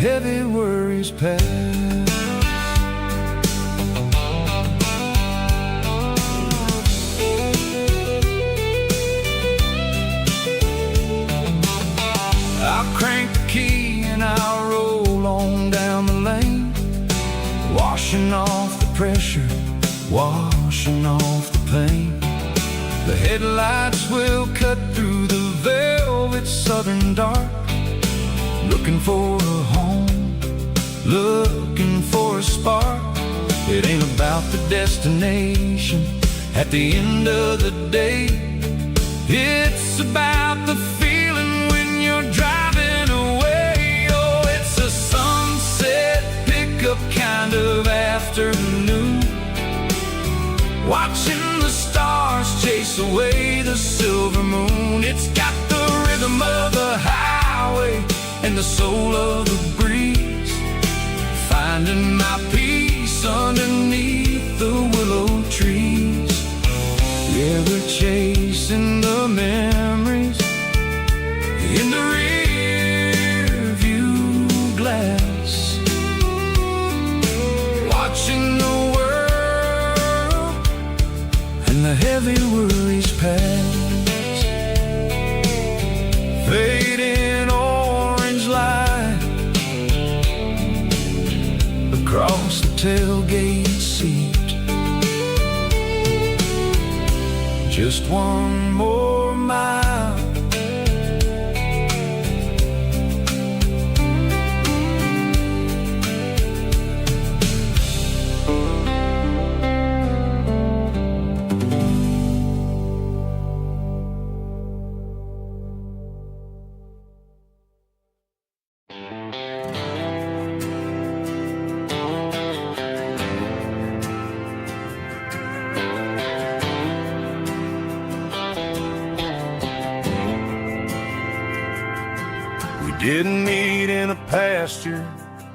heavy worries past. I'll crank the key and I'll roll on down the lane, washing off the pressure, washing off the pain. The headlights will cut through the velvet southern dark, looking for a home, looking for a spark. It ain't about the destination at the end of the day. It's about the feeling when you're driving away. Oh, it's a sunset pickup kind of afternoon, watching the stars chase away the silver moon. It's got the rhythm of the highway and the soul of the breeze, finding my peace underneath the willow trees. Yeah, we're chasing the memories in the rear view glass, watching the world and the heavy worries pass. Fading orange light across the tailgate seat. Just one more mile, didn't meet in a pasture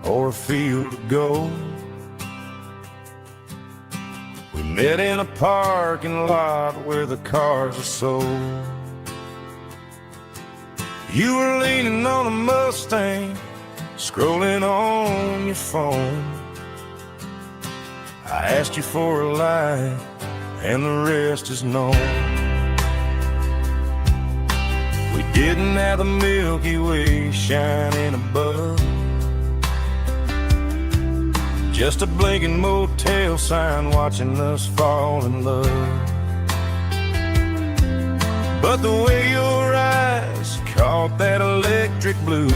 or a field of gold. We met in a parking lot where the cars are sold. You were leaning on a Mustang, scrolling on your phone. I asked you for a light, and the rest is known. We didn't have the Milky Way shining above, just a blinking motel sign watching us fall in love. But the way your eyes caught that electric blue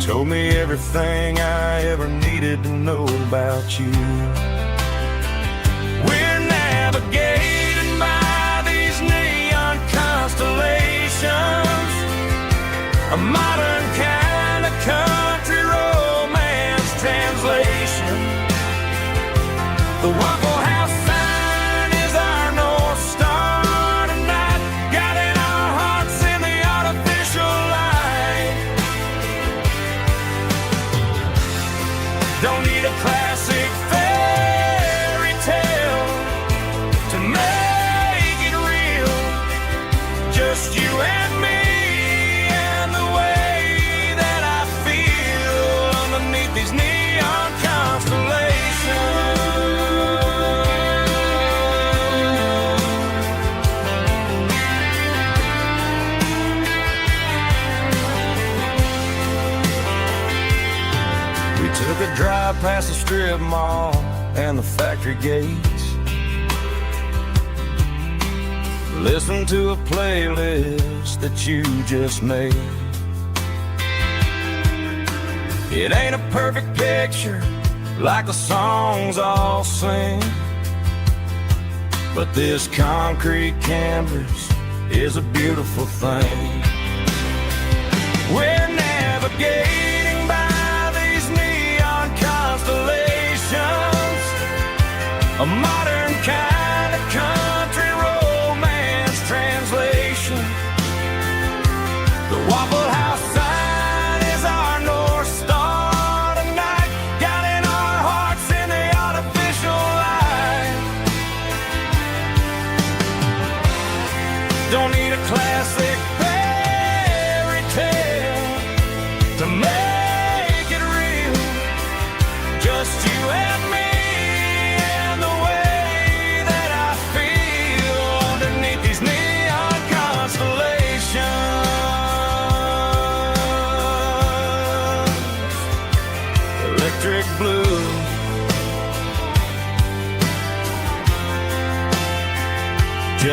told me everything I ever needed to know about you. We're navigating by these neon constellations, a modern kind of country romance translation. The Waffle House sign is our North Star tonight, guiding our hearts in the artificial light. Don't need a classic fairy tale to make it real, just you and me and the way that I feel underneath these neon constellations. We took a drive past the strip mall and the factory gates, listened to a playlist that you just made. It ain't a perfect picture like the songs all sing, but this concrete canvas is a beautiful thing. We're navigating by these neon constellations, a modern kind of country romance translation. The Waffle House sign is our North Star tonight, guiding our hearts in the artificial light. Don't need a classic fairy tale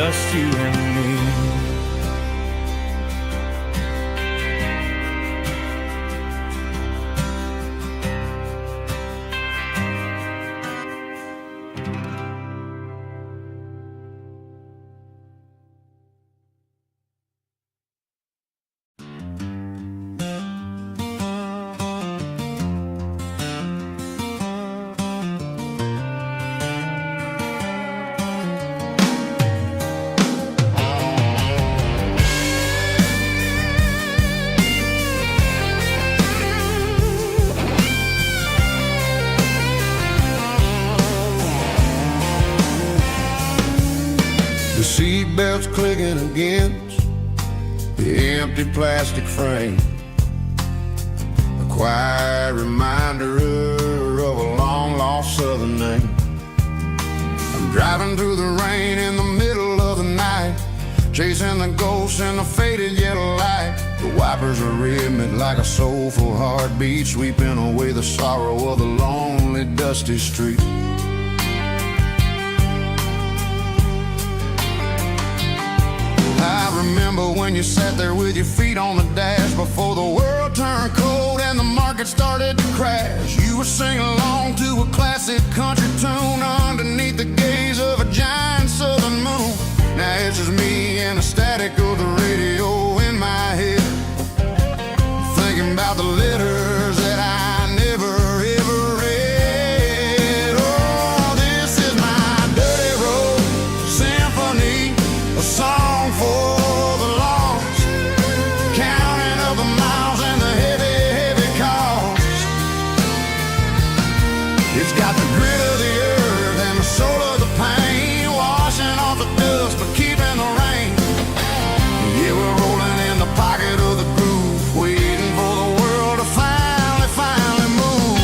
just you and me. The seatbelt's clicking against the empty plastic frame, a quiet reminder of a long-lost southern name. I'm driving through the rain in the middle of the night, chasing the ghosts in the faded yellow light. The wipers are rhythmic like a soulful heartbeat, sweeping away the sorrow of the lonely, dusty street. I remember when you sat there with your feet on the dash, before the world turned cold and the market started to crash. You were singing along to a classic country tune underneath the gaze of a giant southern moon. Now it's just me and the static of the radio in my head, thinking about the letters that I never ever read. Oh, this is my dirty road symphony, a song for the lost, counting up the miles and the heavy, heavy cost. It's got the grit of the earth and the soul of the pain, washing off the dust but keeping the rain. Yeah, we're rolling in the pocket of the groove, waiting for the world to finally move.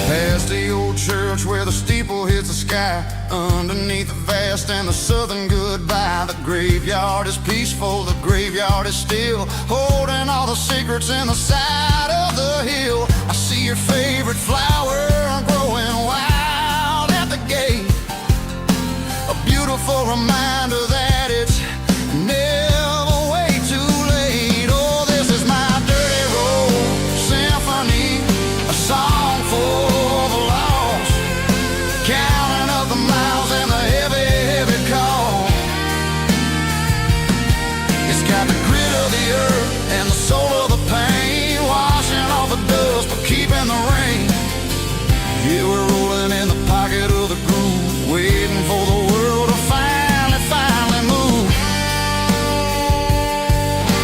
Past the old church where the steeple hits the sky, underneath the vast and the southern goodbye. The graveyard is peaceful, the graveyard is still, holding all the secrets in the side of the hill. I see your favorite flower growing wild at the gate, a beautiful reminder that it's never way too late. Oh, this is my dirty road symphony, a song for the lost, counting up the miles and the heavy, heavy call. It's got the grit of the earth and the soul of the pain, washing off the dust but keeping the rain. Yeah, we're rolling in the pocket of the groove, waiting for the world to finally move.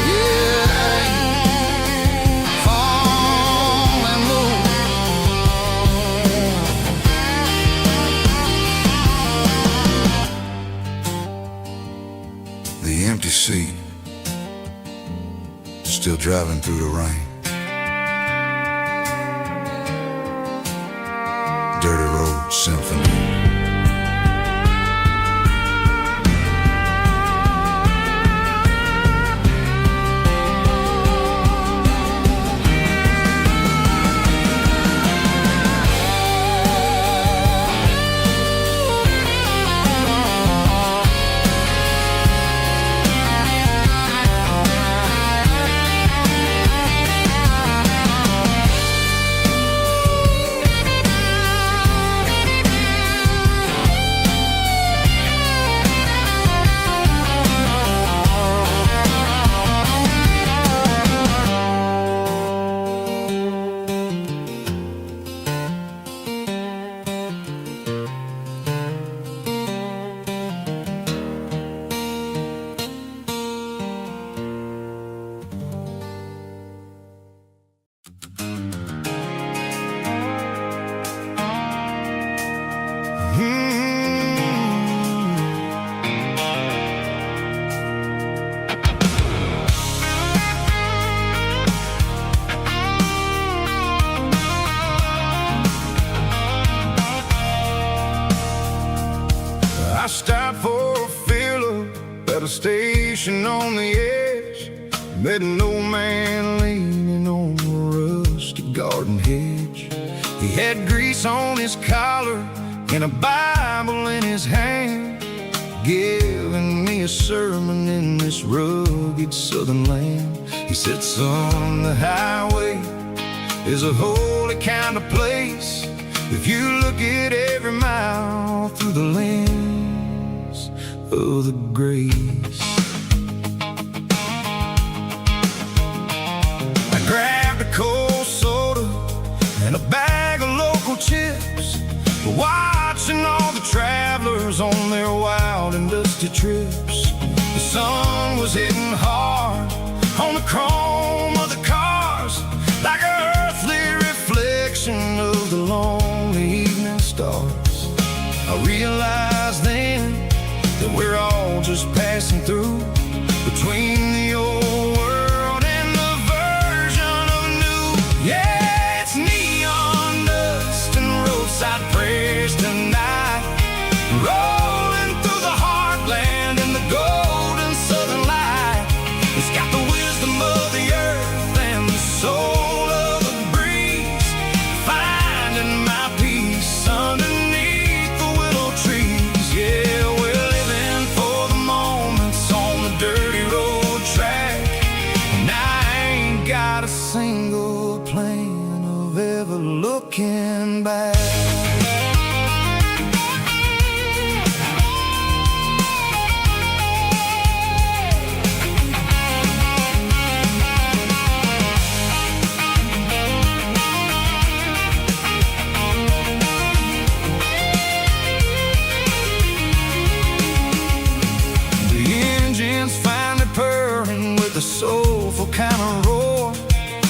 Yeah, fall and move. The empty seat, still driving through the rain. Dirty Road Symphony. stopped for a fill-up at a station on the edge. Met an old man leaning on a rusty garden hedge. He had grease on his collar and a Bible in his hand, giving me a sermon in this rugged southern land. He said, son, the highway is a holy kind of place if you look at every mile through the lens of the grace. I grabbed a cold soda and a bag of local chips, watching all the travelers on their wild and dusty trips. The sun was hitting hard on the chrome of the cars, like an earthly reflection of the lonely evening stars. I realized then that we're all just passing through between the old world and the version of new. Yeah, it's neon dust and roadside prayers tonight, rolling through the heartland in the golden southern light. It's got the wisdom of the earth and the soul of the breeze, finding my peace underneath the willow trees. Yeah, we're living for the moments on the dirty road track, and I ain't got a single plan of ever looking back. A soulful kind of roar,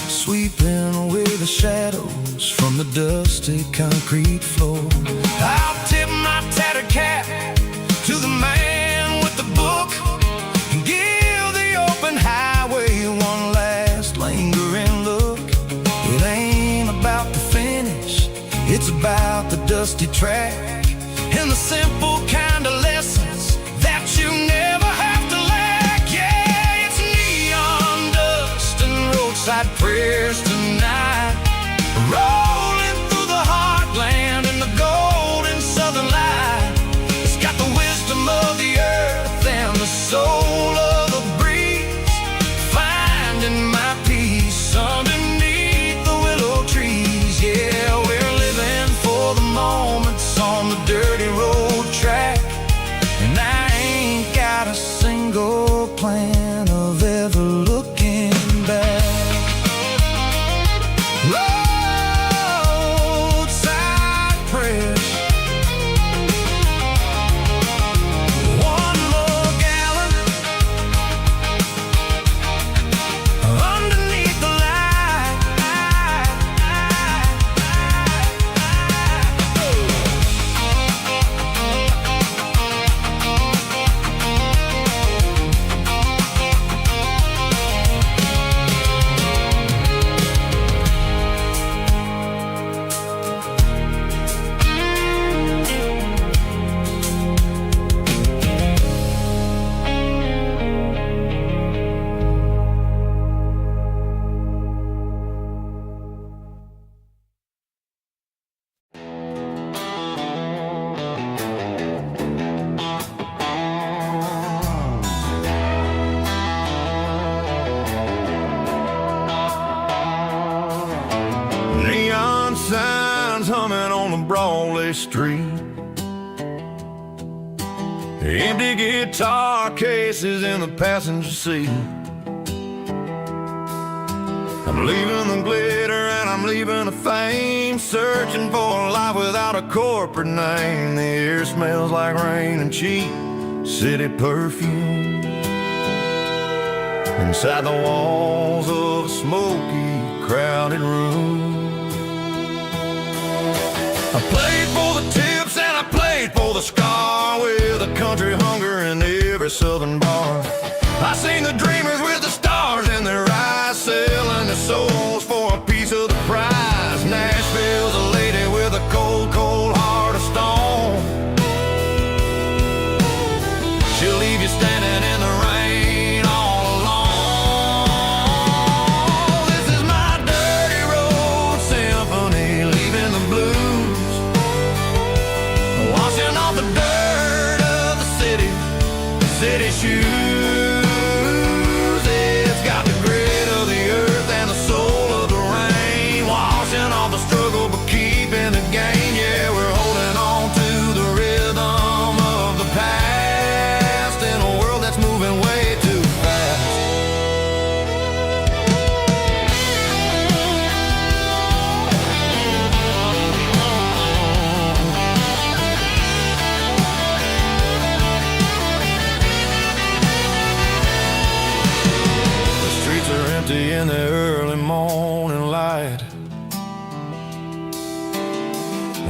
sweeping away the shadows from the dusty concrete floor. I'll tip my tattered cap to the man with the book and give the open highway one last lingering look. It ain't about the finish, it's about the dusty track and the simple kind of lessons that you never have to lack. Yeah, it's neon dust and roadside prayers tonight, rolling through the heartland in the golden southern light. It's got the wisdom of the earth and the soul of the breeze, finding my peace underneath the willow trees. Yeah, we're living for the moments on the dirty road track, and I ain't got a single plan of ever looking back. Roadside prayers, one more gallon underneath the light. Neon signs humming on the Broadway street, empty guitar cases in the passenger seat. I'm leaving the glitter and I'm leaving the fame, searching for a life without a corporate name. The air smells like rain and cheap city perfume inside the walls of a smoky, crowded room. I played for the tips and I played for the scar, with a country hunger in every southern bar. I seen the dreamers with the stars in their eyes, selling their souls for a piece of the prize. Nashville's a lady with a cold, cold heart of stone. She'll leave you standing in the rain all alone.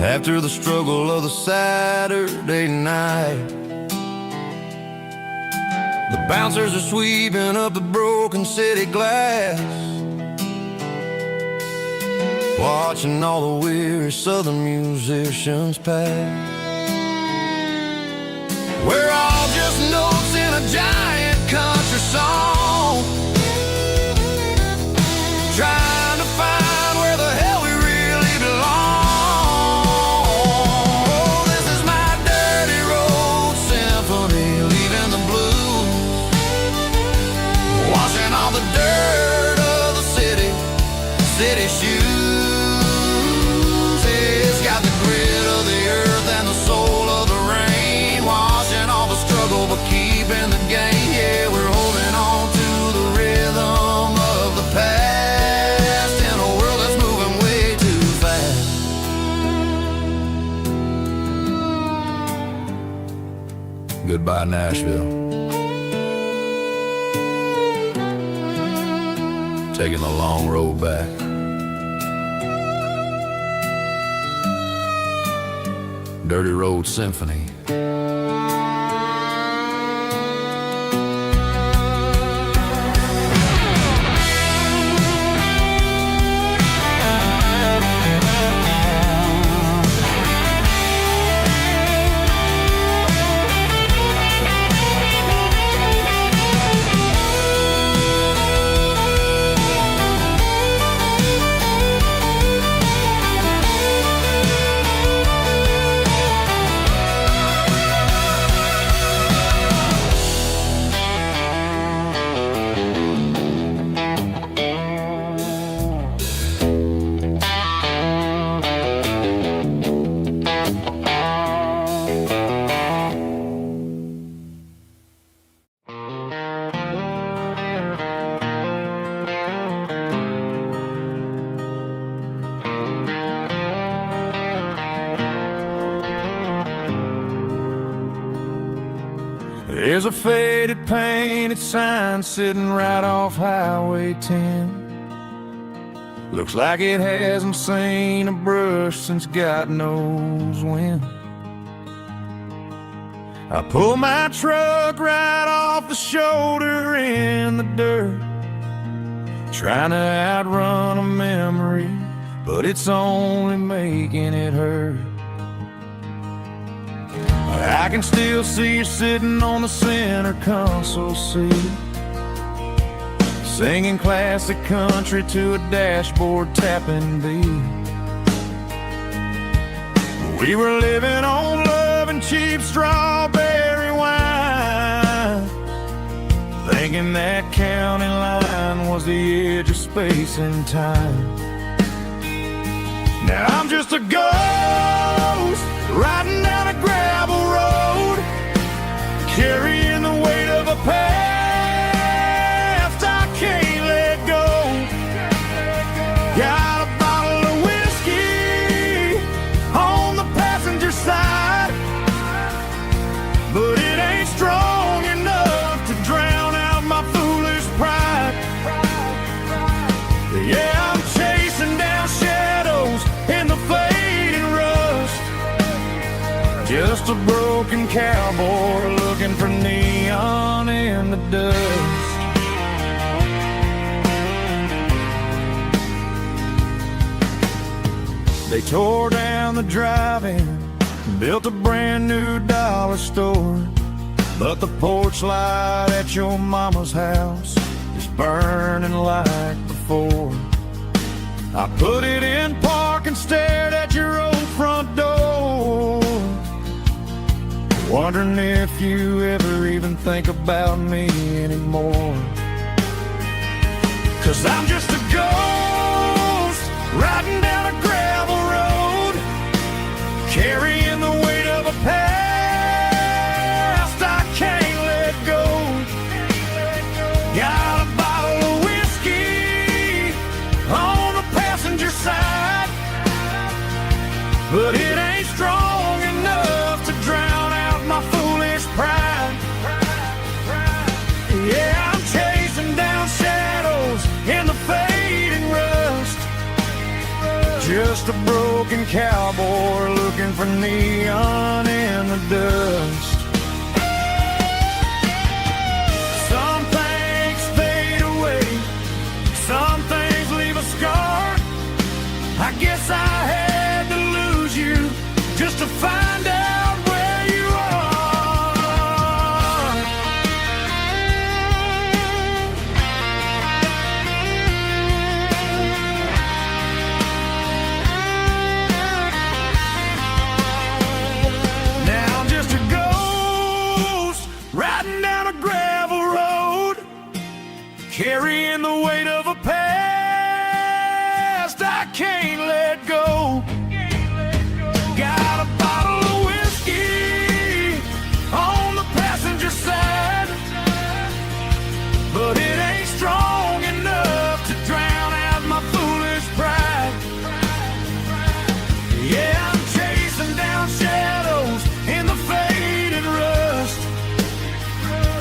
after the struggle of the Saturday night. The bouncers are sweeping up the broken city glass, watching all the weary southern musicians pass. We're all just notes in a giant country song, trying to find where the hell we really belong. Oh, this is my dirty road symphony, leaving the blues, washing all the dirt of the city shoes. It's got the grit of the earth and the soul of the rain, washing all the struggle but keeping the game. Yeah, we're holding on to the rhythm of the past in a world that's moving way too fast. Goodbye, Nashville. Taking the long road back. Dirty Road Symphony. There's a faded painted sign sitting right off Highway 10. Looks like it hasn't seen a brush since God knows when. I pull my truck right off the shoulder in the dirt, trying to outrun a memory, but it's only making it hurt. I can still see you sitting on the center console seat, singing classic country to a dashboard tapping beat. We were living on love and cheap strawberry wine, thinking that county line was the edge of space and time. Now I'm just a ghost riding down a gravel road, carrying the weight of a past I can't let go. Got a bottle of whiskey on the passenger side, but it ain't strong enough to drown out my foolish pride. Yeah, I'm chasing down shadows in the fading rust, just a broken cowboy looking for neon in the dust. They tore down the drive-in, built a brand new dollar store, but the porch light at your mama's house is burning like before. I put it in park and stared at your old front door, wondering if you ever even think about me anymore. 'Cause I'm just a ghost riding down a gravel road, carrying the weight of a past I can't let go. Got a bottle of whiskey on the passenger side, but it ain't strong enough to drown out my foolish pride. Yeah, I'm chasing down shadows in the fading rust, Just a broken cowboy looking for neon in the dust. Some things fade away, some things leave a scar. I guess I had to lose you just to find out where you are. Now I'm just a ghost riding down a gravel road, carrying the weight of a past I can't let go. Got a bottle of whiskey on the passenger side, but it ain't strong enough to drown out my foolish pride. Yeah, I'm chasing down shadows in the faded rust.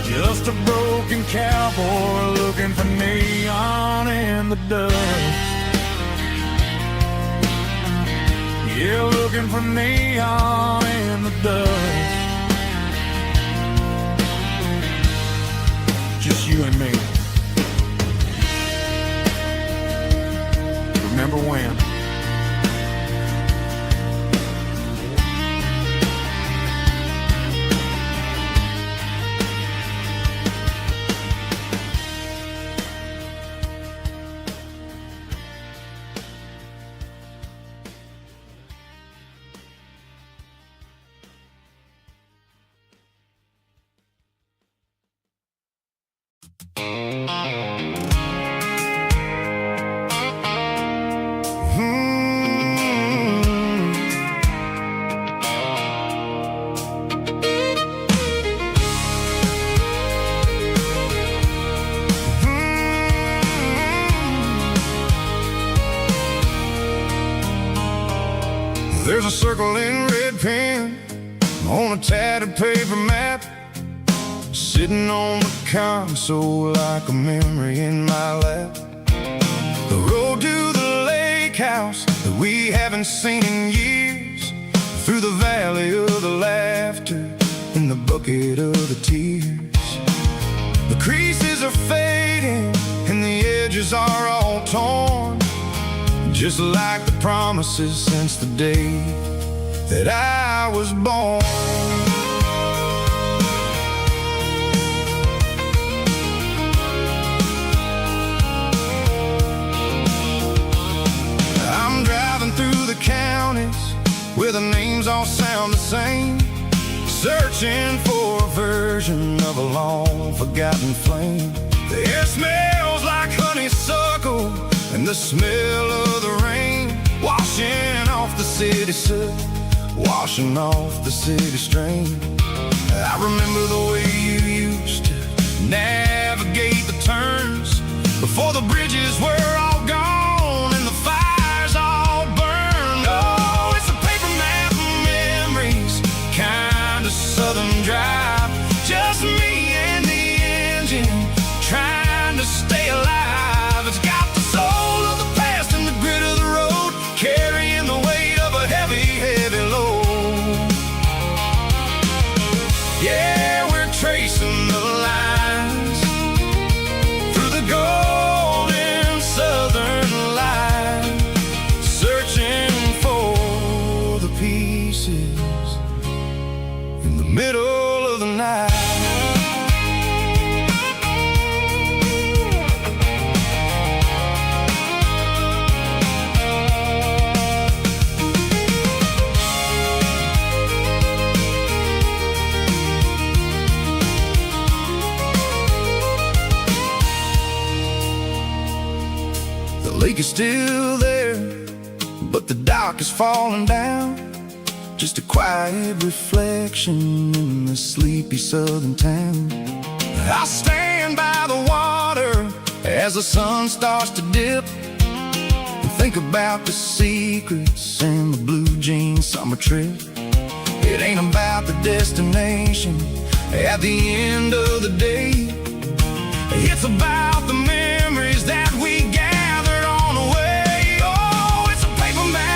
Just a broken cowboy looking for neon in the dust. Yeah, looking for neon in the dust. Just you and me. Remember when? There's a circle in red pen on a tattered paper map, sitting on the console like a memory in my lap. The road to the lake house that we haven't seen in years, through the valley of the laughter and the bucket of the tears. The creases are fading and the edges are all torn, just like the promises since the day that I was born. I'm driving through the counties where the names all sound the same, searching for a version of a long forgotten flame. The air smells like honeysuckle and the smell of the rain, washing off the city soot, washing off the city strain. I remember the way you used to navigate the turns before the bridges were all gone and the fires all burned. Oh, it's a paper map of memories, kind of southern drive, just me and the engine trying to stay alive. It's got the soul of the past and the grit of the road, carrying the weight of a heavy, heavy load. Yeah, we're tracing the lines through the golden southern light, searching for the pieces in the middle of the night. The lake is still there, but the dock is falling down, just a quiet reflection in the sleepy southern town. I stand by the water as the sun starts to dip, and think about the secrets and the blue jean summer trip. It ain't about the destination at the end of the day, it's about the memories that we gathered on the way. Oh, it's a paper map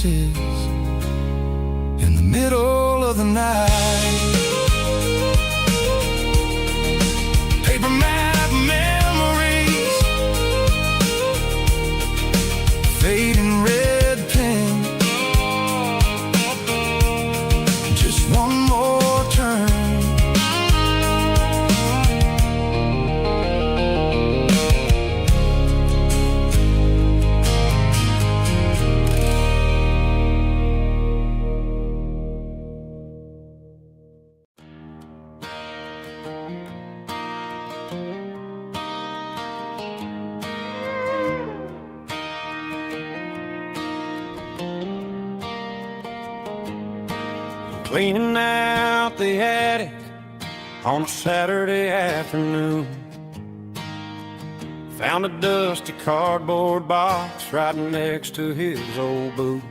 faces in the middle of the night. Paper map memories, fading red pen, just one more turn. Cleaning out the attic on a Saturday afternoon. Found a dusty cardboard box right next to his old boots.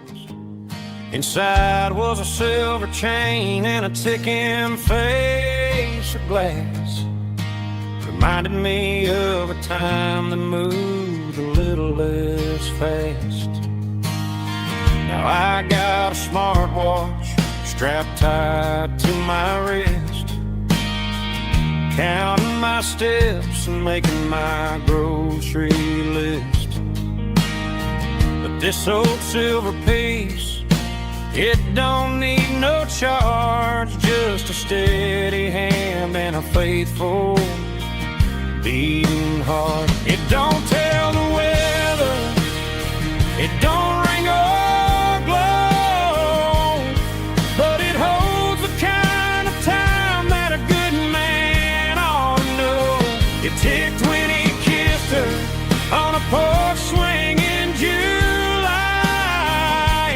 Inside was a silver chain and a ticking face of glass. Reminded me of a time that moved a little less fast. Now I got a smartwatch strapped tight to my wrist, counting my steps and making my grocery list. But this old silver piece, it don't need no charge, just a steady hand and a faithful beating heart. It don't tell the weather, it don't ring or glow, but it holds the kind of time that a good man ought to know. It ticked when he kissed her on a porch swing in July.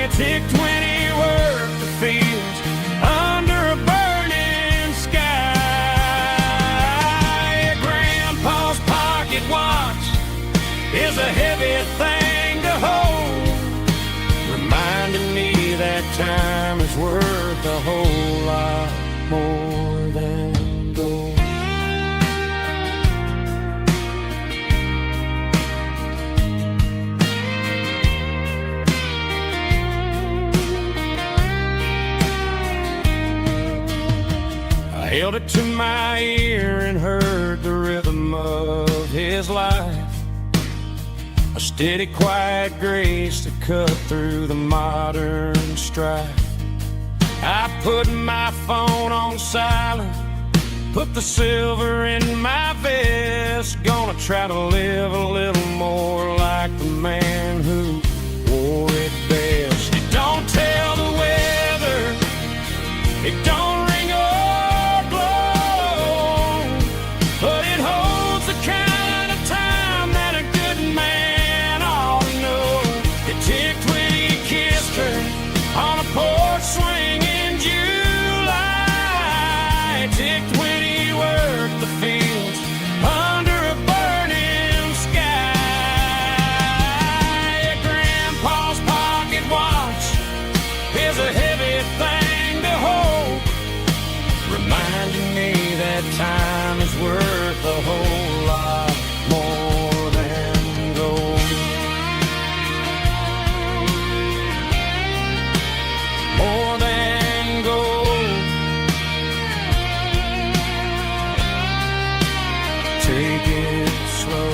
It ticked when he worked the fields under a burning sky. Grandpa's pocket watch is a heavy thing to hold, reminding me that time is worth a whole lot more than gold. I held it to my ear and heard the rhythm of his life, a steady, quiet grace that cut through the modern strife. I put my phone on silent, put the silver in my vest. Gonna try to live a little more like the man who wore it best. It don't tell the weather, it don't ring or glow, but it holds the kind of time that a good man ought to know. It ticked when he kissed her on a porch swing in July. It ticked when he worked the fields under a burning sky. Grandpa's pocket watch is a heavy thing to hold, reminding me that time is worth a whole lot more than gold. More than gold. Take it slow.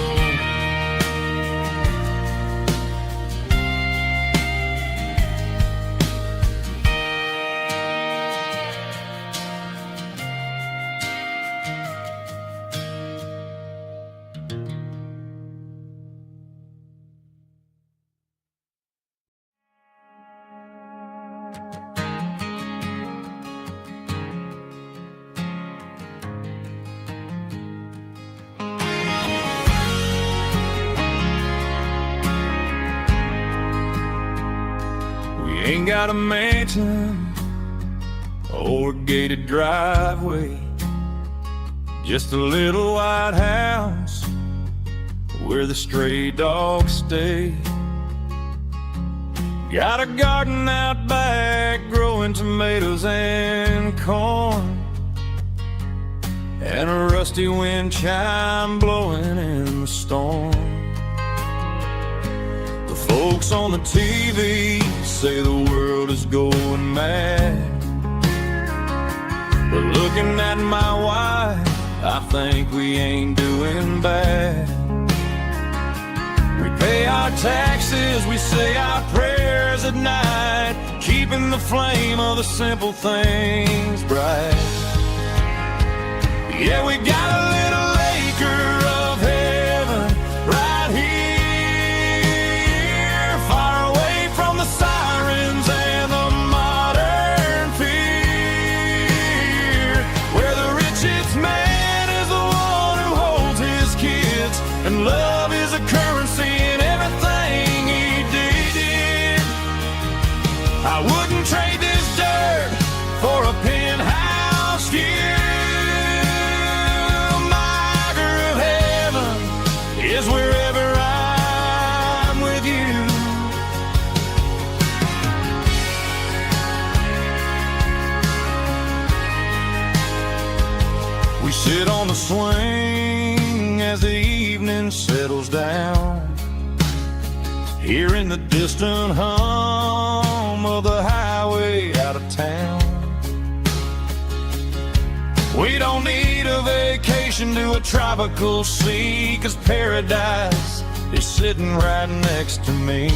Ain't got a mansion or a gated driveway, just a little white house where the stray dogs stay. Got a garden out back growing tomatoes and corn, and a rusty wind chime blowing in the storm. The folks on the TV say the world is going mad. But looking at my wife, I think we ain't doing bad. We pay our taxes, we say our prayers at night, keeping the flame of the simple things bright. Yeah, we got a little acre of heaven right here, far away from the sirens and the modern fear, where the richest man is the one who holds his kids, and love is a currency in everything he did. I wouldn't trade this dirt for a penthouse view. Is wherever I'm with you. We sit on the swing as the evening settles down, hearing the distant hum of the highway out of town. We don't need a vacation to a tropical sea, 'cause paradise is sitting right next to me.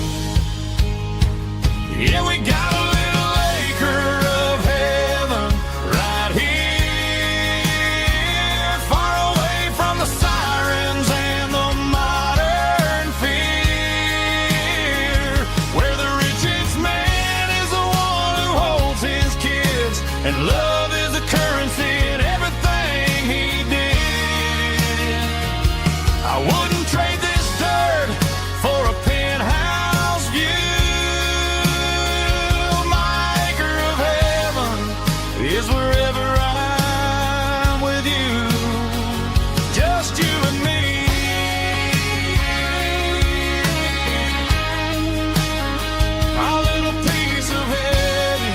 Yeah, we got a little acre of heaven right here, far away from the sirens and the modern fear, where the richest man is the one who holds his kids, and love is a currency in everything he did. I wouldn't trade this dirt for a penthouse view. My acre of heaven is wherever I'm with you, just you and me. Our little piece of heaven.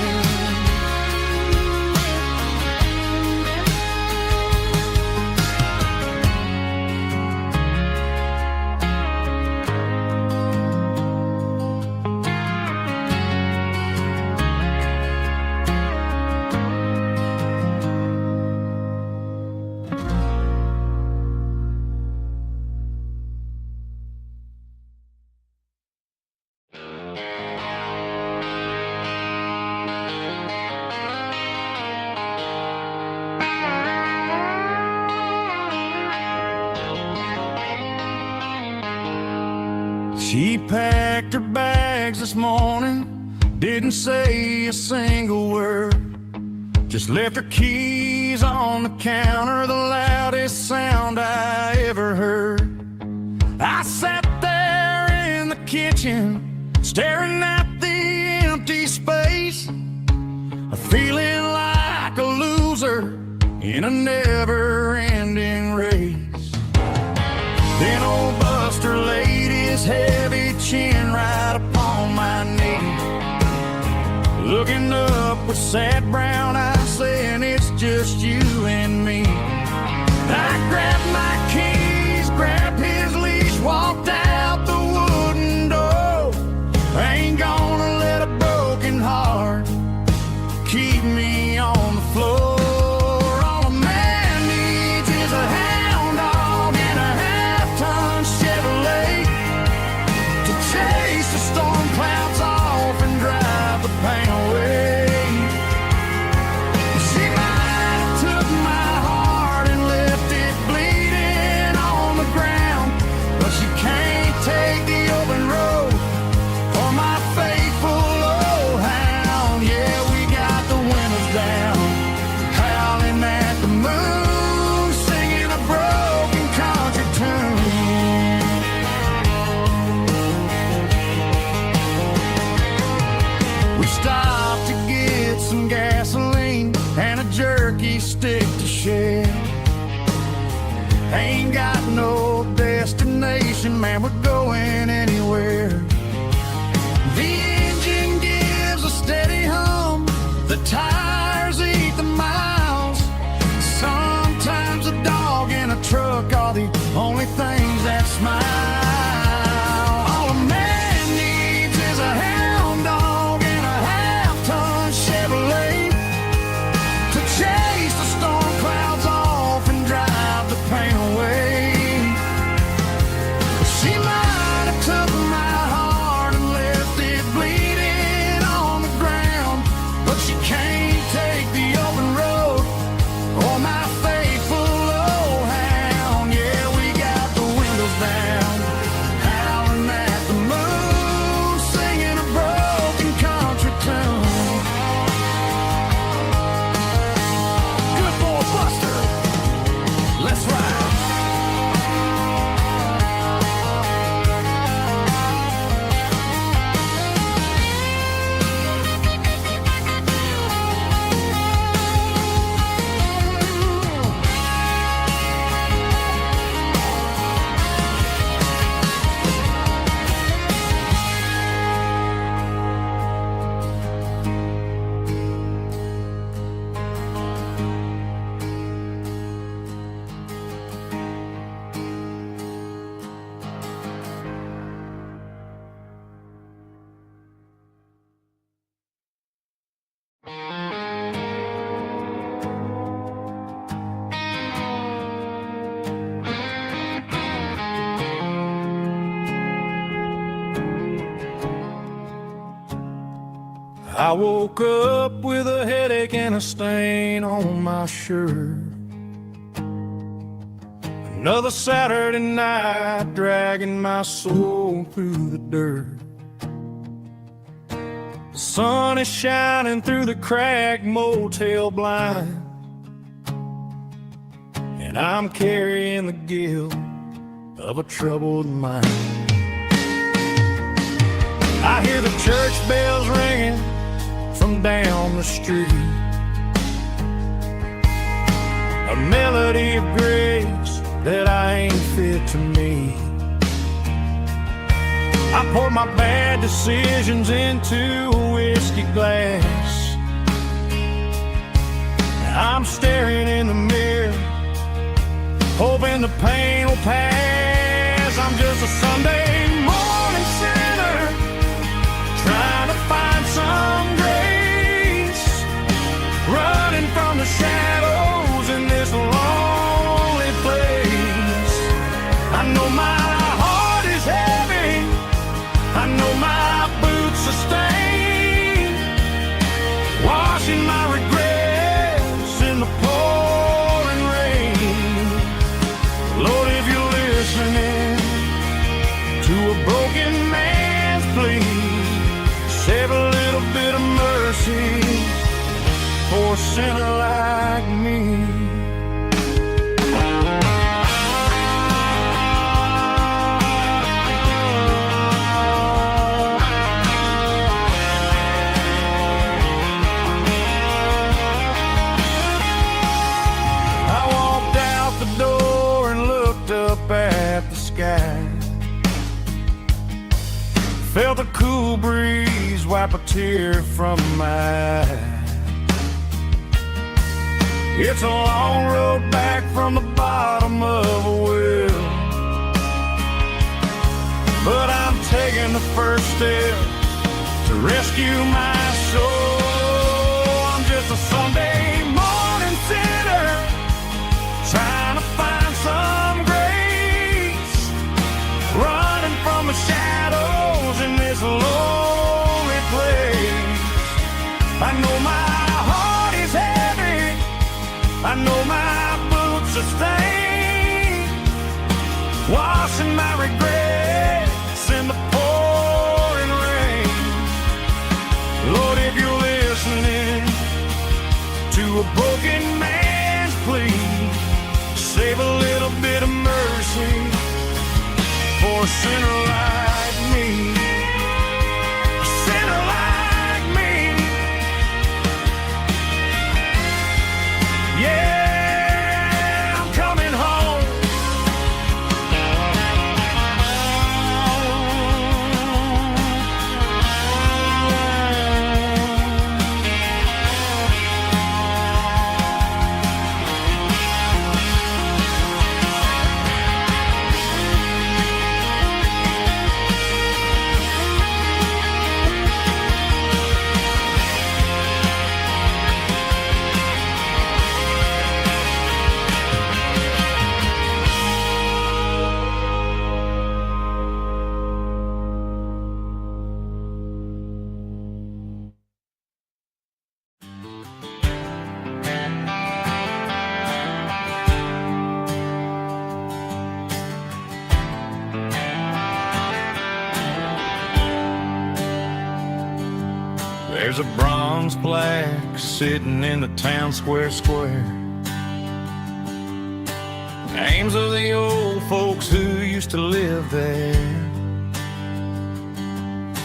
She packed her bags this morning, didn't say a single word, just left her keys on the counter, the loudest sound I ever heard. I sat there in the kitchen, staring at the empty space, feeling like a loser in a never-ending race. Then old Buster laid his heavy chin right upon my knee, looking up with sad brown eyes, saying it's just you and me. I grabbed my keys, grabbed his leash, walked out the wooden door. I ain't gonna let a broken heart keep me on the floor. All a man needs is a hound dog and a half-ton Chevrolet to chase the storm clouds off and drive the pain away. She might have took my heart and left it bleeding on the ground, but she can't take the open road for my faithful old hound. Yeah, we got the windows down, howling at the moon, singing a broken country tune. We stopped to get some gasoline and a jerky stick to share. Ain't got no destination, man, we're going anywhere. The engine gives a steady hum, the tires eat the miles. Sometimes a dog and a truck are the only things that smile. All a man needs is a hound dog I woke up with a headache and a stain on my shirt. Another Saturday night dragging my soul through the dirt. The sun is shining through the cracked motel blind, and I'm carrying the guilt of a troubled mind. I hear the church bells ringing from down the street, a melody of grace that I ain't fit to meet. I pour my bad decisions into a whiskey glass. I'm staring in the mirror, hoping the pain will pass. I'm just a Sunday morning sinner, trying to find some grace, running from the shadows in this lonely place. I know my heart is heavy, I know my boots are stained, washing my regrets in the pouring rain. Lord, if you're listening to a broken man's plea, save a little bit of mercy for a sinner like me. I walked out the door and looked up at the sky, felt a cool breeze wipe a tear from my eye. It's a long road back from the bottom of a well, but I'm taking the first step to rescue my soul. I'm just a Sunday morning sinner, trying to find some grace, running from the shadows in this lonely place. I know my heart is heavy, I know my boots are stained, washing my regrets in the pouring rain. Lord, if you're listening to a broken man's plea, save a little bit of mercy for a sinner like me. A sinner like me. Yeah, I'm coming home. There's a bronze plaque sitting in the town square. Names of the old folks who used to live there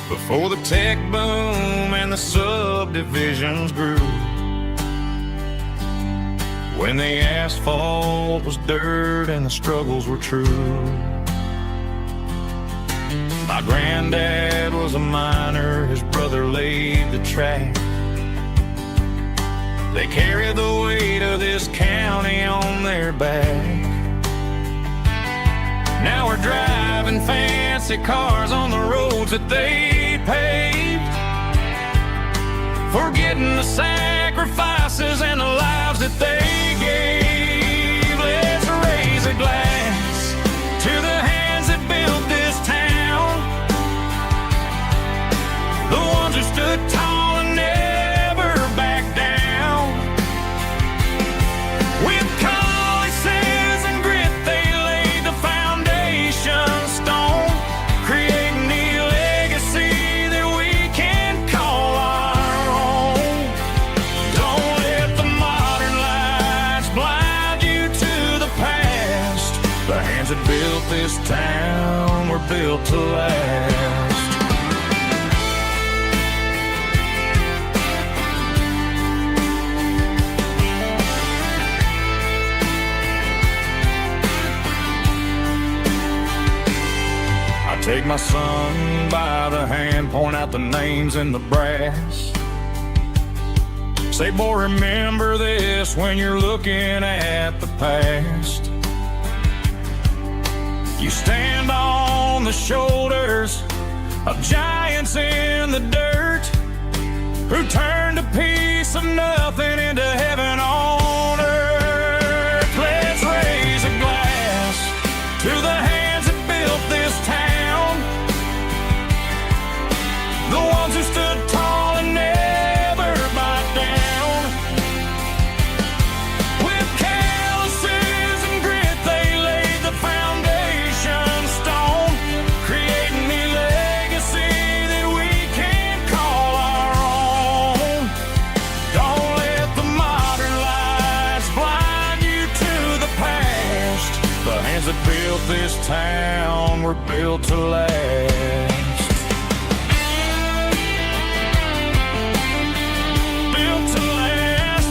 before the tech boom and the subdivisions grew, when the asphalt was dirt and the struggles were true. My granddad was a miner, his brother laid the track. They carried the weight of this county on their back. Now we're driving fancy cars on the roads that they paved, forgetting the sacrifices and the lives that they gave. Let's raise a glass to the hands that built this town, the ones who stood tall and built to last. I take my son by the hand, point out the names in the brass. Say, boy, remember this when you're looking at the past. You stand on the shoulders of giants in the dirt who turned a piece of nothing into heaven on earth. Let's raise a glass to the hands that built this town, the ones who stood tall and never bowed down. With calluses and grit they laid the foundation stone, creating a legacy that we can call our own. Don't let the modern lights blind you to the past. The hands that built this town were built to last. Built to last.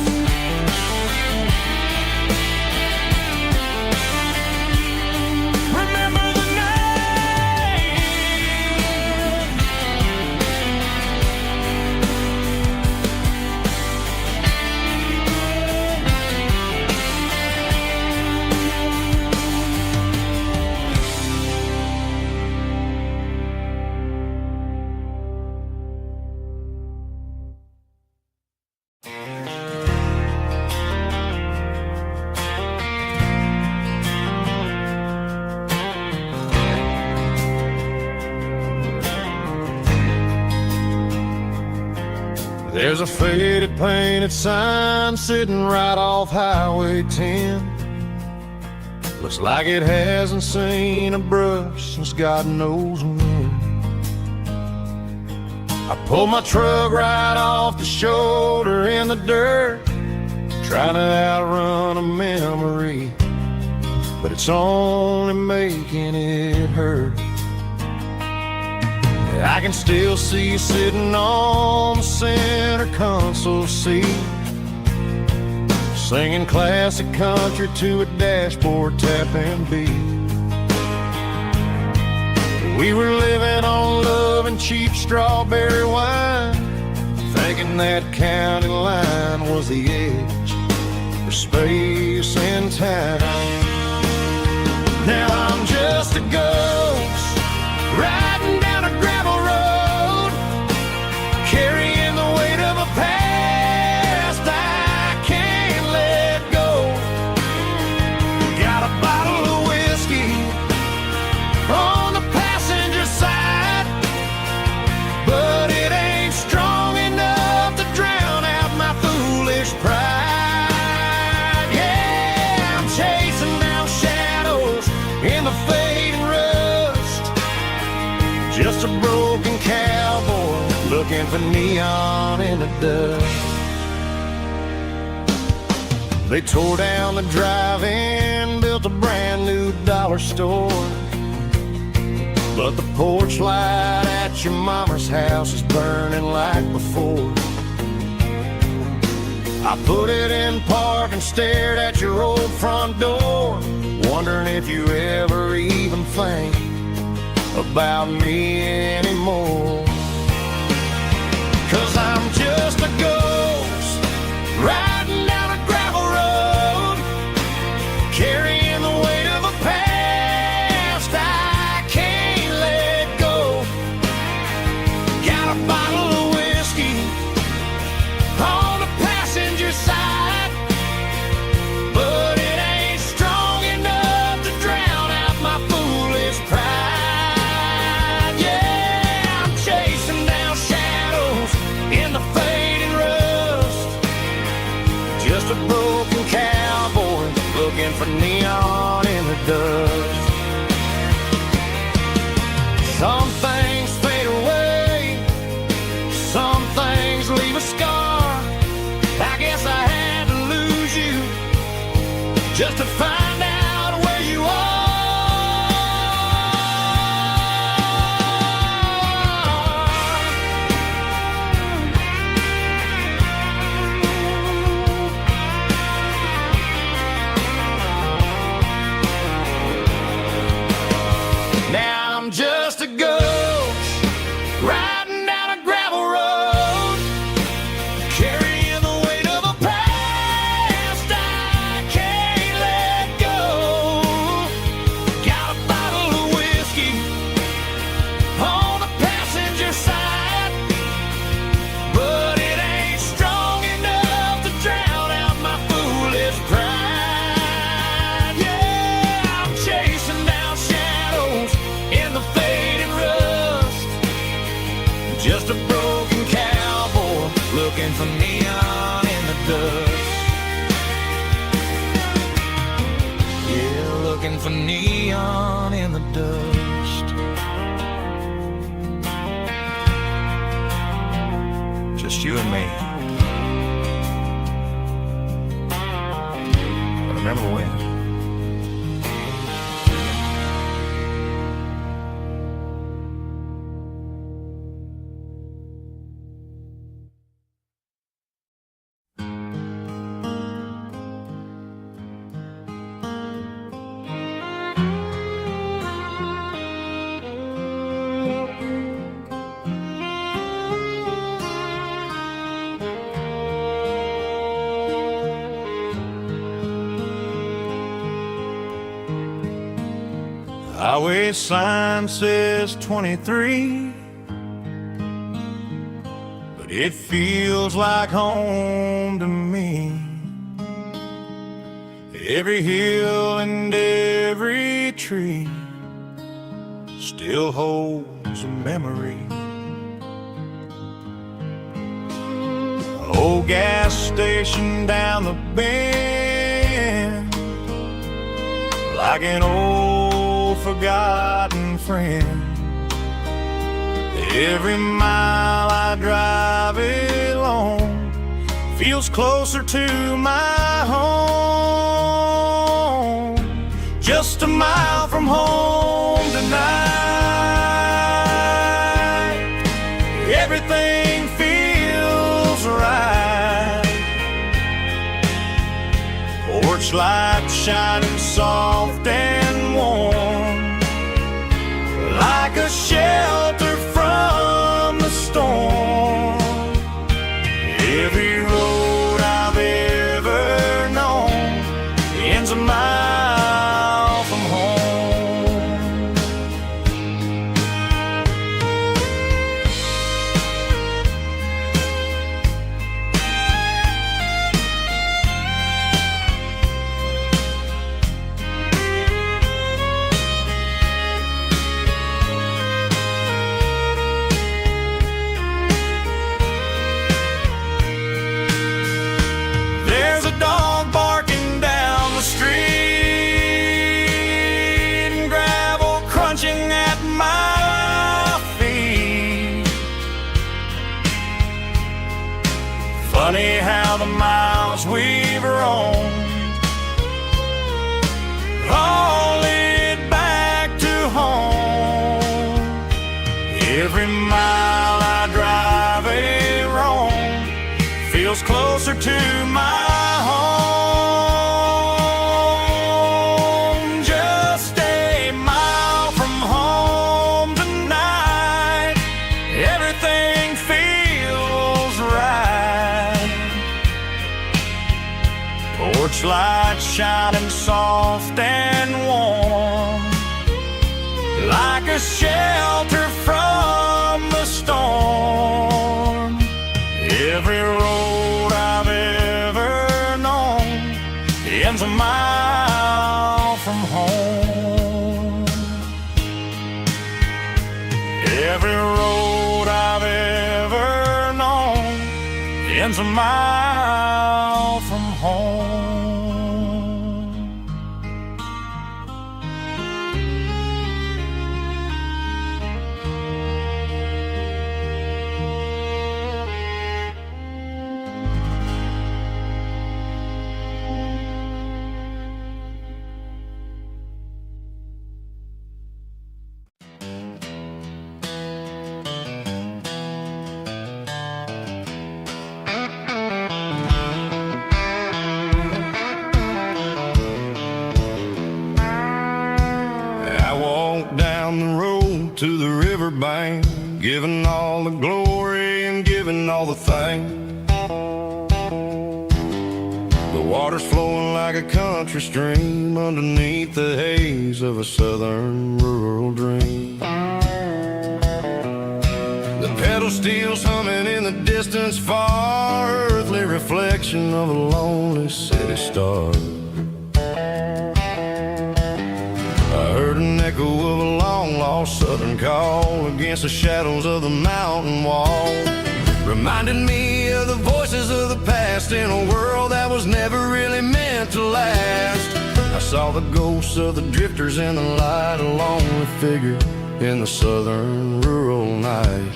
Remember the name. There's a faded painted sign sitting right off Highway 10. Looks like it hasn't seen a brush since God knows when. I pulled my truck right off the shoulder in the dirt, trying to outrun a memory, but it's only making it hurt. I can still see you sitting on the center console seat, singing classic country to a dashboard tapping beat. We were living on love and cheap strawberry wine, thinking that county line was the edge for space and time. Now I'm just a ghost riding down a gravel road, carrying the weight of a past I can't let go. Got a bottle of whiskey on the passenger side, but it ain't strong enough to drown out my foolish pride. Yeah, I'm chasing down shadows in the fading rust, just a broken cowboy looking for neon in the dust. They tore down the drive-in, built a brand new dollar store, but the porch light at your mama's house is burning like before. I put it in park and stared at your old front door, wondering if you ever even think about me anymore. 'Cause I'm just a ghost riding down a gravel road, carrying the weight of a past I can't let go. Got a bottle of whiskey on the passenger side, but it ain't strong enough to drown out my foolish pride. Yeah, I'm chasing down shadows in the fading rust, just a broken cowboy looking for neon in the dust. Some things fade away, some things leave a scar. I guess I had to lose you just to find out where you are. cowboy looking for neon in the dust. Yeah, looking for neon in the dust. Just you and me. But remember when? Highway sign says 23, but it feels like home to me. Every hill and every tree still holds a memory. An old gas station down the bend, like an old forgotten friend. Every mile I drive it along feels closer to my home. Just a mile from home tonight, everything feels right. Porch light shining soft and warm, like a shelter from the storm. Every road I've ever known ends a mile from home. There's a dog barking down the street, and gravel crunching at my feet. Funny how the miles we've roamed all lead back to home. Every mile I drive a roam feels closer to my home. Just a mile from home tonight, everything feels right. Porch light shining soft and warm, like a shelter from the storm. Every road I've ever known ends a mile from home. Every road I've ever known ends a mile from home. Down the road to the riverbank, giving all the glory and giving all the thanks. The water's flowing like a country stream underneath the haze of a southern rural dream. The pedal steel's humming in the distance far, earthly reflection of a lonely city star. I heard an echo of a long-lost southern call against the shadows of the mountain wall. reminded me of the voices of the past in a world that was never really meant to last. I saw the ghosts of the drifters in the light, a lonely figure in the southern rural night.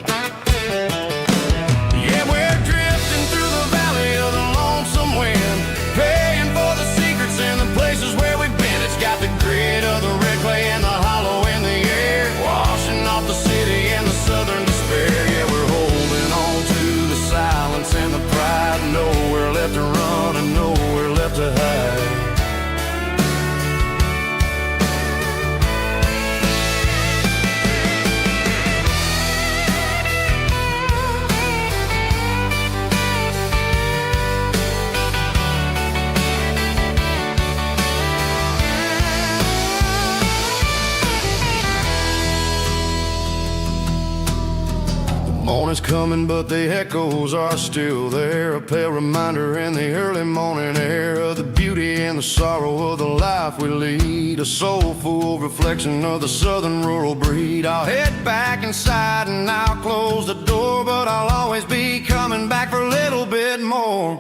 Yeah, we're drifting through the valley of the lonesome wind, paying for the secrets and the places where we've been. It's got the grit of the red clay and the hollow in the air, washing off the city and the southern despair. Yeah, we're holding on to the silence and the pride, nowhere left to run and nowhere left to hide. Morning's coming, but the echoes are still there, a pale reminder in the early morning air of the beauty and the sorrow of the life we lead, a soulful reflection of the southern rural breed. I'll head back inside and I'll close the door, but I'll always be coming back for a little bit more.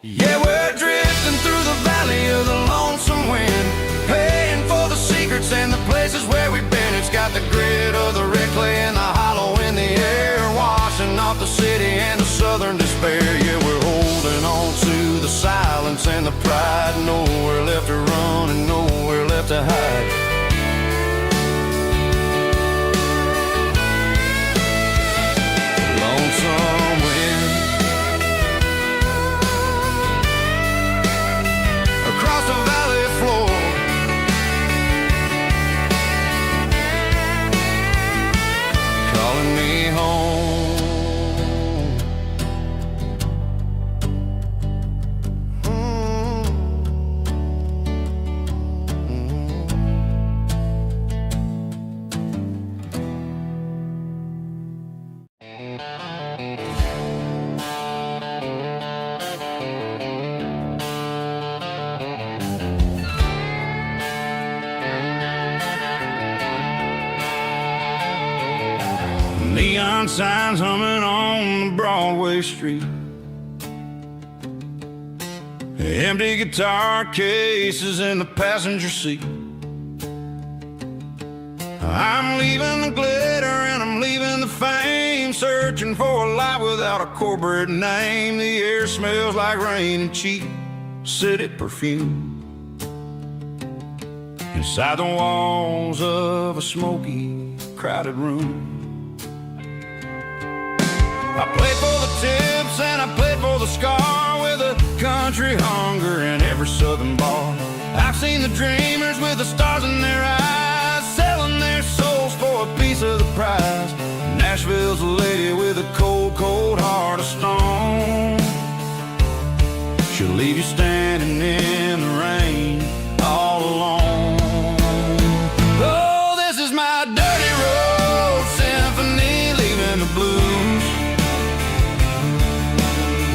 Yeah, we're drifting through the valley of the lonesome wind, paying for the secrets and the places where we've been. It's got the grit of the red clay and the hollow in the air, washing off the city and the southern despair. Yeah, we're holding on to the silence and the pride, nowhere left to run and nowhere left to hide. Lonesome wind across the valley floor, calling me home. Neon signs humming on the Broadway street, empty guitar cases in the passenger seat. I'm leaving the glitter and I'm leaving the fame, searching for a life without a corporate name. The air smells like rain and cheap city perfume inside the walls of a smoky, crowded room. I played for the tips and I played for the scar, with a country hunger in every southern bar. I've seen the dreamers with the stars in their eyes, selling their souls for a piece of the prize. Nashville's a lady with a cold, cold heart of stone. She'll leave you standing in the rain all alone. Oh, this is my dirty road symphony, leaving the blues,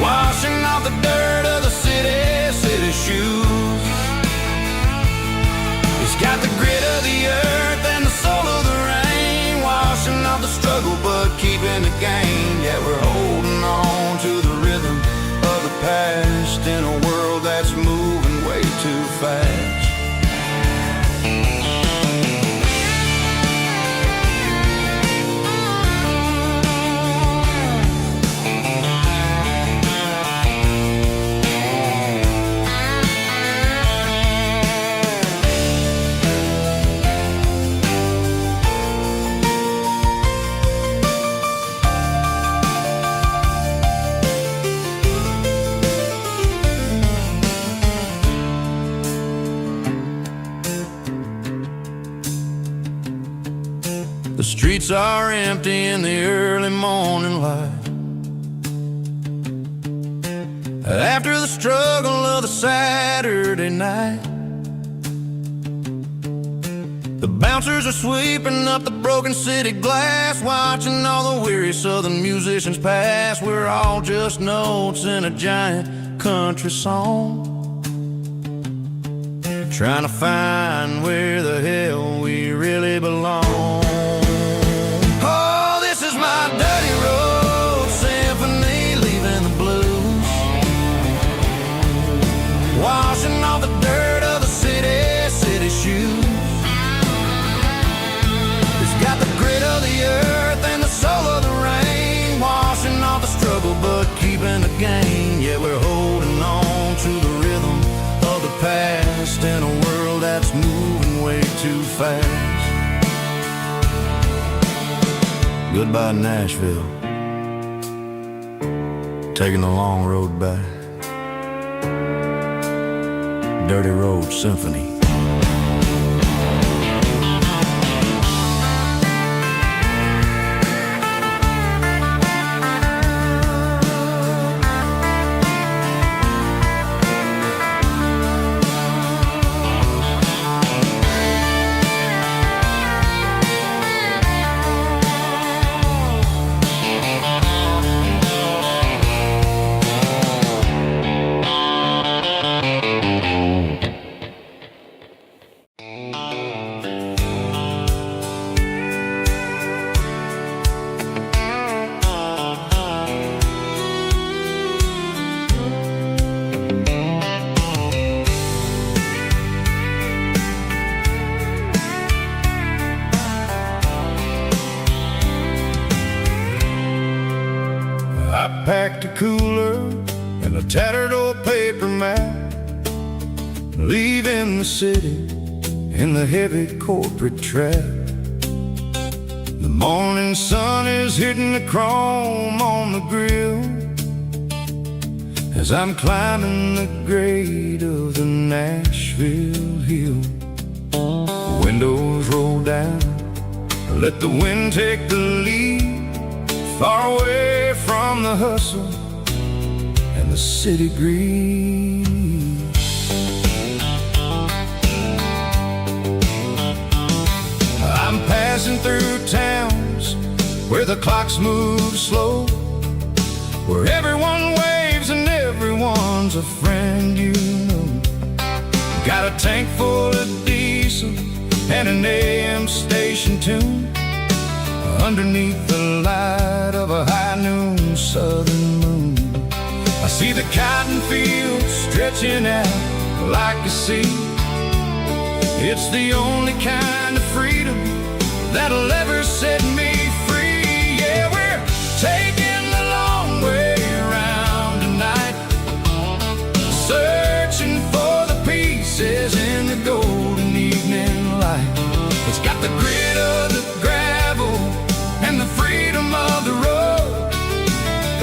washing off the dirt of the city shoes. It's got the grit of the earth and the soul of the rain, washing off the struggle but keeping the gain. Yeah, we're holding on to the rhythm of the past in a world that's moving way too fast. The streets are empty in the early morning light, after the struggle of the Saturday night. The bouncers are sweeping up the broken city glass, watching all the weary southern musicians pass. We're all just notes in a giant country song, trying to find where the hell we really belong. Oh, this is my dirty road symphony, fast. Goodbye Nashville, taking the long road back. Dirty Road Symphony. I packed a cooler and a tattered old paper map, leaving the city in the heavy corporate trap. The morning sun is hitting the chrome on the grill as I'm climbing the grade of the Nashville hill. Windows roll down, let the wind take the lead, far away from the hustle and the city greed. I'm passing through towns where the clocks move slow, where everyone waves and everyone's a friend you know. Got a tank full of diesel and an AM station tune underneath the light of a high noon southern moon. I see the cotton fields stretching out like a sea. It's the only kind of freedom that'll ever set me free. Yeah, we're taking the long way around tonight, searching for the pieces in the golden evening light. It's got the grit of the gravel and the freedom of the road,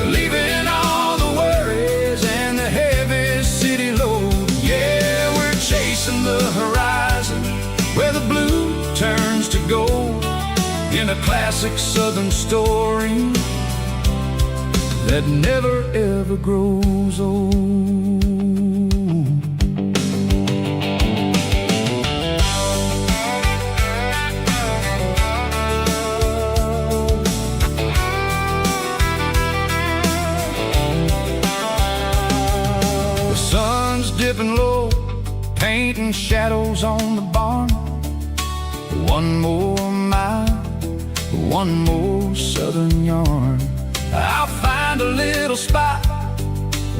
leaving all the worries and the heavy city load. Yeah, we're chasing the horizon where the blue turns to gold, in a classic southern story that never ever grows old. Dipping low, painting shadows on the barn. One more mile, one more southern yarn. I'll find a little spot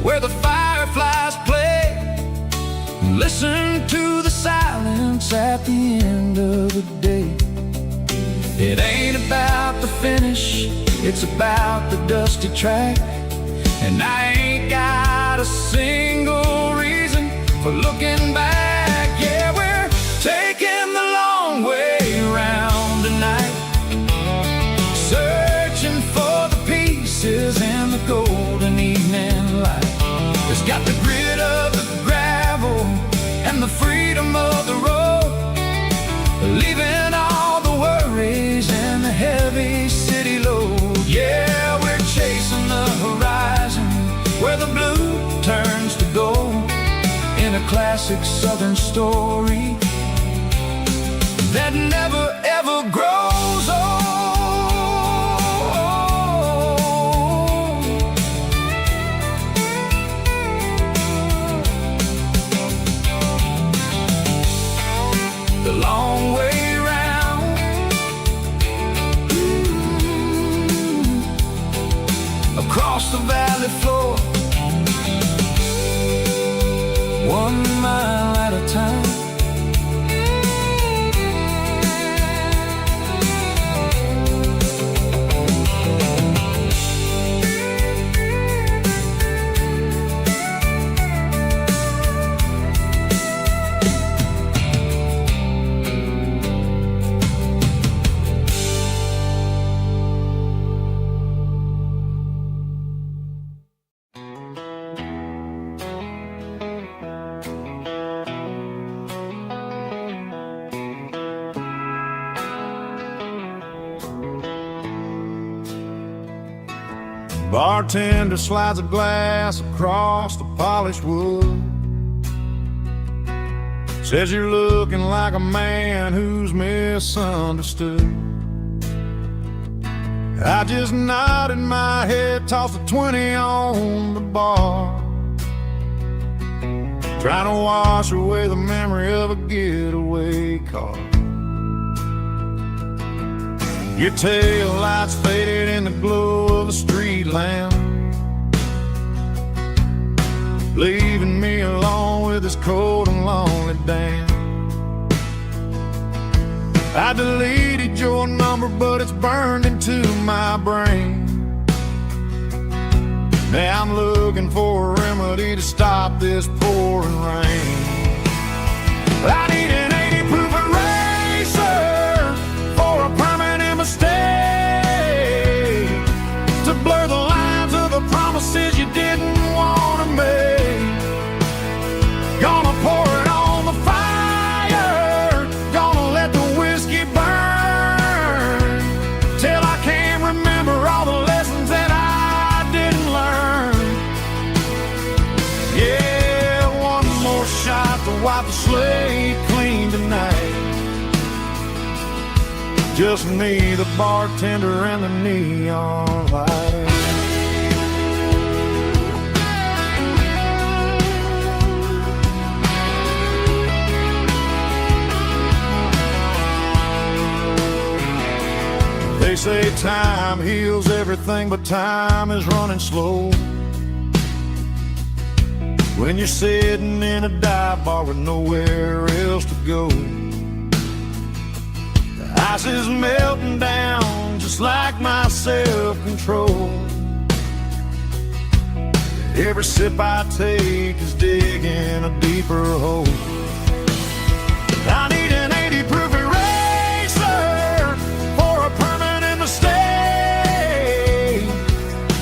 where the fireflies play, and listen to the silence at the end of the day. It ain't about the finish, it's about the dusty track, and I ain't got a single reason for looking back. Yeah, we're taking the long way around tonight, searching for the pieces in the golden evening light. It's got the grit of the gravel and the freedom of the road, leaving all the worries and the heavy city load. Yeah, we're chasing the horizon where the blue turns to gold, in a classic southern story that never ever grows old. The long way round, across the valley floor, 1 mile at a time. Bartender slides a glass across the polished wood. Says you're looking like a man who's misunderstood. I just nodded my head, tossed a 20 on the bar, trying to wash away the memory of a getaway car. Your tail lights faded in the glow of a street lamp, leaving me alone with this cold and lonely damn. I deleted your number, but it's burned into my brain. Now I'm looking for a remedy to stop this pouring rain. I need an 80 proof eraser for a permanent mistake, to blur the lines of the promises you didn't want to make. Gonna pour it on the fire, gonna let the whiskey burn, till I can't remember all the lessons that I didn't learn. Yeah, one more shot to wipe the slate clean tonight. Just me, the bartender, and the neon light. They say time heals everything, but time is running slow when you're sitting in a dive bar with nowhere else to go. The ice is melting down just like my self-control. Every sip I take is digging a deeper hole. I need an 80 proof eraser for a permanent mistake,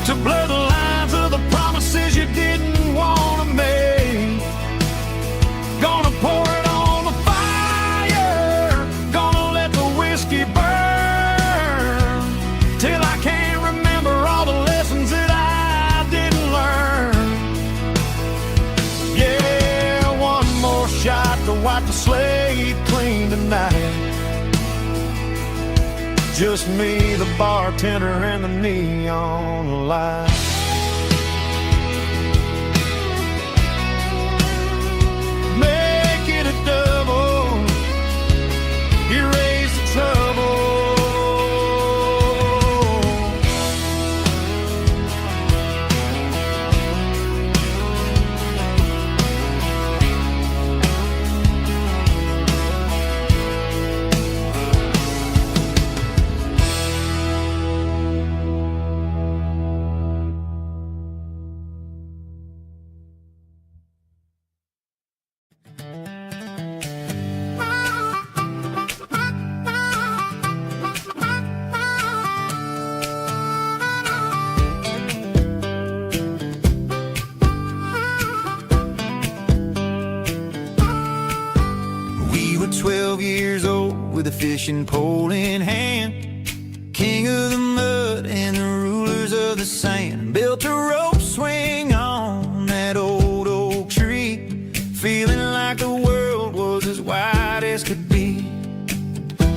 to blur the lines of the promises you didn't want to make. Gonna pour it on the fire, gonna let the whiskey burn, till I can't remember all the lessons that I didn't learn. Yeah, one more shot to wipe the slate clean tonight. Just me, the bartender, and the neon light. Make it a double, erase the trouble. We were 12 years old with a fishing pole in hand, king of the mud and the rulers of the sand. Built a rope swing on that old oak tree, feeling like the world was as wide as could be.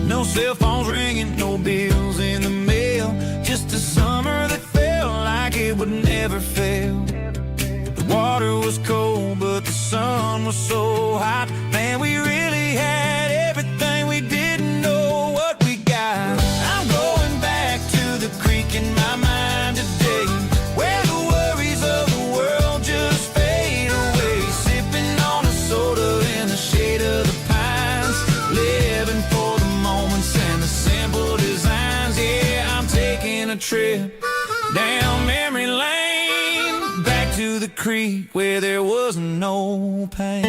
No cell phones ringing, no bills in the mail, just a summer that felt like it would never fail. The water was cold, but the sun was so hot. Man, we really had everything, we didn't know what we got. I'm going back to the creek in my mind today, where the worries of the world just fade away. Sipping on a soda in the shade of the pines, living for the moments and the simple designs. Yeah, I'm taking a trip down memory lane, back to the creek where there was no pain.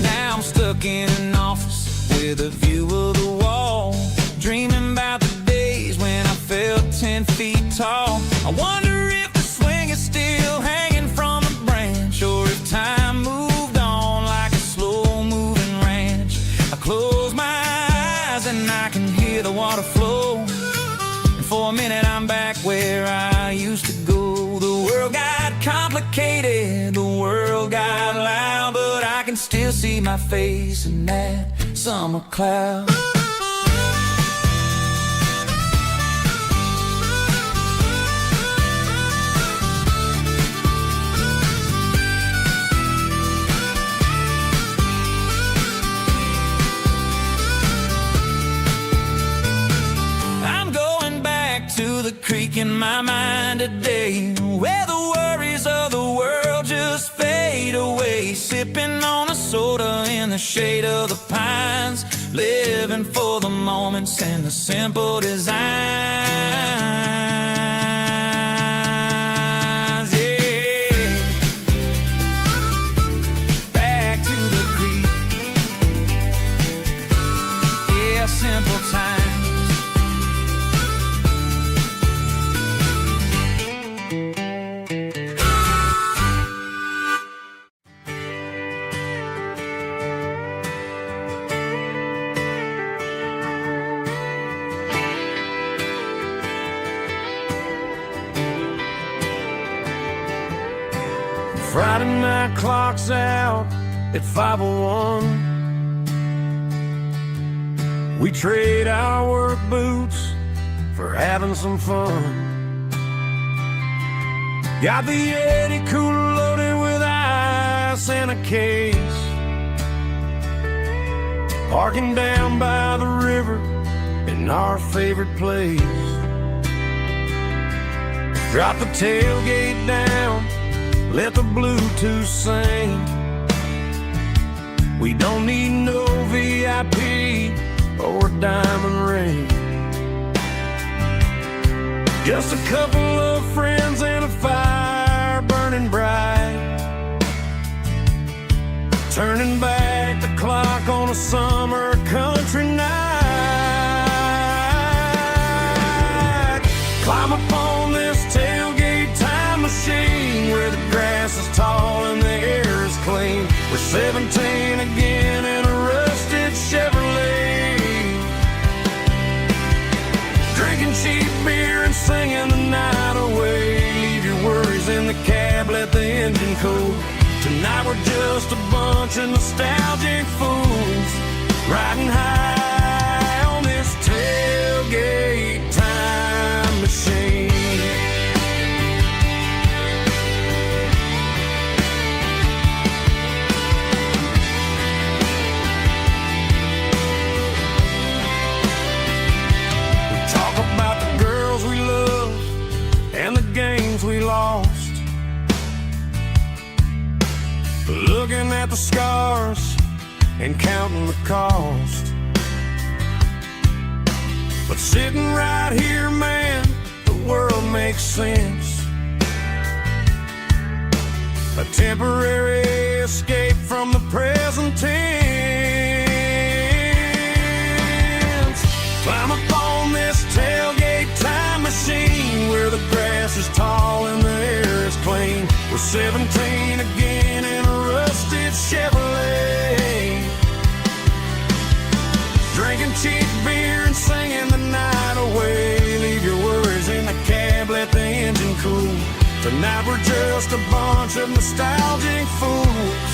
Now I'm stuck in an office with a view of the wall, dreaming about the days when I felt 10 feet tall. I wonder if the swing is still hanging from the branch, or if time moved on like a slow-moving ranch. I close my eyes and I can hear the water flow. for a minute, I'm back where I used to go. The world got complicated, the world got loud, but I can still see my face in that summer cloud. To the creek in my mind today, where the worries of the world just fade away, sipping on a soda in the shade of the pines, living for the moments and the simple designs. Yeah, back to the creek. Yeah, simple times. Friday night clock's out at 5:01. We trade our work boots for having some fun. Got the Yeti cooler loaded with ice and a case, parking down by the river in our favorite place. Drop the tailgate down, let the Bluetooth sing. We don't need no VIP or a diamond ring. Just a couple of friends and a fire burning bright, turning back the clock on a summer country night. Climb up on this tailgate time machine where the grass is tall and the air is clean. We're 17 again in a rusted Chevrolet, drinking cheap beer and singing the night away. Leave your worries in the cab, let the engine cool. Tonight we're just a bunch of nostalgic fools, riding high on this tailgate time machine. We lost, looking at the scars and counting the cost. But sitting right here, man, the world makes sense. A temporary escape from the present tense. Climb up on this tailgate time machine where the grass is tall and the air is clean. We're 17 again in a rusted Chevrolet, drinking cheap beer and singing the night away. Leave your worries in the cab, let the engine cool. Tonight we're just a bunch of nostalgic fools,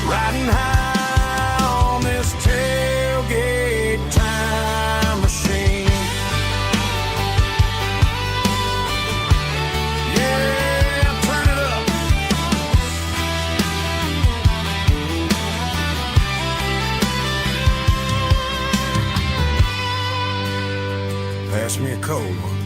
riding high on this tailgate time machine. Pass me a cold one.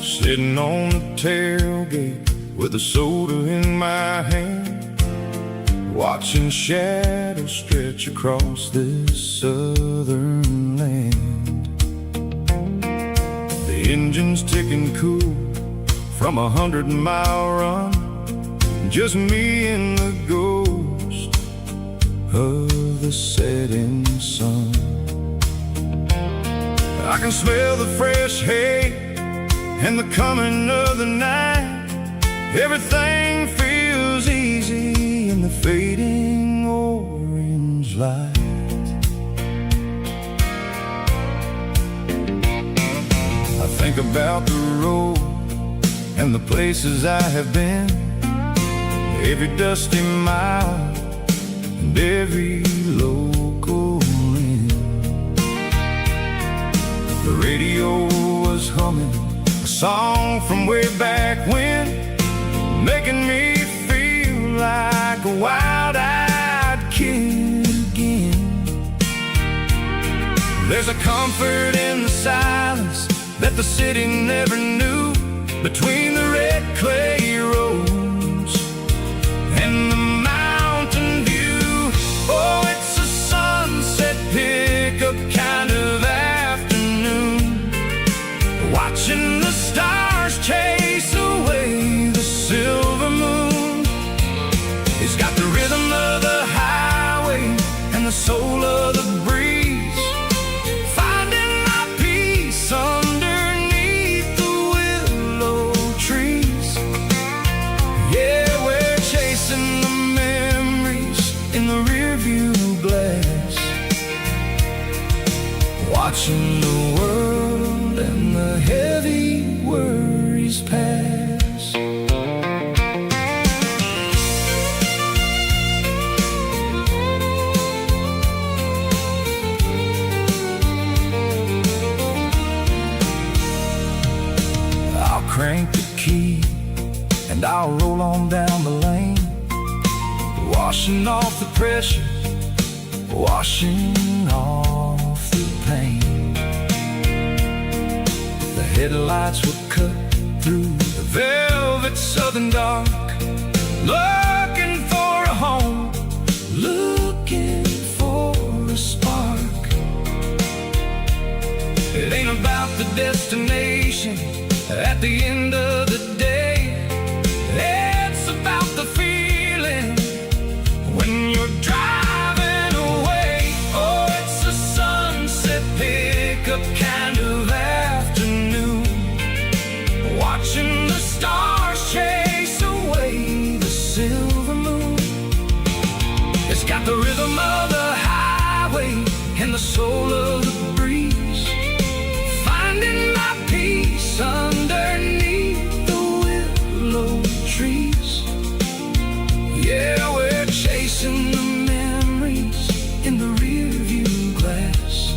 Sitting on the tailgate with a soda in my hand, watching shadows stretch across this southern land. The engine's ticking cool from 100-mile run, just me and the ghost of the setting sun. I can smell the fresh hay and the coming of the night. Everything feels easy in the fading orange light. I think about the road and the places I have been, every dusty mile and every local inn. The radio was humming a song from way back when, making me feel like a wild-eyed kid again. There's a comfort in the silence that the city never knew, between the red clay roads and the mountain view. Oh, it's a sunset pickup kind of afternoon, watching the stars chase away the silver moon. It's got the rhythm of the highway and the soul of the breeze, finding my peace underneath the willow trees. Yeah, we're chasing the memories in the rearview glass, watching the world and the heavy worries pass. I'll crank the key and I'll roll on down the lane, washing off the pressure, washing off the pain. The headlights will cut through the velvet southern dark, looking for a home, looking for a spark. It ain't about the destination at the end of the day, it's about the feeling when you're driving away. Oh, it's a sunset pickup kind of afternoon, watching the stars chase away the silver moon. It's got the rhythm of the highway and the soul of the breeze, finding my peace underneath the willow trees. Yeah, we're chasing the memories in the rearview glass,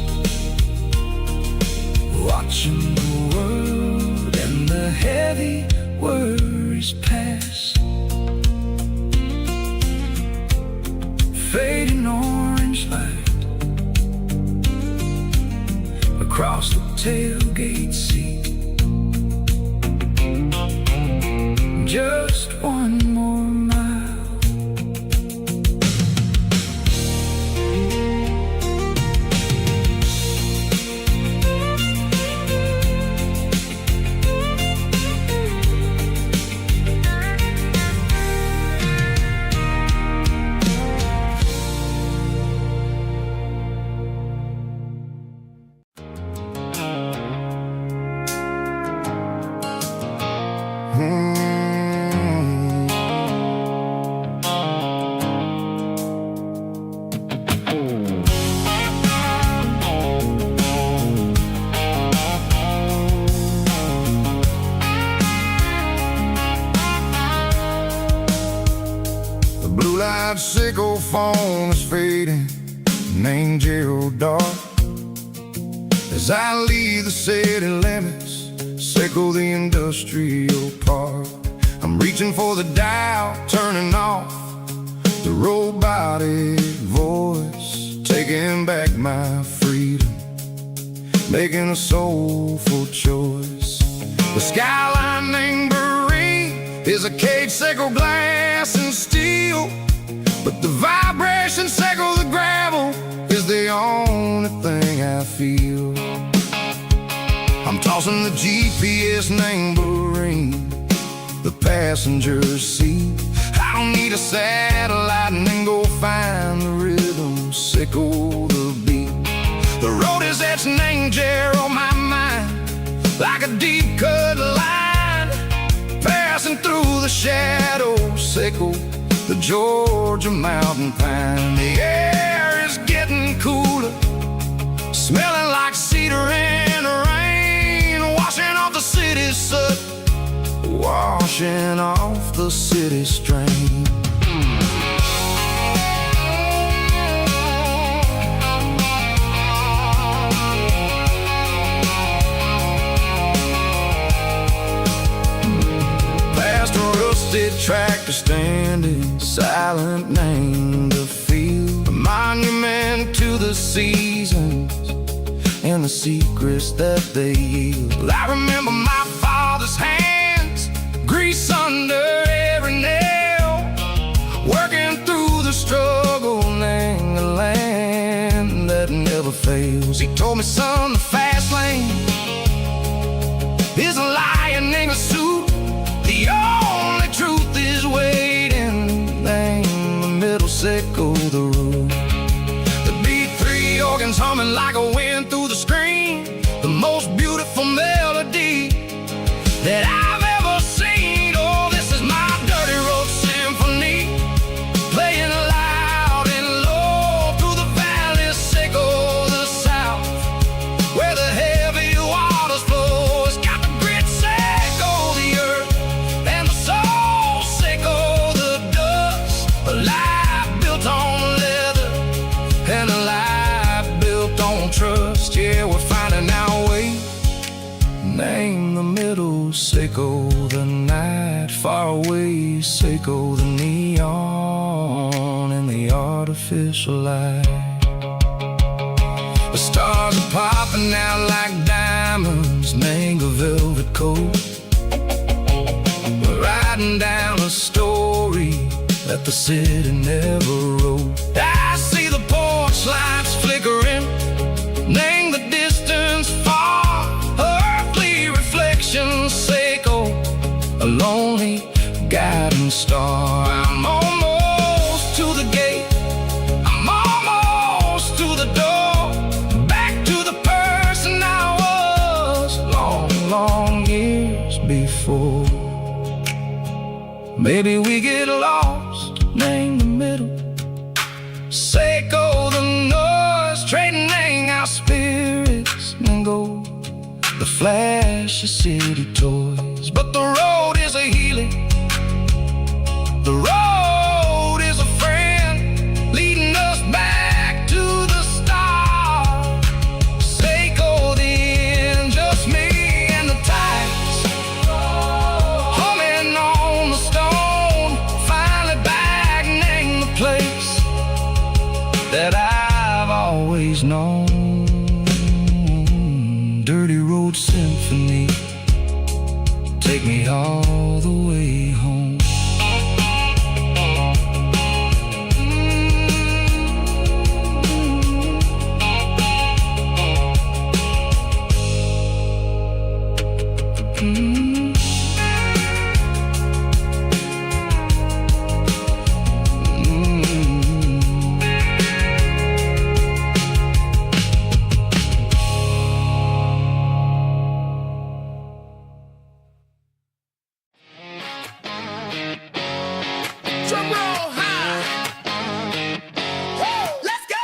watching the world and the heavy worries pass. Fading orange light across the tailgate seat. Just one more mile. Blue-light sickle phone is fading, an angel dark. As I leave the city limits, sickle the industrial park. I'm reaching for the dial, turning off the robotic voice, taking back my freedom, making a soulful choice. The skyline named Barrene is a caged sickle, glass and steel, But the vibrations echo the gravel is the only thing I feel. I'm tossing the GPS neighboring the passenger seat. I don't need a satellite and then go find the rhythm, sickle the beat. The road is etched an angel on my mind, like a deep cut line, passing through the shadows, sickle the Georgia mountain pine. The air is getting cooler, smelling like cedar in the rain, washing off the city's soot, washing off the city strain. Past a rusted tractor standing silent, named the field, a monument to the seasons and the secrets that they yield. I remember my father's hands, grease under every nail, working through the struggle, laying the land that never fails. He told me, son, the fast lane is a lion in a suit. The only truth is waiting. Name the middle, sickle the root. The beat, three organs humming like a wind through the screen, the most beautiful melody that I've ever seen. Oh, this is my dirty road symphony, playing loud and low through the valleys, sickle the south, where the heavy waters flow. It's got the grit, sickle the earth, and the soul, sickle the dust. A life built on leather and a life built on trust. Yeah, we're finding our way. Name the middle, sickle the night, far away, sickle the neon and the artificial light. The stars are popping out like diamonds, mango velvet coat. We're riding down a story that the city never wrote. I see the porch lights flickering, name the distance far, earthly reflections, sickle a lonely guiding star. I'm almost to the gate, I'm almost to the door, back to the person I was long, long years before. Maybe we get lost, name the middle, sickle the noise, trading our spirits and go the flash of city toys. But the road is a healing, the road is a friend, leading us back to the start. Sickle the end, just me and the tides, humming on the stone, finally back, name the place that I've always known. Dirty road symphony, take me all the way home. Drum roll high. Woo, let's go.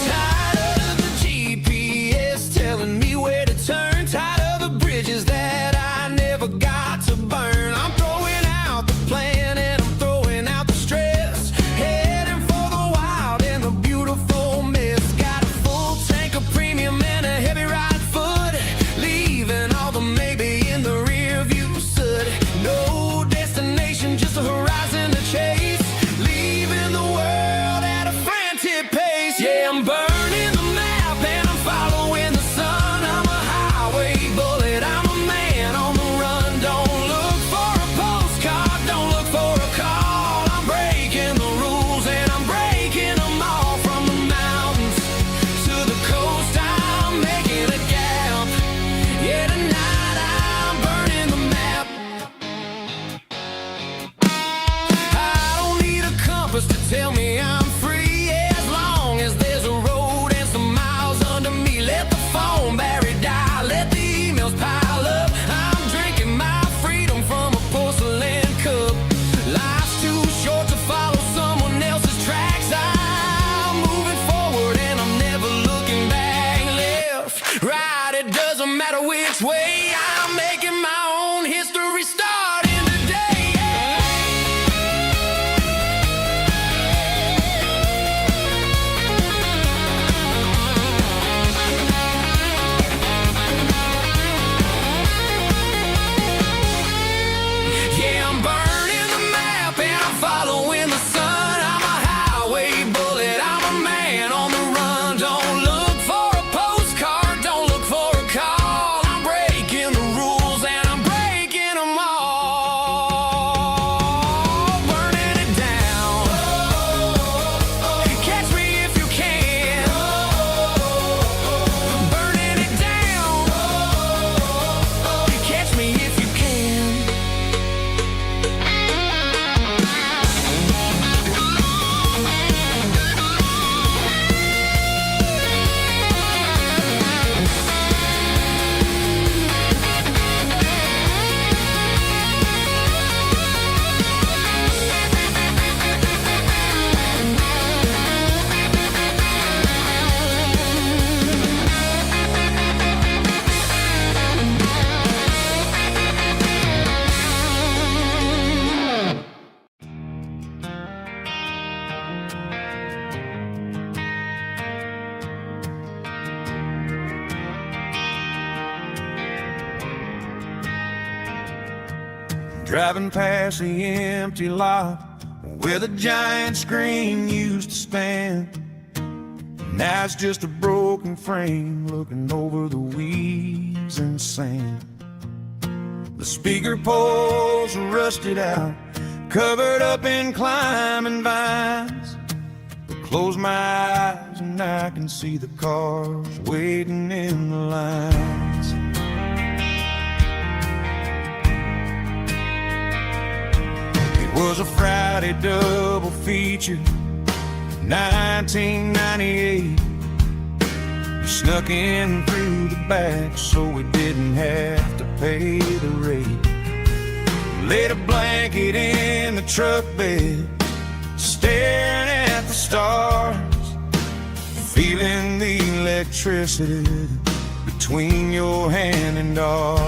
Tired of the GPS telling me where to turn, tired of the bridges that I never got to burn. I'm throwing out the plan and I'm throwing out the stress, heading for the wild and the beautiful mist. Got a full tank of premium and a heavy right foot, leaving all the maybe in the rear view soot. No destination, just a horizon to chase, leaving the world at a frantic pace. Yeah, I'm burning the map and I'm following the sun. I'm a highway bullet, I'm a man on the run. driving past the empty lot where the giant screen used to stand. Now it's just a broken frame looking over the weeds and sand. The speaker poles are rusted out, covered up in climbing vines. Close my eyes and I can see the cars waiting in the lines. It was a Friday double feature, 1998. We snuck in through the back so we didn't have to pay the rate. Laid a blanket in the truck bed, staring at the stars, feeling the electricity between your hand and ours.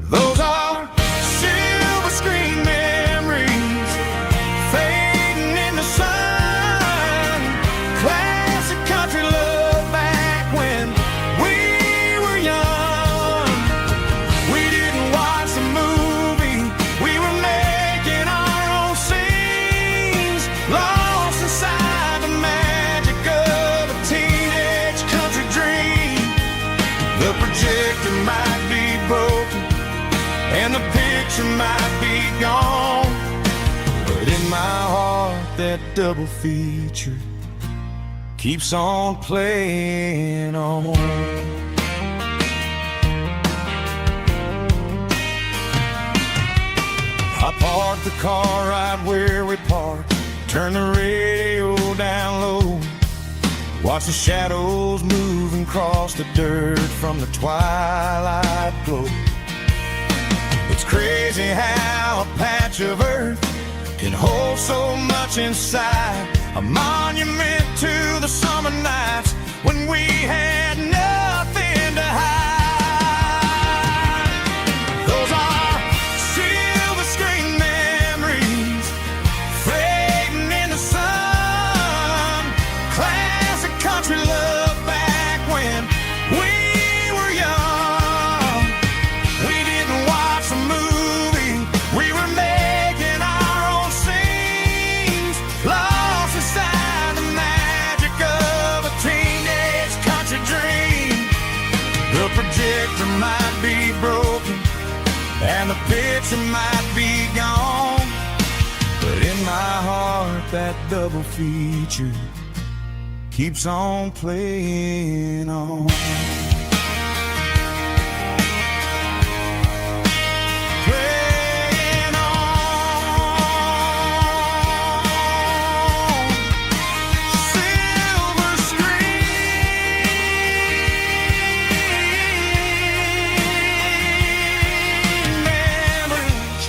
Those are silver screen memories fading in the sun. Classic country love back when we were young. We didn't watch the movie, we were making our own scenes, lost inside the magic of a teenage country dream. The projector might be broken and the picture might be gone, but in my heart that double feature keeps on playing on. I parked the car right where we parked, turned the radio down low, watch the shadows move and cross the dirt from the twilight glow. It's crazy how a patch of earth can hold so much inside, a monument to the summer nights when we had nothing to hide. Those are silver screen memories fading in the sun. Classic country love back when we were young. We didn't watch a movie, we were making our own scenes, lost inside the magic of a teenage country dream. The projector might be broken and the picture might be gone, but in my heart that double feature keeps on playing on. Playing on. Silver screen memories.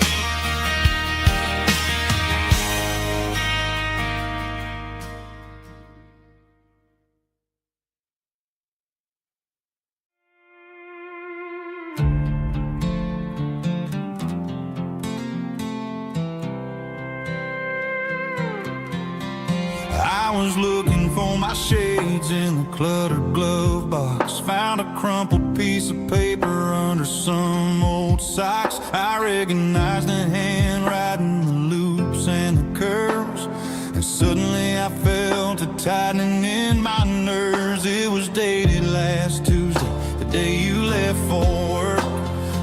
I was looking for my shades in the cluttered glove box, found a crumpled piece of paper under some old socks. I recognized the handwriting, the loops and the curves, and suddenly I felt a tightening in my nerves. It was dated last Tuesday, the day you left for work.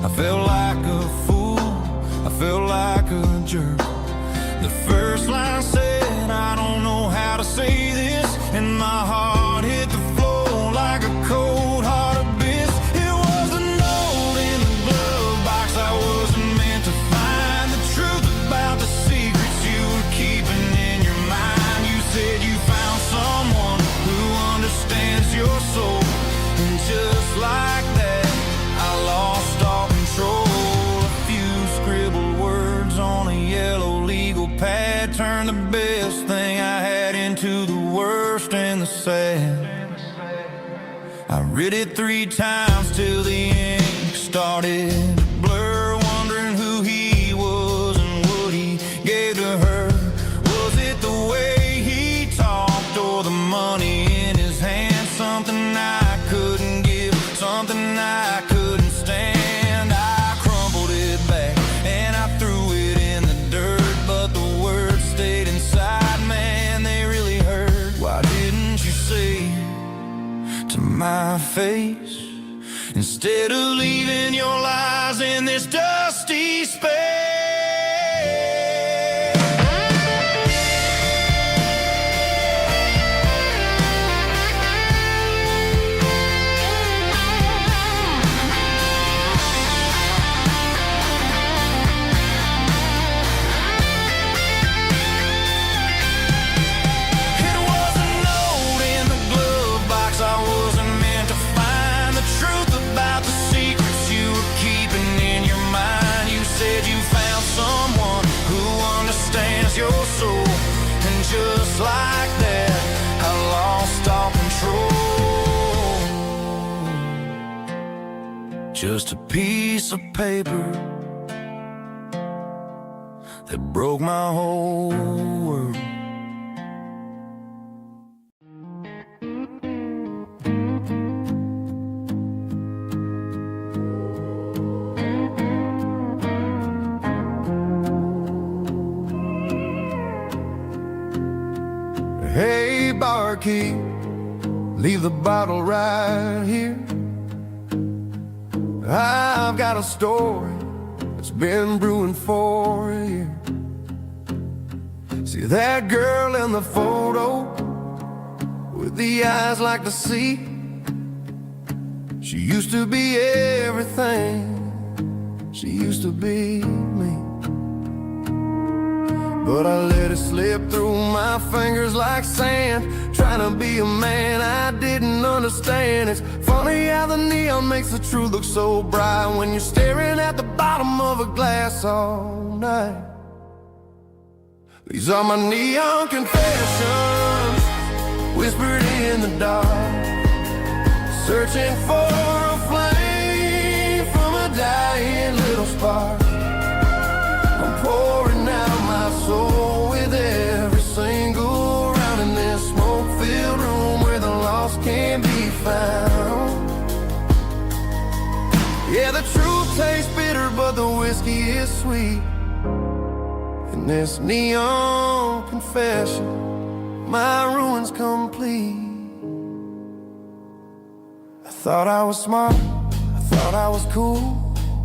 I felt like a fool, I felt like a jerk. The first line said, I don't know how to say this, and my heart hit the floor like a cold heart abyss. It was a note in the glove box I wasn't meant to find, the truth about the secrets you were keeping in your mind. You said you found someone who understands your soul, and just like that I lost all control. A few scribbled words on a yellow legal pad turned the best thing I had into the worst and the sad. I read it 3 times till the ink started to blur, wondering who he was and what he gave to her. Was it the way he talked or the money in his hand? Something I couldn't give, something I couldn't stand. I crumpled it my face instead of leaving your lies in this dusty space. Your soul, and just like that I lost all control. Just a piece of paper that broke my whole world. Hey, barkeep, leave the bottle right here. I've got a story that's been brewing for a year. See that girl in the photo with the eyes like the sea? She used to be everything. She used to be me. But I let it slip through my fingers like sand, trying to be a man I didn't understand. It's funny how the neon makes the truth look so bright when you're staring at the bottom of a glass all night. These are my neon confessions, whispered in the dark, searching for a flame from a dying little spark. I'm pouring out my soul with every single round in this smoke-filled room where the lost can't be found. Yeah, the truth tastes bitter, but the whiskey is sweet. In this neon confession, my ruin's complete. I thought I was smart, I thought I was cool,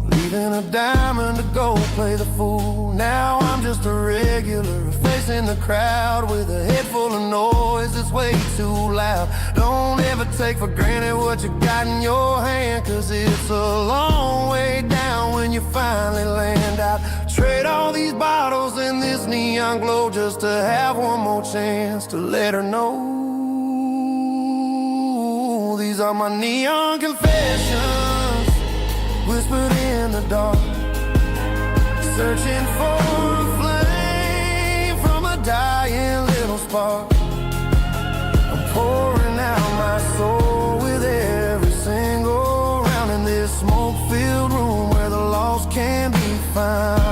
leaving a diamond to go play the fool. Now I'm just a regular, facing the crowd with a head full of noise that's way too loud. Don't ever take for granted what you got in your hand, cause it's a long way down when you finally land out. Trade all these bottles and this neon glow just to have one more chance to let her know. These are my neon confessions, whispered in the dark, searching for a flame from a dying little spark. I'm pouring out my soul with every single round in this smoke-filled room where the lost can be found.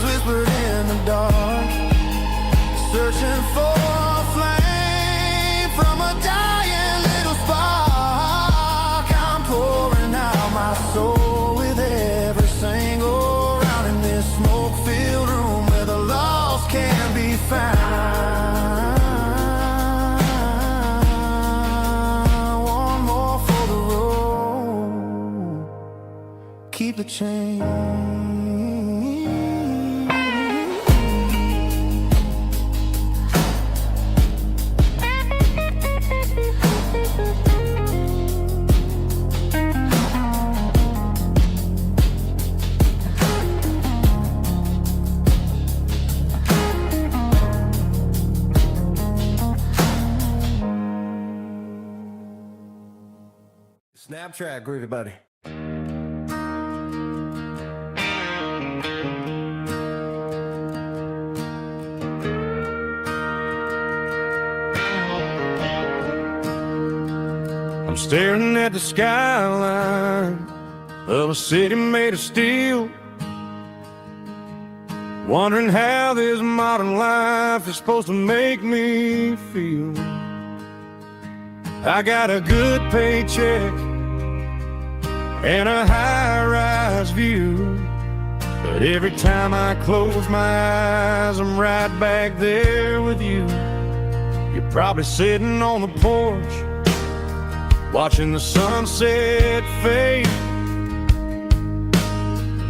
Whispered in the dark, searching for a flame from a dying little spark. I'm pouring out my soul with every single round in this smoke-filled room where the lost can be found. One more for the road, keep the change. Snap track, groovy buddy. staring at the skyline of a city made of steel, wondering how this modern life is supposed to make me feel. I got a good paycheck and a high-rise view, but every time I close my eyes, I'm right back there with you. You're probably sitting on the porch, watching the sunset fade,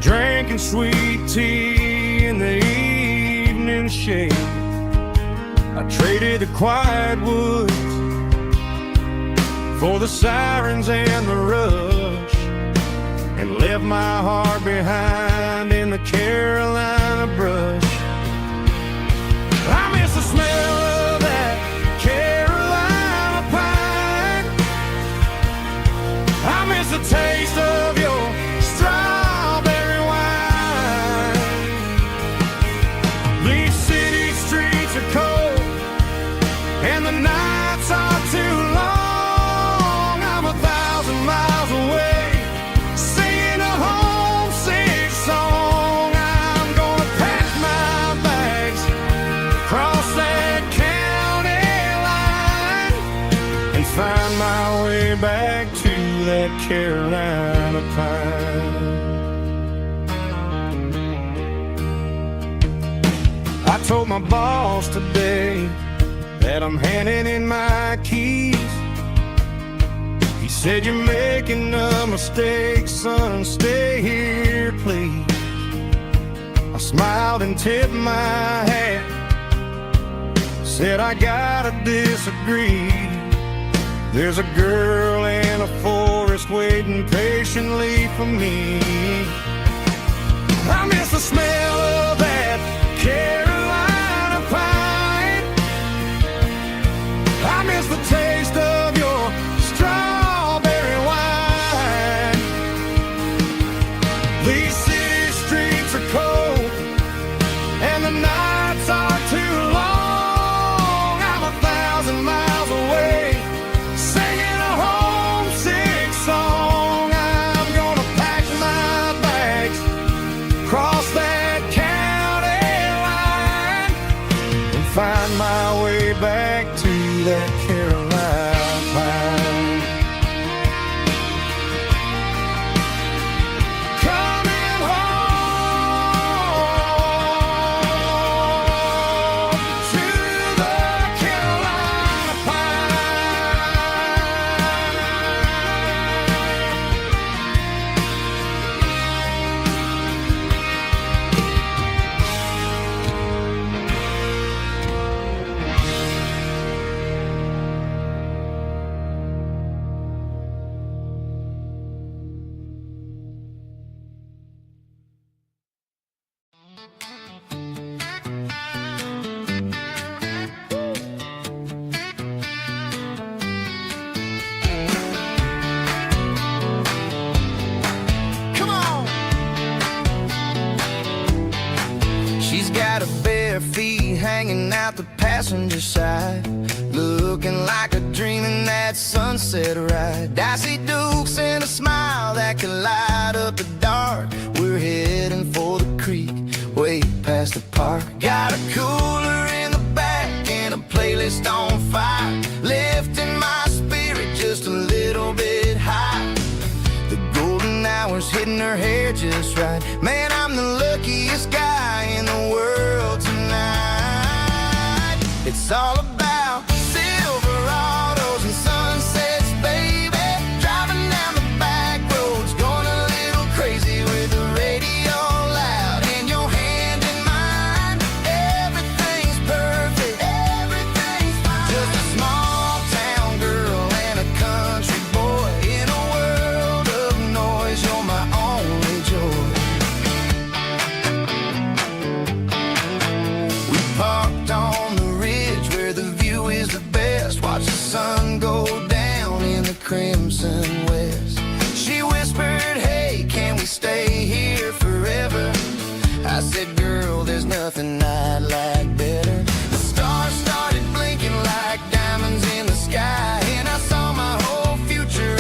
drinking sweet tea in the evening shade. I traded the quiet woods for the sirens and the rush, and left my heart behind in the Carolina brush. I miss the smell of that Carolina pine. I miss the taste of your strawberry wine. These city streets are cold and the nights are too long. I'm 1,000 miles away, singing a homesick song. I'm gonna pack my bags, cross that county line, and find my way back to that Carolina pine. I told my boss today that I'm handing in my keys. He said, you're making a mistake, son, stay here, please. I smiled and tipped my hat, said I gotta disagree. There's a girl in a forest waiting patiently for me. I miss the smell of that Carolina pine. I miss the taste of your strawberry wine. These city streets are cold and the nights are too long. I'm 1,000 miles away, singing a homesick song. I'm gonna pack my bags, cross that county line, and find my way back to that Carolina pine. Coming home to the Carolina Come on. She's got her bare feet hanging out the passenger side, looking like a dream in that sunset ride. Dicey dukes and a smile that can light up the dark. We're heading for the creek, way past the park. Got a cooler in the back and a playlist on fire, lifting my spirit just a little bit high. The golden hours hitting her hair just right. Man, I'm the luckiest guy in the world tonight. It's all about Silverados and sunsets, baby. Driving down the back roads, going a little crazy with the radio loud and your hand in mine. Everything's perfect, everything's fine. Just a small town girl and a country boy in a world of noise. You're my only joy. We parked on the ridge where the view is the best. Watch the sun go down in the crimson west. She whispered, hey, can we stay here forever? I said, girl, there's nothing I'd like better. The stars started blinking like diamonds in the sky, and I saw my whole future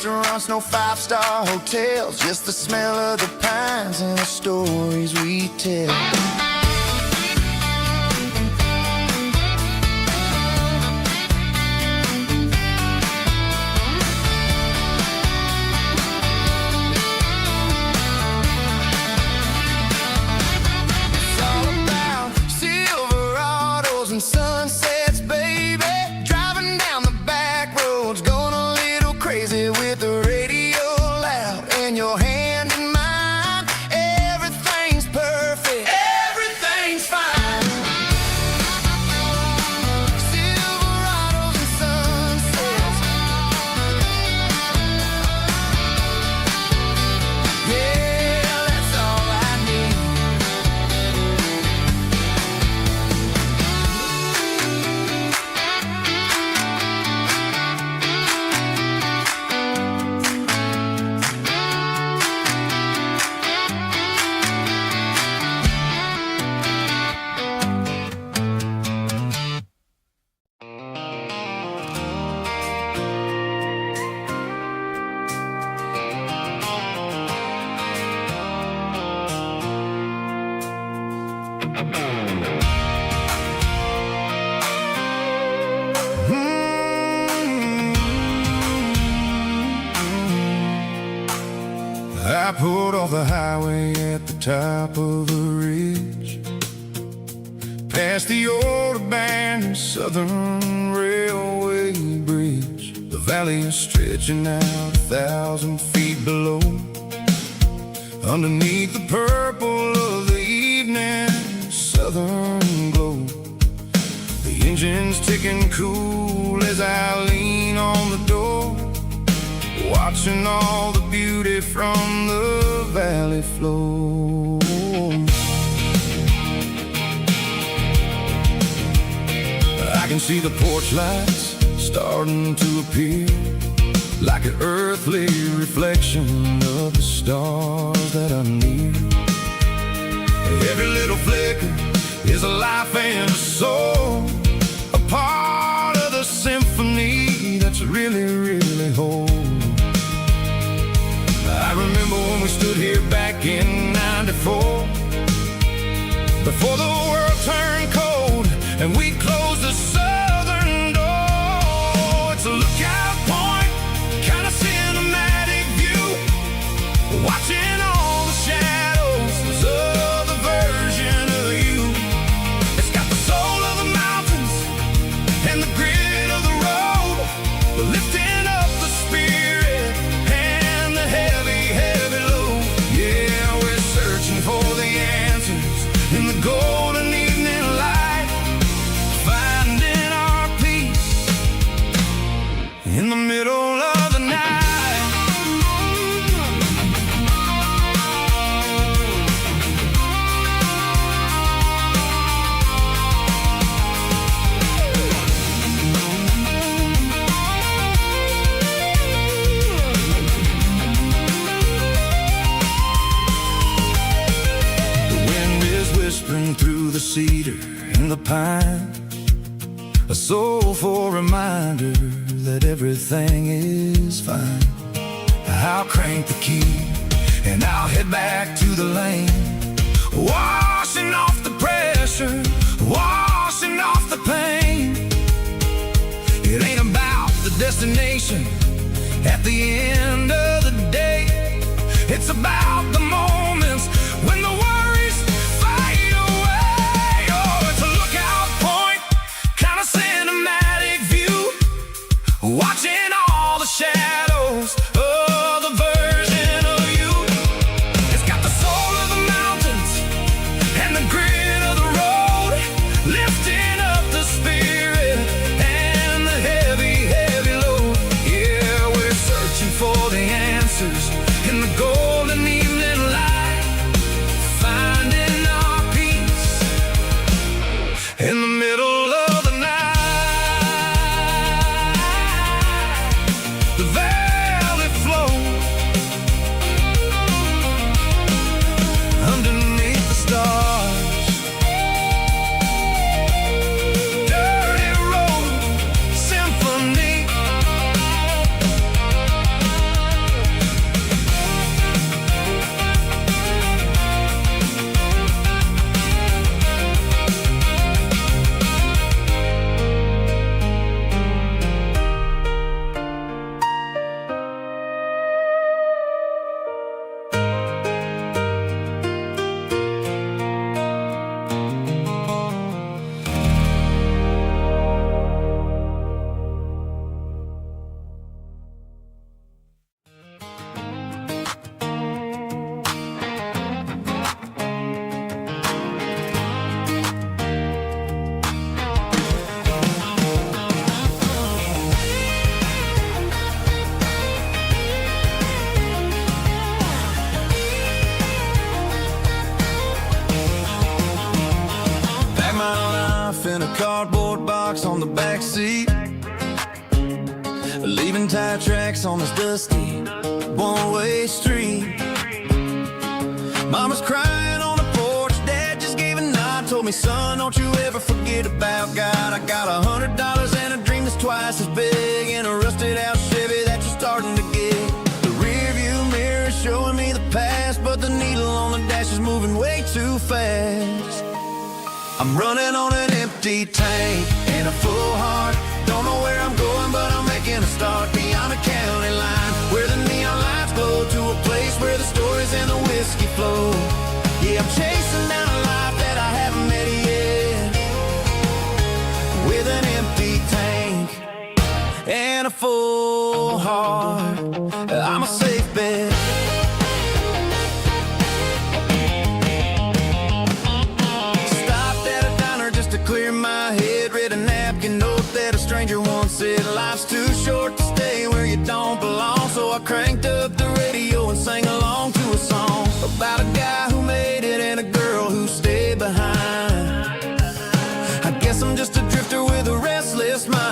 restaurants, no five-star hotels, just the smell of the pines and the stories we tell. Sunsets, baby, driving down the back roads, going a little crazy with the radio loud, and your hand in mine. Everything's perfect, everything's fine. Silverados and sunsets, yeah, that's all I need. I pulled off the highway at the top of a ridge, past the old abandoned Southern Railway bridge. The valley is stretching out 1,000 feet below, underneath the purple of the evening southern glow. The engine's ticking cool as I lean on the door, watching all the beauty from the valley flow. I can see the porch lights starting to appear, like an earthly reflection of the stars that are near. Every little flicker is a life and a soul, a part of the symphony that's really, really whole. I remember when we stood here back in '94, before the world turned cold and we closed the southern door. It's a lookout point, kind of cinematic view, watching all the shadows of the version of you. It's got the soul of the mountains and the grit of the road, lifting up the spirit and the heavy, heavy load. Yeah, we're searching for the answers in the golden evening light, finding our peace in the middle of the night. Whispering through the cedar and the pine, a soulful reminder that everything is fine. I'll crank the key and I'll head back to the lane, washing off the pressure, washing off the pain. It ain't about the destination at the end of the day, it's about the moments when the worries fade away. Oh, it's a lookout point, kind of cinematic view, watching all the shadows of the version of you. It's got the soul of the mountains and the grit of the road, lifting up the spirit and the heavy, heavy load. Yeah, we're searching for the answers in the golden evening the back seat, leaving tire tracks on this dusty one-way street. Mama's crying on the porch, Dad just gave a nod, told me, son, don't you ever forget about God. I got $100 and a dream that's twice as big, and a rusted out Chevy that you're starting to get. The rear view mirror is showing me the past, but the needle on the dash is moving way too fast. I'm running on an empty tank and a full heart. Don't know where I'm going, but I'm making a start beyond the county line, where the neon lights glow, to a place where the stories and the whiskey flow. Yeah, I'm chasing down a life that I haven't met yet, with an empty tank and a full heart. I'm a safe bet. Clear my head, read a napkin note that a stranger once said, life's too short to stay where you don't belong. So I cranked up the radio and sang along to a song about a guy who made it and a girl who stayed behind. I guess I'm just a drifter with a restless mind.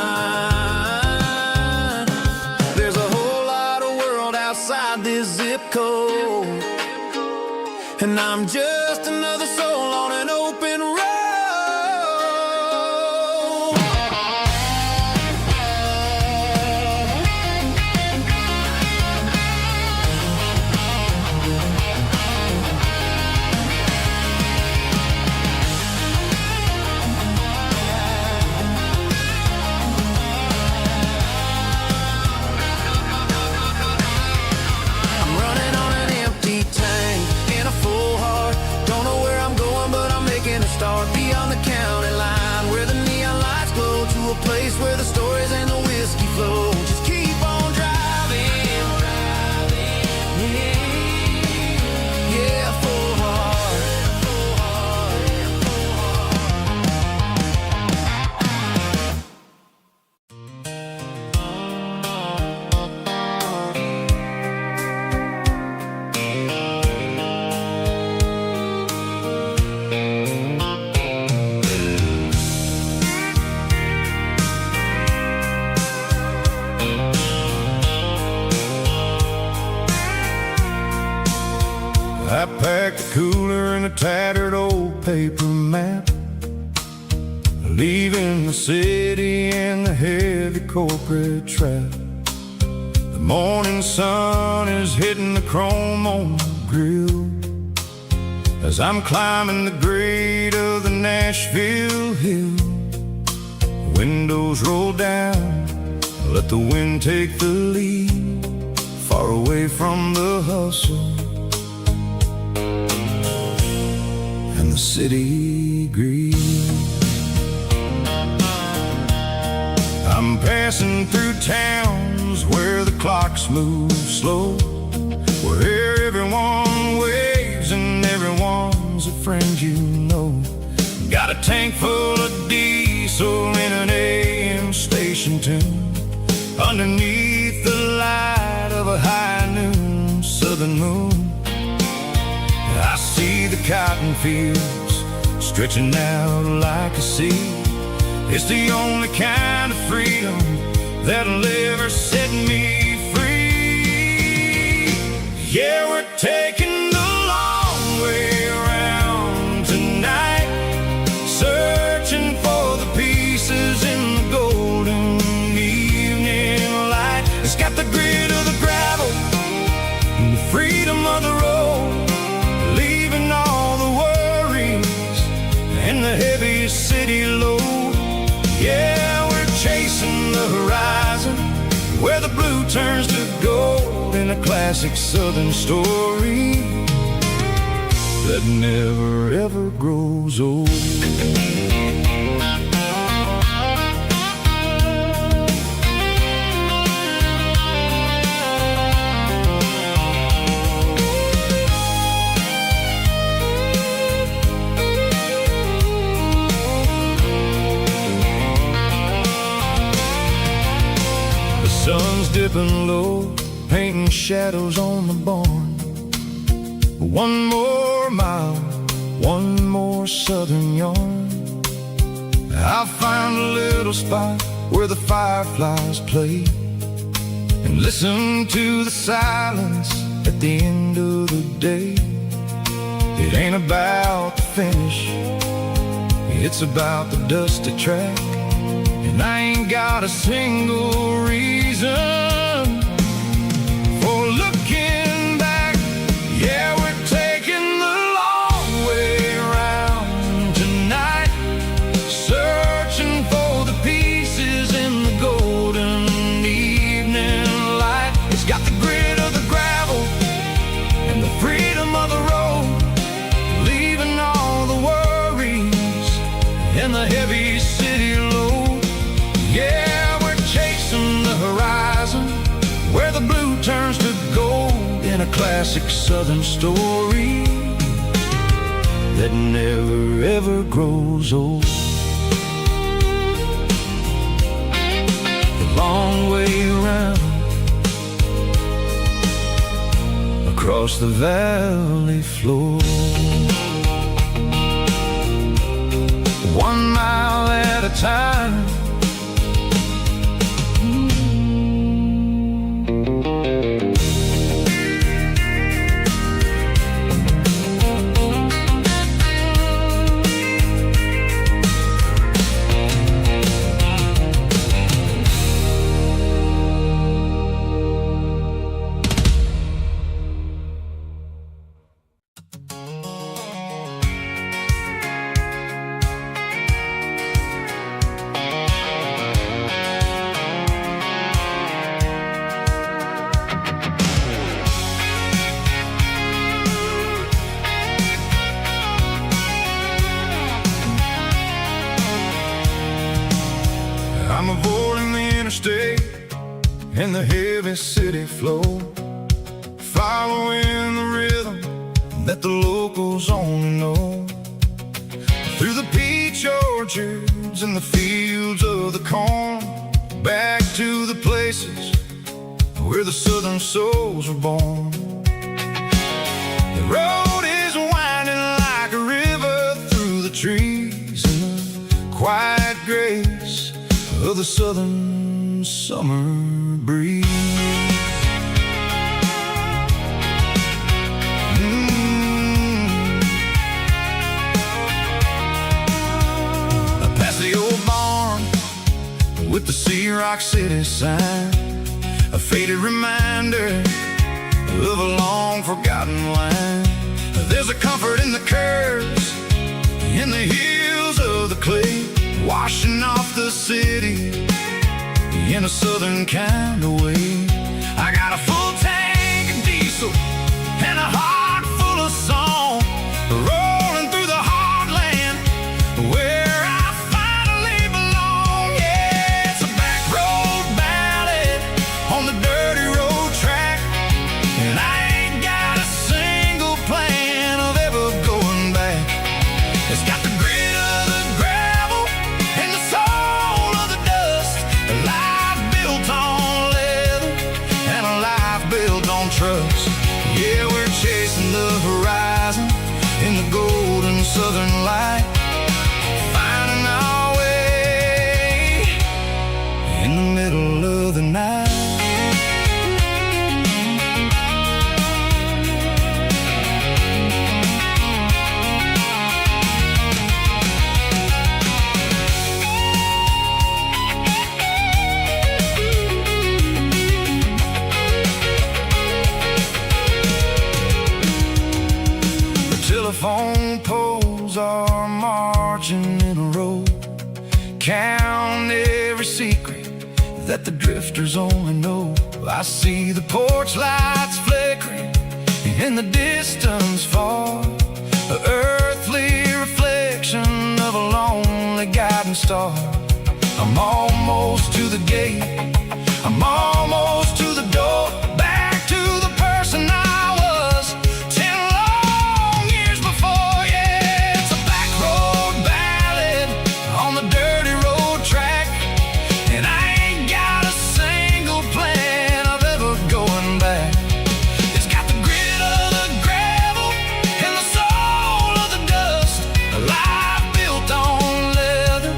There's a whole lot of world outside this zip code, and I'm just another soul on an open road. Beyond the county line, where the neon lights glow, to a place where the stories and the whiskey flow. Just keep on driving, yeah, full heart. I packed a cooler and a tattered old paper map, leaving the city and the heavy corporate trap. The morning sun is hitting the chrome on the grill as I'm climbing the grade of the Nashville hill. The windows roll down, let the wind take the lead, far away from the hustle and the city greed. I'm passing through towns where the clocks move slow, where everyone waves and everyone's a friend you know. Got a tank full of diesel in an AM station tune, underneath the light of a high noon southern moon. I see the cotton fields stretching out like a sea. It's the only kind of freedom that'll ever set me free. Yeah, we're taking the long way around tonight, searching for the pieces in the golden evening light. It's got the grit of the gravel and the freedom of the road, leaving all the worries and the heavy city load. Yeah, we're chasing the horizon, where the blue turns to gold, in a classic southern story that never ever grows old. Sun's dipping low, painting shadows on the barn. One more mile, one more southern yarn. I'll find a little spot where the fireflies play and listen to the silence at the end of the day. It ain't about the finish, it's about the dusty track. And I ain't got a single reason for looking back. Yeah, we're taking the long way around tonight, searching for the pieces in the golden evening light. It's got the grit of the gravel and the freedom of the road, leaving all the worries and the heavy city load. Yeah, we're chasing the horizon where the blue turns to gold in a classic southern story that never ever grows old. The long way around across the valley floor, 1 mile at a time. I'm avoiding the interstate and the heavy city flow, following the rhythm that the locals only know. Through the peach orchards and the fields of the corn, back to the places where the southern souls were born. The road is winding like a river through the trees in the quiet grace of the southern summer breeze. Past the old barn with the Sea Rock City sign, a faded reminder of a long forgotten line. There's a comfort in the curves, in the hills of the clay, washing off the city in a southern kind of way. I got a full tank of diesel and a heart full of song, rolling through the heartland where I finally belong. Yeah, it's a back road ballad on the dirty road track, and I ain't got a single plan of ever going back. It's got the grit of the gravel and the soul of the dust, a life built on leather and a life built on trust. Yeah, we're chasing the horizon in the golden southern light, finding our way in the middle of the night. Telephone poles are marching in a row, count every secret that the drifters only know. I see the porch lights flickering in the distance far, an earthly reflection of a lonely guiding star. I'm almost to the gate, I'm almost to the door, back to the person I was 10 long years before. Yeah, it's a back road ballad on the dirty road track, and I ain't got a single plan of ever going back. It's got the grit of the gravel and the soul of the dust, a life built on leather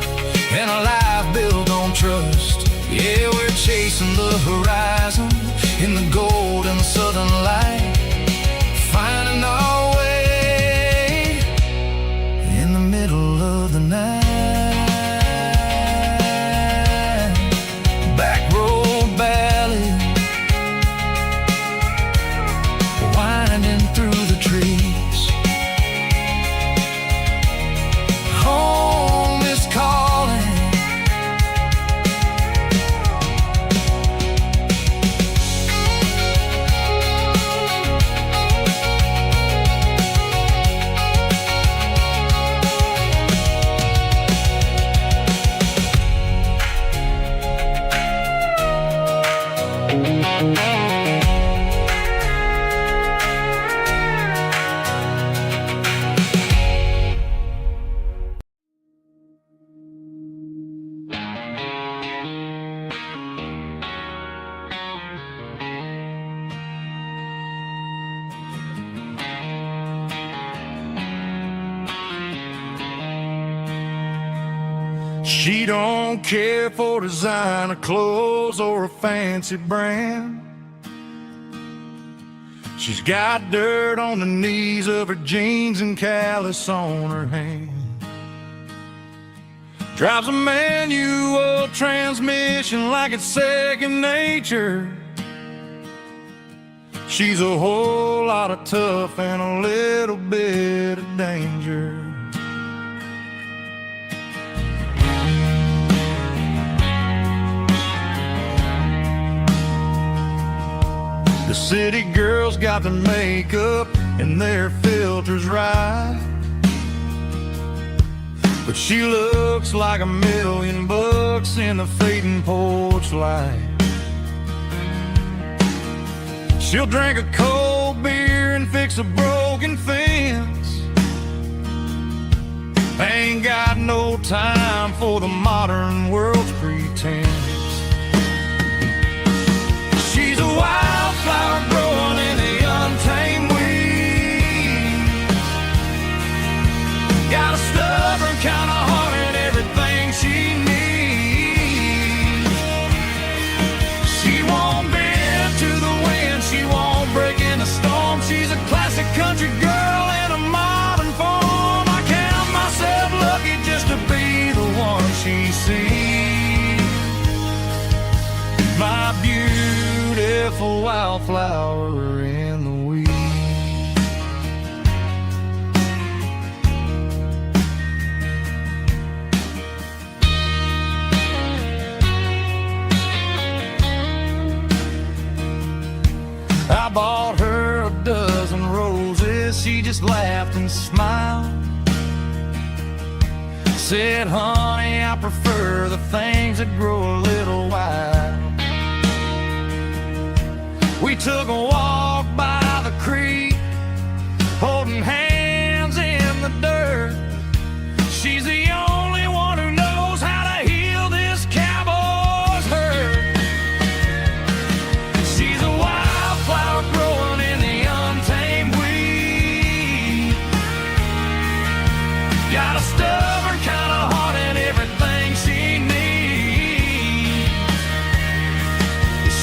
She don't care for designer clothes or a fancy brand. She's got dirt on the knees of her jeans and callus on her hand. Drives a manual transmission like it's second nature. She's a whole lot of tough and a little bit of danger. The city girls got their makeup and their filters right, but she looks like $1,000,000 in the fading porch light. She'll drink a cold beer and fix a broken fence. Ain't got no time for the modern world's pretense. She's a wildflower growing in the untamed weeds. Got a stubborn kind of heart and everything she needs. She won't bend to the wind, she won't break in the storm. She's a classic country girl in a modern form. I count myself lucky just to be the one she sees. My beautiful wildflower in the weeds. I bought her a dozen roses, she just laughed and smiled. Said, honey, I prefer the things that grow a little wild. We took a walk by the creek, holding hands in the dirt. She's the only one who knows how to heal this cowboy's hurt. She's a wildflower growing in the untamed weed. Got a stubborn kind of heart and everything she needs.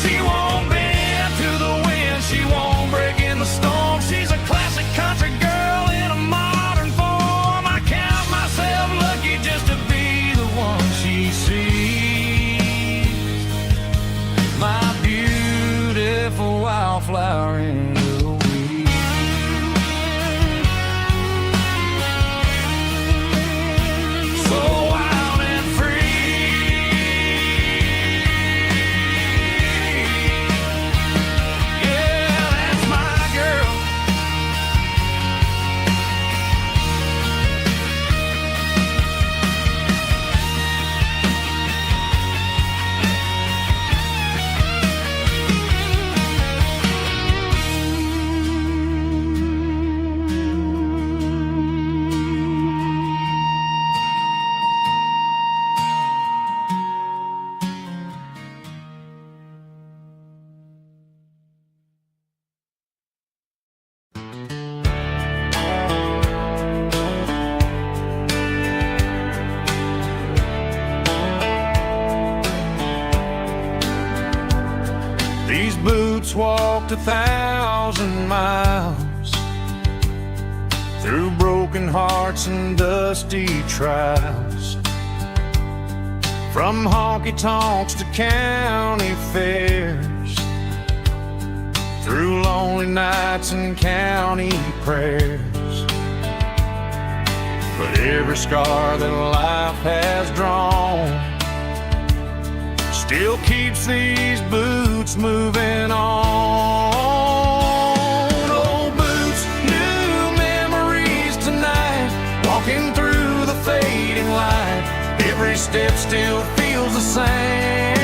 She won't bend to the wind, she won't break in the storm. She's a classic country girl in a modern form. I count myself lucky just to be the one she sees. My beautiful wildflower in the weeds. So wild and free. Yeah, that's my girl. These boots walked 1,000 miles through broken hearts and dusty trials, from honky-tonks to county fairs, through lonely nights and county prayers. But every scar that life has drawn still keeps these boots moving on. Old boots, new memories tonight, walking through the fading light. Every step still feels the same.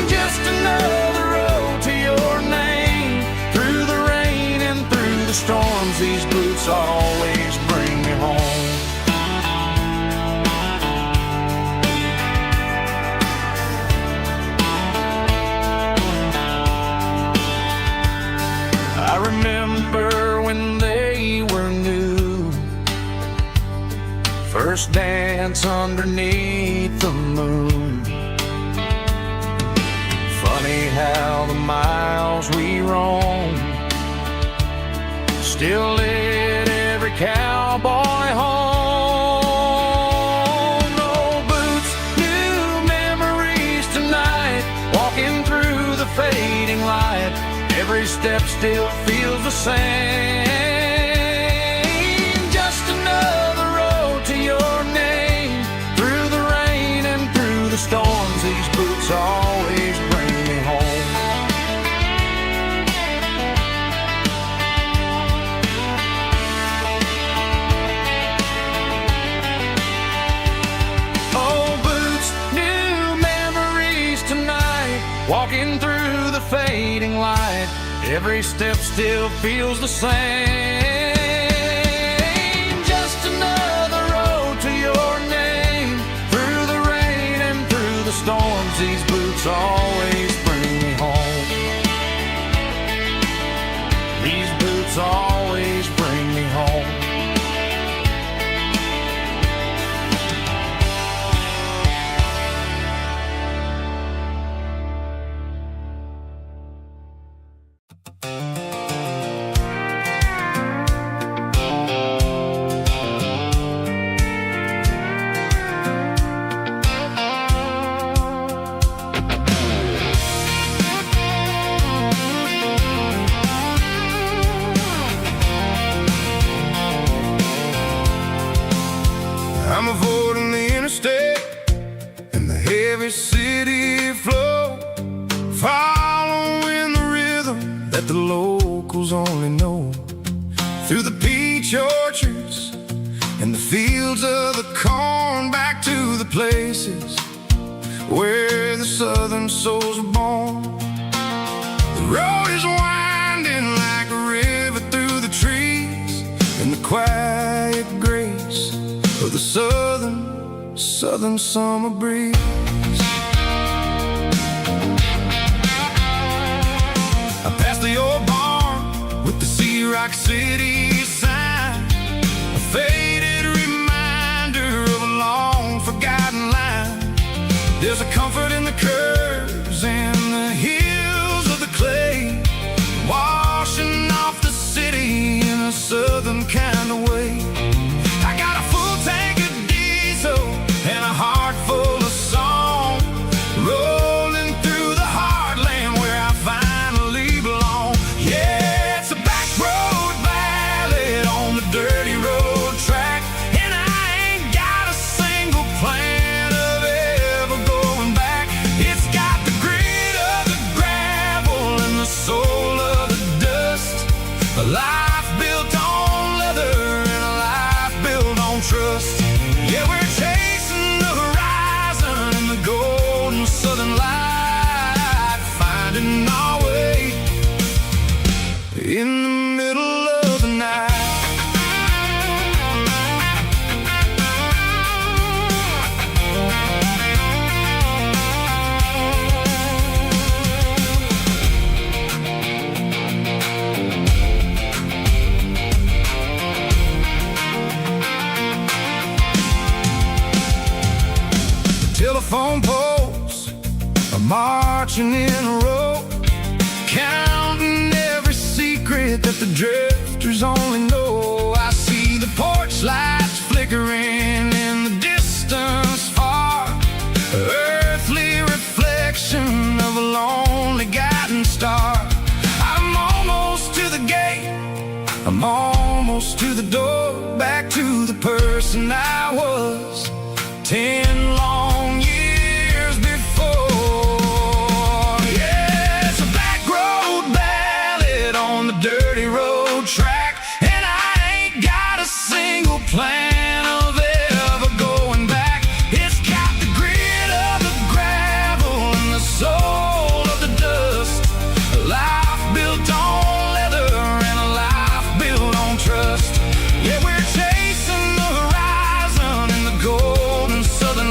Just another road to your name. Through the rain and through the storms, these boots always bring me home. I remember when they were new, first dance underneath the moon. Funny how the miles we roam still lit every cowboy home. Old boots, new memories tonight, walking through the fading light. Every step still feels the same. Just another road to your name. Through the rain and through the storms, these boots always bring me home. Old boots, new memories tonight, walking through the fading light. Every step still feels the same. Just another road to your name. Through the rain and through the storms, these boots always bring me home. These boots always bring me home. I'm avoiding the interstate and the heavy city flow, following the rhythm that the locals only know. Through the peach orchards and the fields of the corn, back to the places where the southern souls were born. The road is winding like a river through the trees, and the quiet grace of the southern summer breeze. I passed the old barn with the Sea Rock City sign, a faded reminder of a long forgotten line. There's a comfort in the curves and the hills of the clay, washing off the city in a southern kind of way. I got a full tank of diesel and a heart full of song, rolling through the heartland where I finally belong. Yeah, it's a back road ballad on the dirty road track, and I ain't got a single plan of ever going back. It's got the grit of the gravel and the soul of the dust, a life built on leather and a life built on trust. Yeah, we're chasing the horizon in the golden southern light, finding our way in the middle of the night. Telephone poles are marching in a row, counting every secret that the drifters only know. I see the porch lights flickering in the distance far, earthly reflection of a lonely guiding star. I'm almost to the gate, I'm almost to the door, back to the person I was 10 long years before. Yeah, it's a back road ballad on the dirty road track, and I ain't got a single plan of ever going back. It's got the grit of the gravel and the soul of the dust, a life built on leather and a life built on trust. Yeah, we're chasing the horizon in the golden southern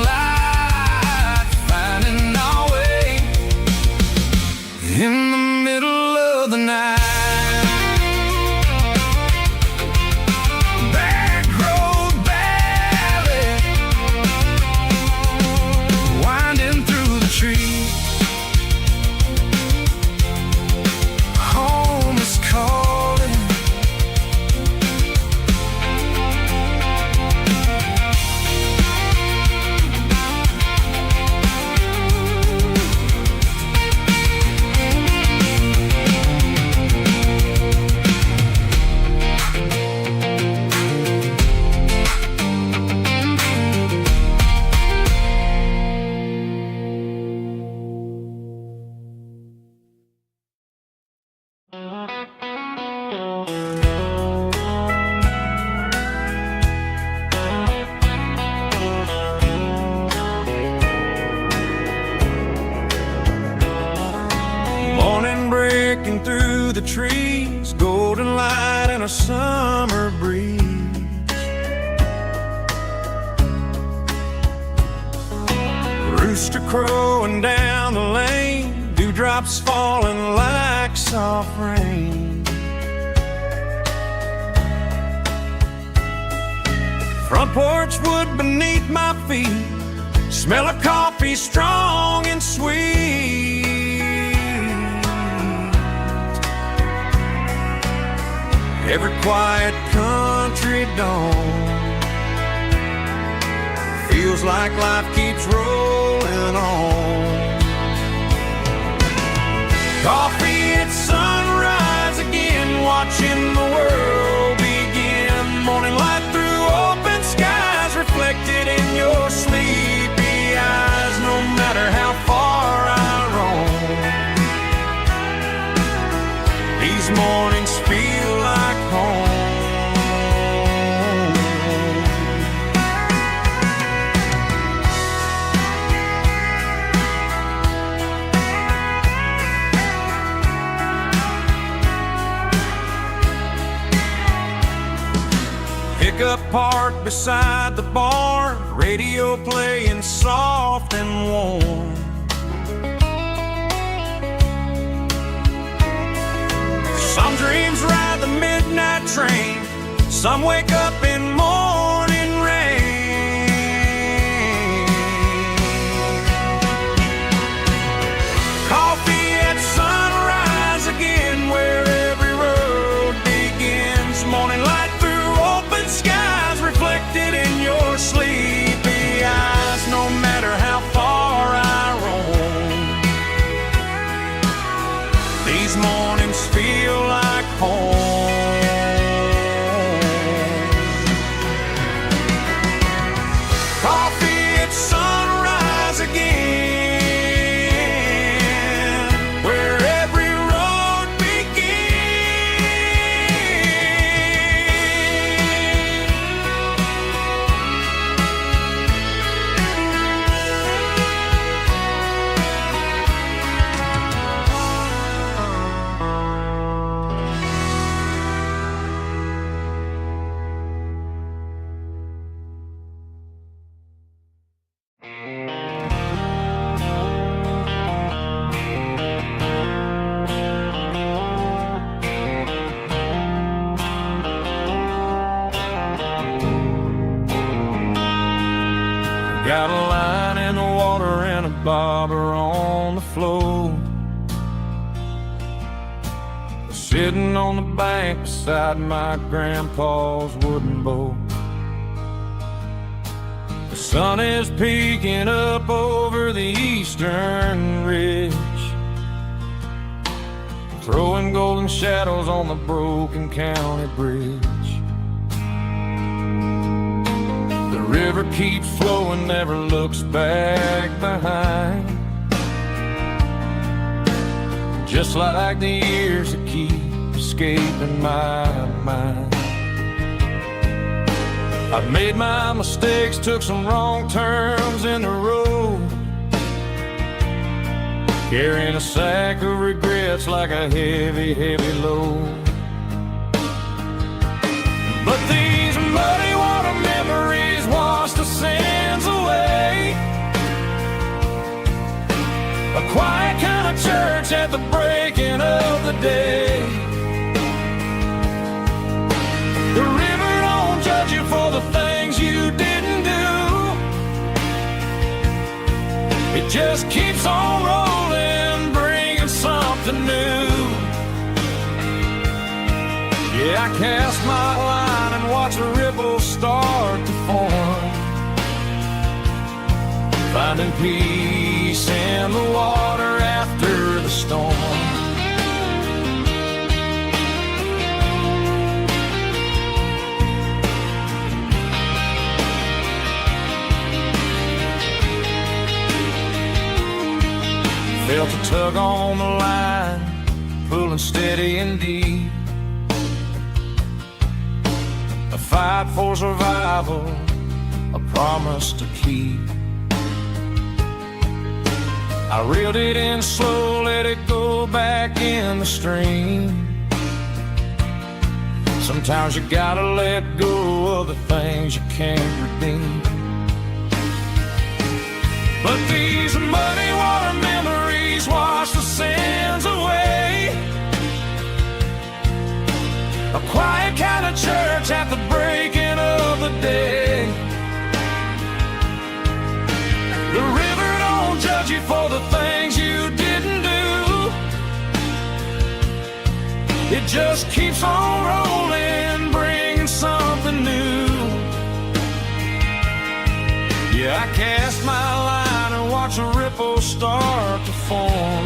the trees, golden light and a summer breeze. Rooster crowing down the lane, dewdrops falling like soft rain. Front porch wood beneath my feet, smell of coffee strong and sweet. Every quiet country dawn feels like life keeps rolling on. Coffee at sunrise again, watching the world begin. Morning light through open skies, reflected in your sleepy eyes. No matter how far I roam, these mornings feel like home. Pickup parked beside the barn, radio playing soft and warm. Some dreams ride the midnight train, some wake up in morning rain. Coffee at sunrise again, where every road begins. Morning light through open skies, reflected in your sleepy eyes. No matter how far I roam, these mornings feel like home. Coffee at sunrise again, where every road got a line in the water and a bobber on the floor. Sitting on the bank beside my grandpa's wooden boat. The sun is peeking up over the eastern ridge, throwing golden shadows on the broken county bridge. The river keeps flowing, never looks back behind, just like the years that keep escaping my mind. I've made my mistakes, took some wrong turns in the road, carrying a sack of regrets like a heavy, heavy load. But these muddy water memories wash the sins away. A quiet kind of church at the breaking of the day. The river don't judge you for the things you didn't do. It just keeps on rolling, bringing something new. Yeah, I cast my line and watch the ripples start to form, finding peace in the water after the storm. Felt a tug on the line, pulling steady and deep. A fight for survival, a promise to keep. I reeled it in slow, let it go back in the stream. Sometimes you gotta let go of the things you can't redeem. But these muddy water memories wash the sins away. A quiet kind of church at the breaking of the day. The river don't judge you for the things you didn't do. It just keeps on rolling, bringing something new. Yeah, I cast my line and watch a ripple start to form,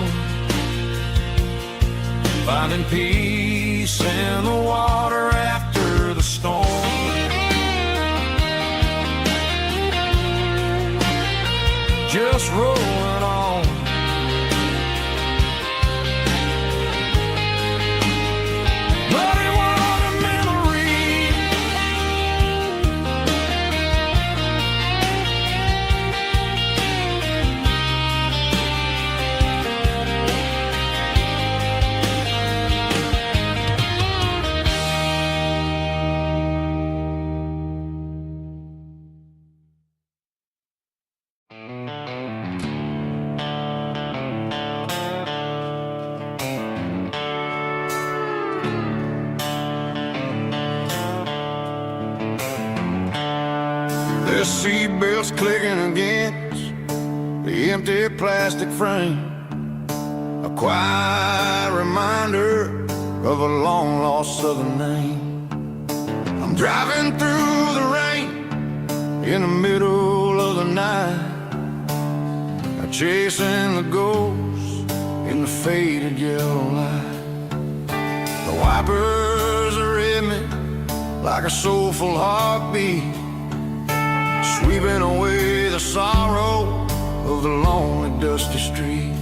finding peace in the water after the storm. Just rolling on. Muddy water memory. The seatbelt's clicking against the empty plastic frame, a quiet reminder of a long-lost southern name. I'm driving through the rain in the middle of the night, chasing the ghosts in the faded yellow light. The wipers are in me like a soulful heartbeat, sweeping away the sorrow of the lonely, dusty street.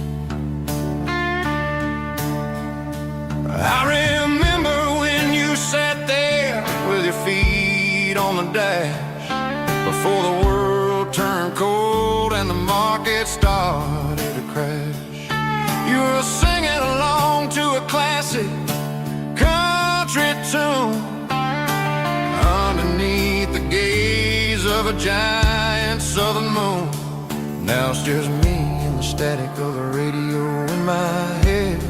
I remember when you sat there with your feet on the dash, before the world turned cold and the market started to crash. You were singing along to a classic country tune underneath the gaze of a giant southern moon. Now it's just me and the static of the radio in my head,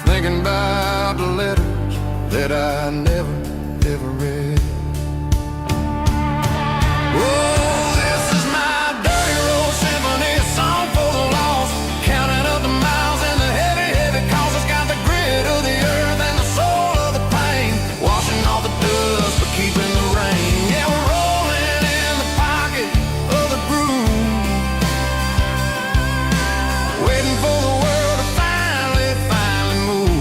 thinking about the letters that I never, ever read. Oh, this is my dirty road symphony, a song for the lost, counting up the miles and the heavy, heavy calls. It's got the grit of the earth and the soul of the pain, washing off the dust but keeping the rain. Yeah, we're rolling in the pocket of the groove, waiting for the world to finally move.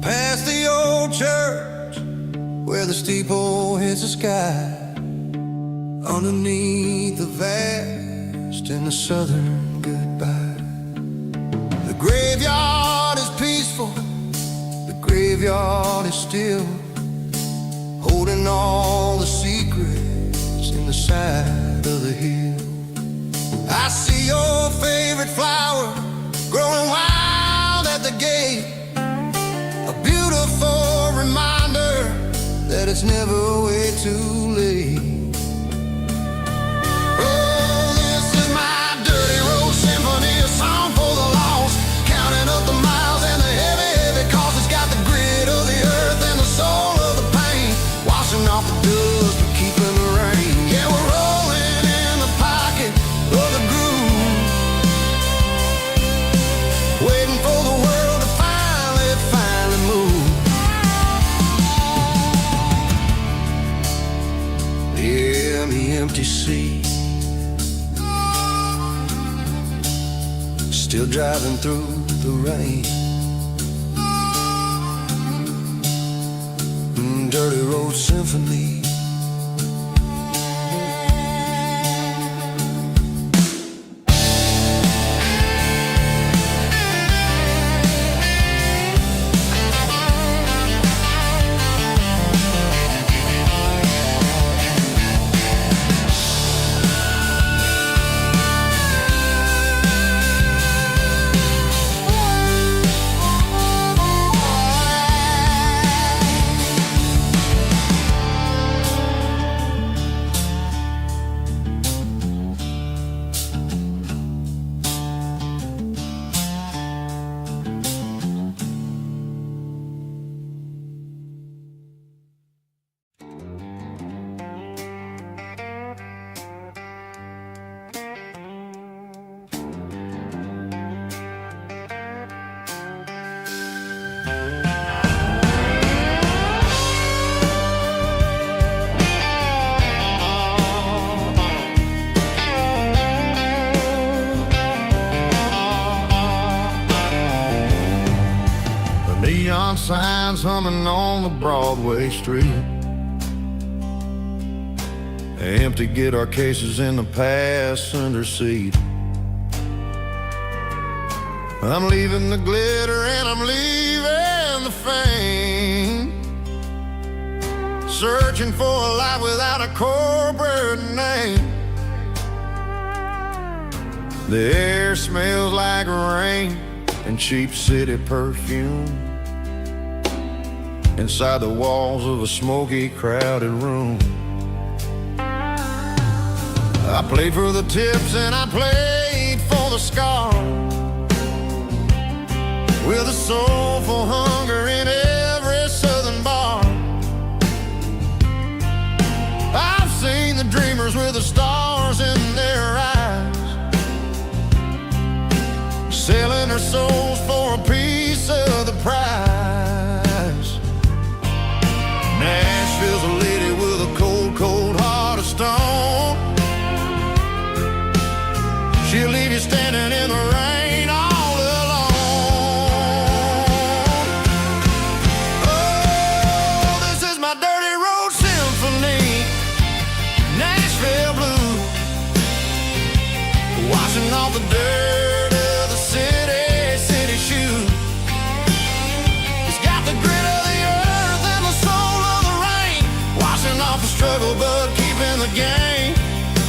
Past the old church where the steeple hits the sky, underneath the vast and the southern goodbye. The graveyard is peaceful, the graveyard is still, holding all the secrets in the side of the hill. I see your favorite flower growing wild at the gate, a beautiful reminder that it's never way too late. Oh, this is my dirty road symphony, a song for the lost, counting up the miles and the heavy, heavy calls. It's got the grit of the earth and the soul of the pain, washing off the dust but keeping the rain. Yeah, we're rolling in the pocket of the groove, waiting for the world to finally move. Yeah, the empty sea, still driving through the rain. dirty road symphony. Neon signs humming on the Broadway street. Empty guitar cases in the passenger seat. I'm leaving the glitter and I'm leaving the fame. Searching for a life without a corporate name. The air smells like rain and cheap city perfume. Inside the walls of a smoky, crowded room. I played for the tips and I played for the scars, with a soulful hunger in every southern bar. I've seen the dreamers with the stars in their eyes, selling their souls for a piece of the prize. Nashville's a lady with a cold, cold heart of stone. She'll leave you standing in the rain all alone. Oh, this is my dirty road symphony, Nashville blues, washing off the dirt of the city shoes. It's got the grit of the earth and the soul of the rain, washing off the struggle but keeping the game.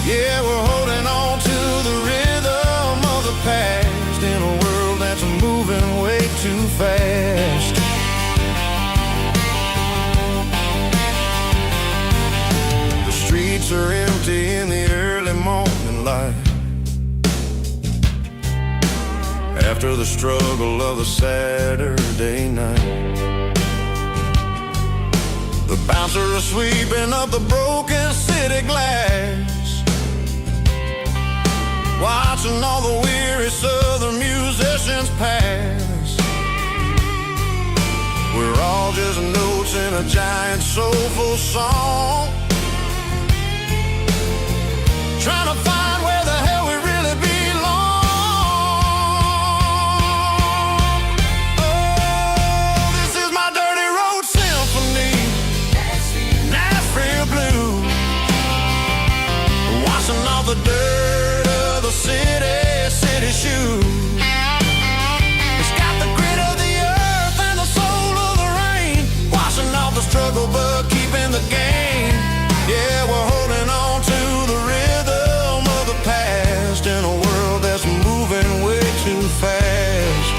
Yeah, we're holding on to the rhythm of the past in a world that's moving way too fast. The streets are empty in the early morning light, after the struggle of the Saturday night. The bouncer is sweeping up the broken city glass, watching all the weary southern musicians pass. We're all just notes in a giant soulful song, trying to find where the hell we really belong. Oh, this is my dirty road symphony, Nashville blues, washing off the dirt of the city shoes. It's got the grit of the earth and the soul of the rain, washing off the struggle but keeping the game. Yeah, we're holding on to the rhythm of the past in a world that's moving way too fast.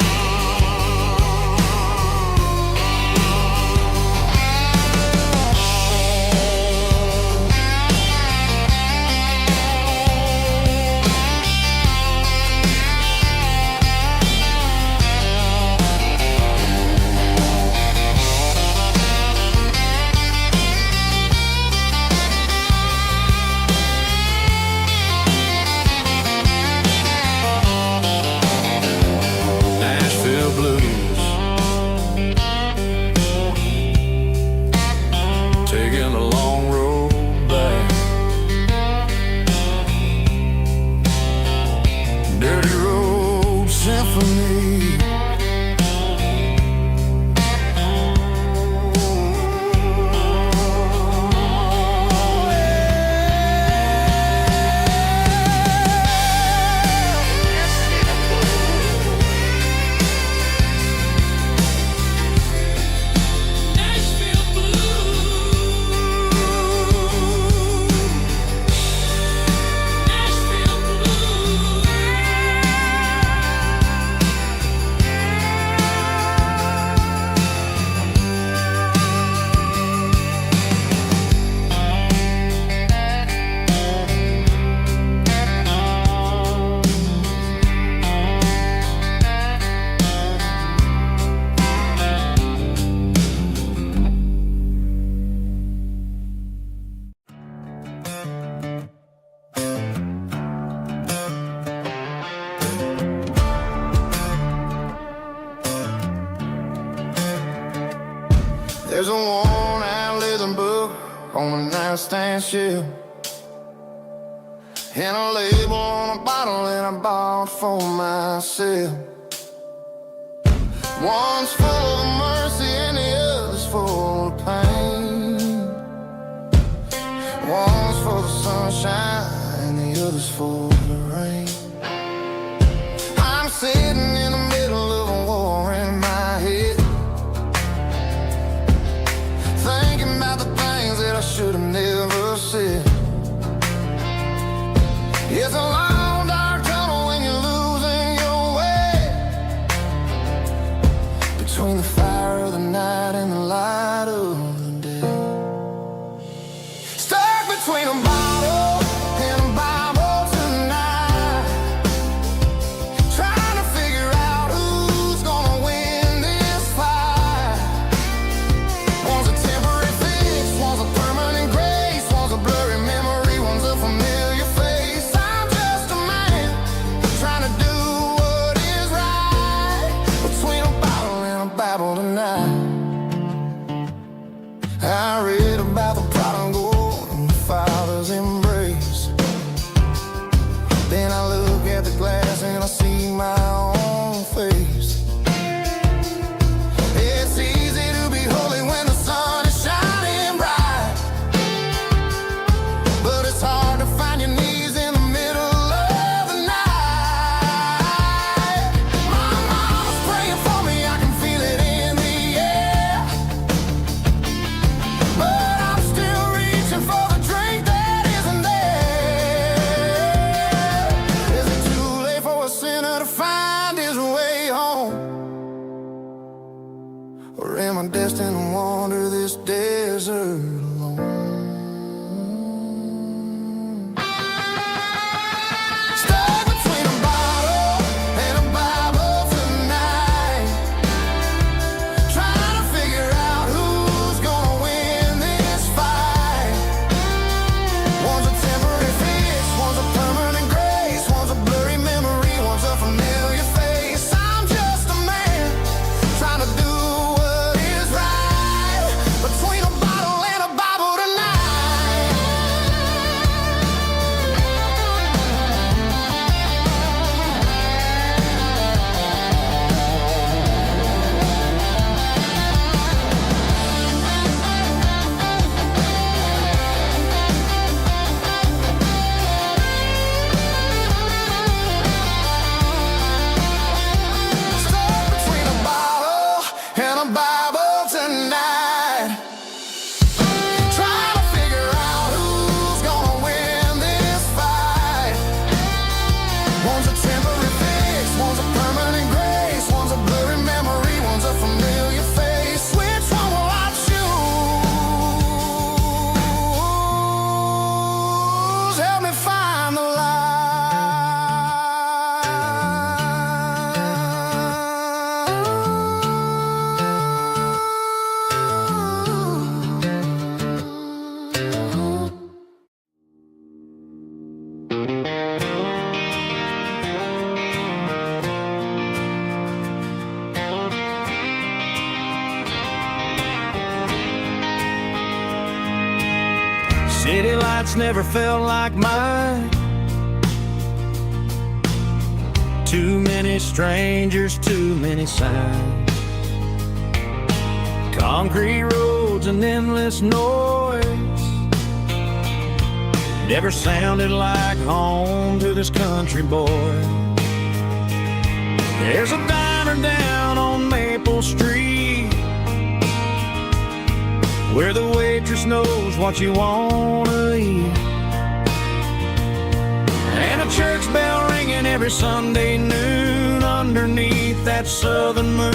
on a nightstand shelf, and a label on a bottle that I bought for myself. One's full of mercy and the other's full of pain. One's full of sunshine and the other's full of rain. I'm sitting in the middle of a war in my head, thinking about the things that I should have never said. It's a long dark tunnel when you're losing your way, between the fire of the night and the light of the day. Stuck between a bottle and a Bible tonight, trying to figure out who's gonna win this fight. One's a temporary fix, one's a permanent grace, one's a blurry memory, one's a familiar face. I'm just a man trying to do what is right, between a bottle and a Bible tonight. I read about the prodigal and the father's embrace. Then I look at the glass and I see my own face. It's easy to be holy when the sun is shining bright, but it's hard to find your knees in the middle of the night. My mama's praying for me, I can feel it in the air, but I'm still reaching for the drink that isn't there. Is it too late for a sinner to find his way home? Or am I destined to wander this desert alone? Stuck between a bottle and a Bible tonight, trying to figure out who's gonna win this fight. One's a temporary fix, one's a permanent grace, one's a blurry memory, one's a familiar face. I'm just a man trying to do what is right, between a bottle and a Bible tonight. Stuck between a bottle and a Bible tonight, trying to figure out who's gonna win this fight. One's a temporary fix, one's a permanent grace, one's a blurry memory, one's a familiar face. Which one will I choose? Help me find the light. City lights never felt like mine. Too many strangers, too many signs. Concrete roads and endless noise never sounded like home to this country boy. There's a diner down on Maple Street where the waitress knows what you wanna eat, and a church bell ringing every Sunday noon underneath that southern moon.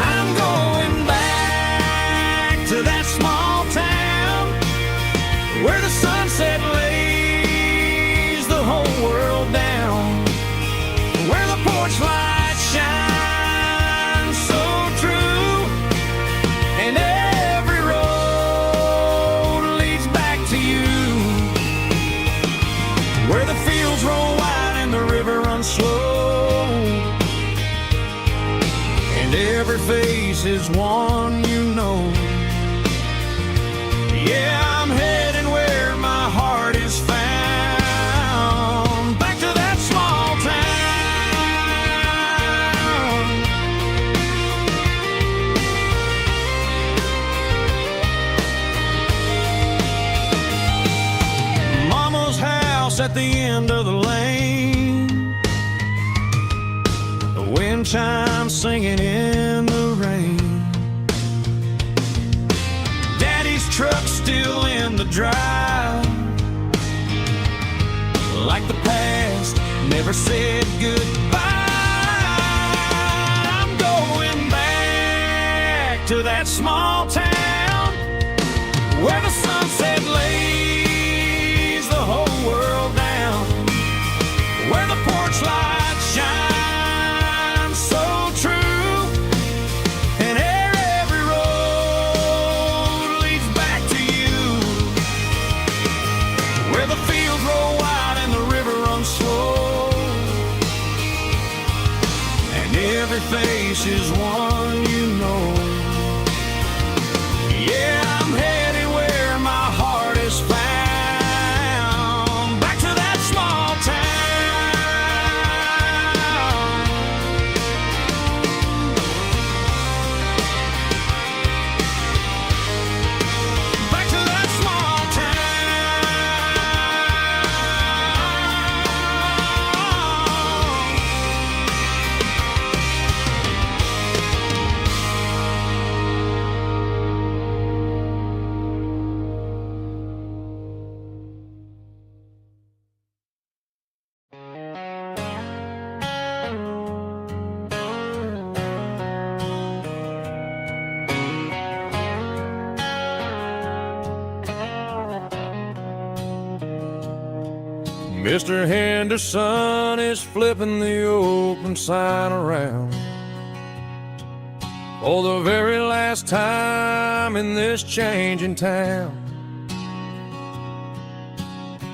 I'm going back to that small town where the sunset lays the whole world down, where the porch lights shine so true, and every road leads back to you, where the fields roll wide and the river runs and every face is one you know. Yeah, I'm heading where my heart is found, back to that small town. Mama's house at the end of the lane, the wind chimes singing in the rain. Truck still in the drive, like the past never said goodbye. I'm going back to that small town where the sunset lays the whole world down, where the porch lights shine so true. Every face is one you know. Yeah, I'm headed where my heart is found, back to that small town. Back to that small Mr. Henderson is flipping the open sign around for the very last time in this changing town.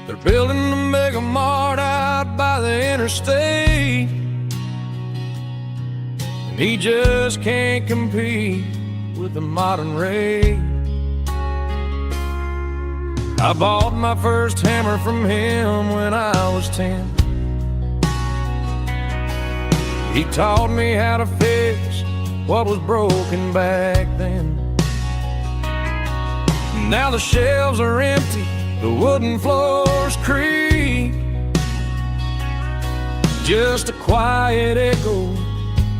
They're building a mega mart out by the interstate, and he just can't compete with the modern rate. I bought my first hammer from him when I was 10. He taught me how to fix what was broken back then. Now the shelves are empty, the wooden floors creak, just a quiet echo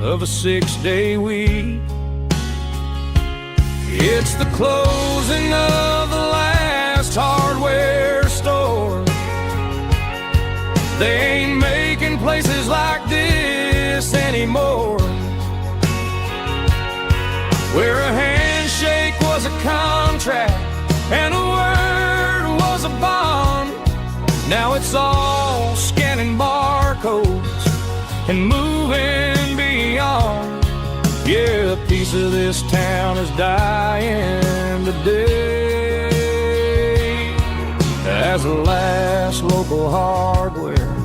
of a 6-day week. It's the closing of the last hardware store. They ain't making places like this anymore, where a handshake was a contract and a word was a bond. Now it's all scanning barcodes and moving beyond. Yeah, a piece of this town is dying today as the last local hardware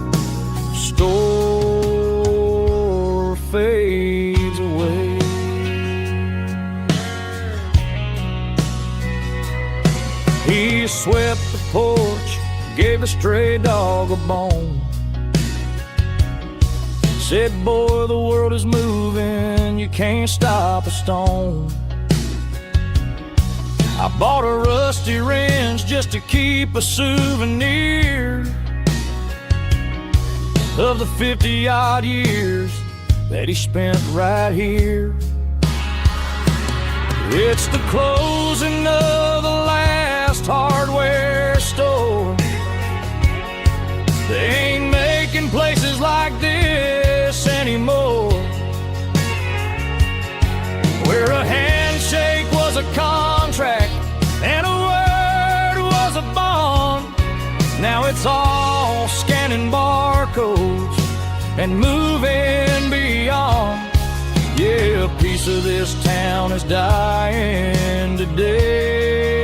store fades away. He swept the porch, gave the stray dog a bone, said, boy, the world is moving, you can't stop a stone. I bought a rusty wrench just to keep a souvenir of the 50-odd years that he spent right here. It's the closing of the last hardware store. They ain't making places like this anymore, where a handshake was a contract and a word was a bond. Now it's all scanning barcodes and moving beyond. Yeah, a piece of this town is dying today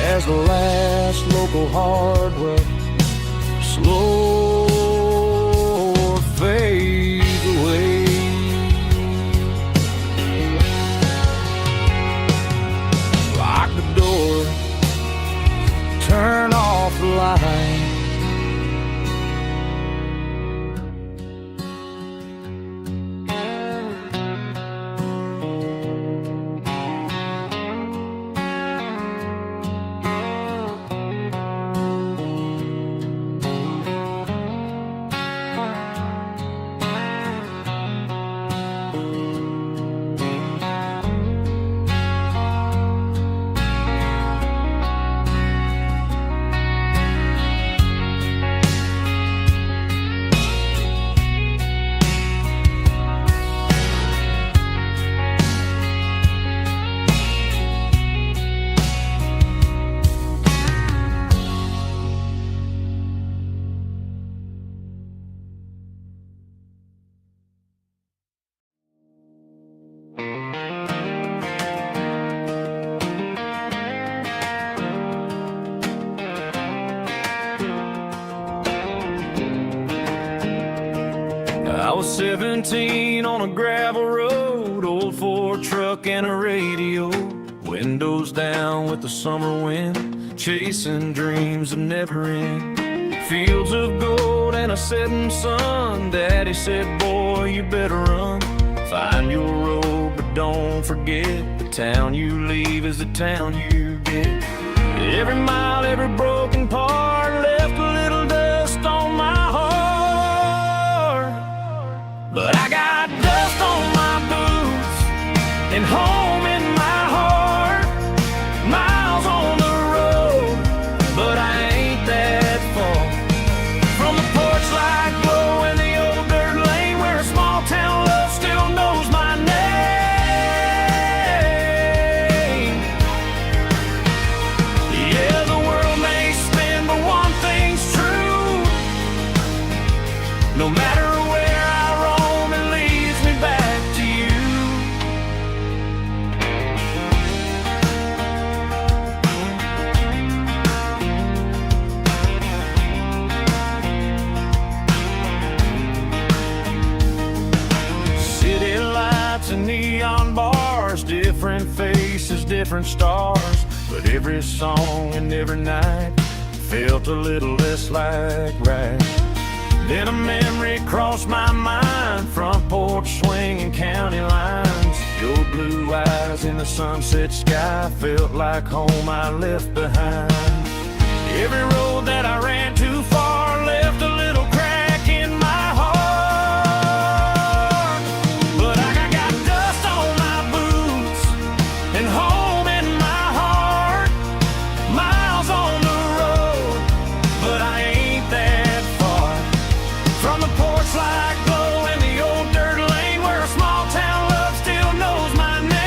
as the last local hardware slow fades away. 17 on a gravel road, old Ford truck and a radio, windows down with the summer wind, chasing dreams that never end. Fields of gold and a setting sun. Daddy said, boy, you better run. Find your road, but don't forget, the town you leave is the town you get. Every mile, every broken part left a little dust on my heart. But I got dust on my boots and home in my heart. Miles on the road, but I ain't that far from the porch light glow in the old dirt lane where a small town love still knows my name. Yeah, the world may spin, but one thing's true. No matter where I roam, it leads me back to you. City lights and neon bars, different faces, different stars, but every song and every night felt a little less like right. Then a memory crossed my mind, front porch swinging county lines. Your blue eyes in the sunset sky felt like home I left behind. Every road that I ran too far left a little crack in my heart. But I got dust on my boots and home in my heart. Miles on the road, but I ain't that far from the porch light glow in the old dirt lane where a small town love still knows my name.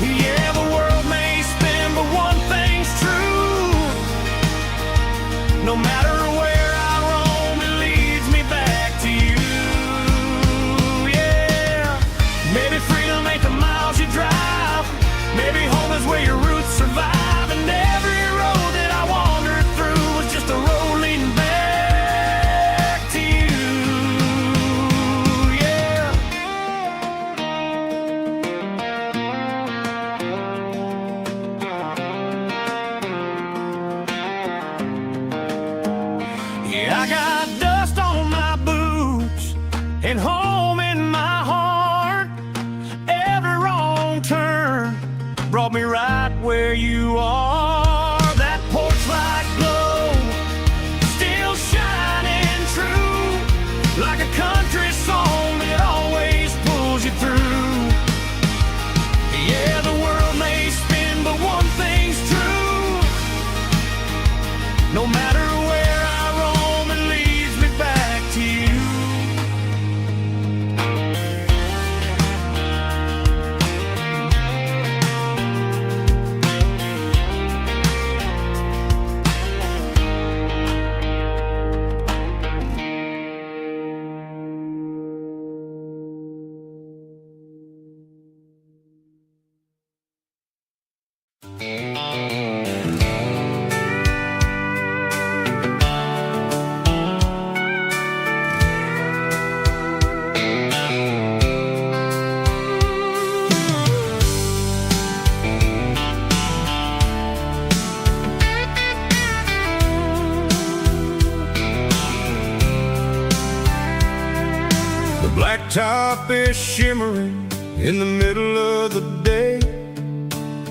Yeah, the world may spin, but one thing's true. No matter where I roam, it leads me back to you. Yeah, maybe freedom ain't the miles you drive. Maybe home is where your roots survive. And every road that I wandered through was just a road leading back to you. Yeah. Yeah, I got dust on my boots and home in my heart. Every wrong turn brought me right where you are. That porch light glow still shining true, like a country song that always pulls you through. Yeah, the world may spin, but one thing's true. No matter where I roam, it leads me back to you. The blacktop is shimmering in the middle of the day.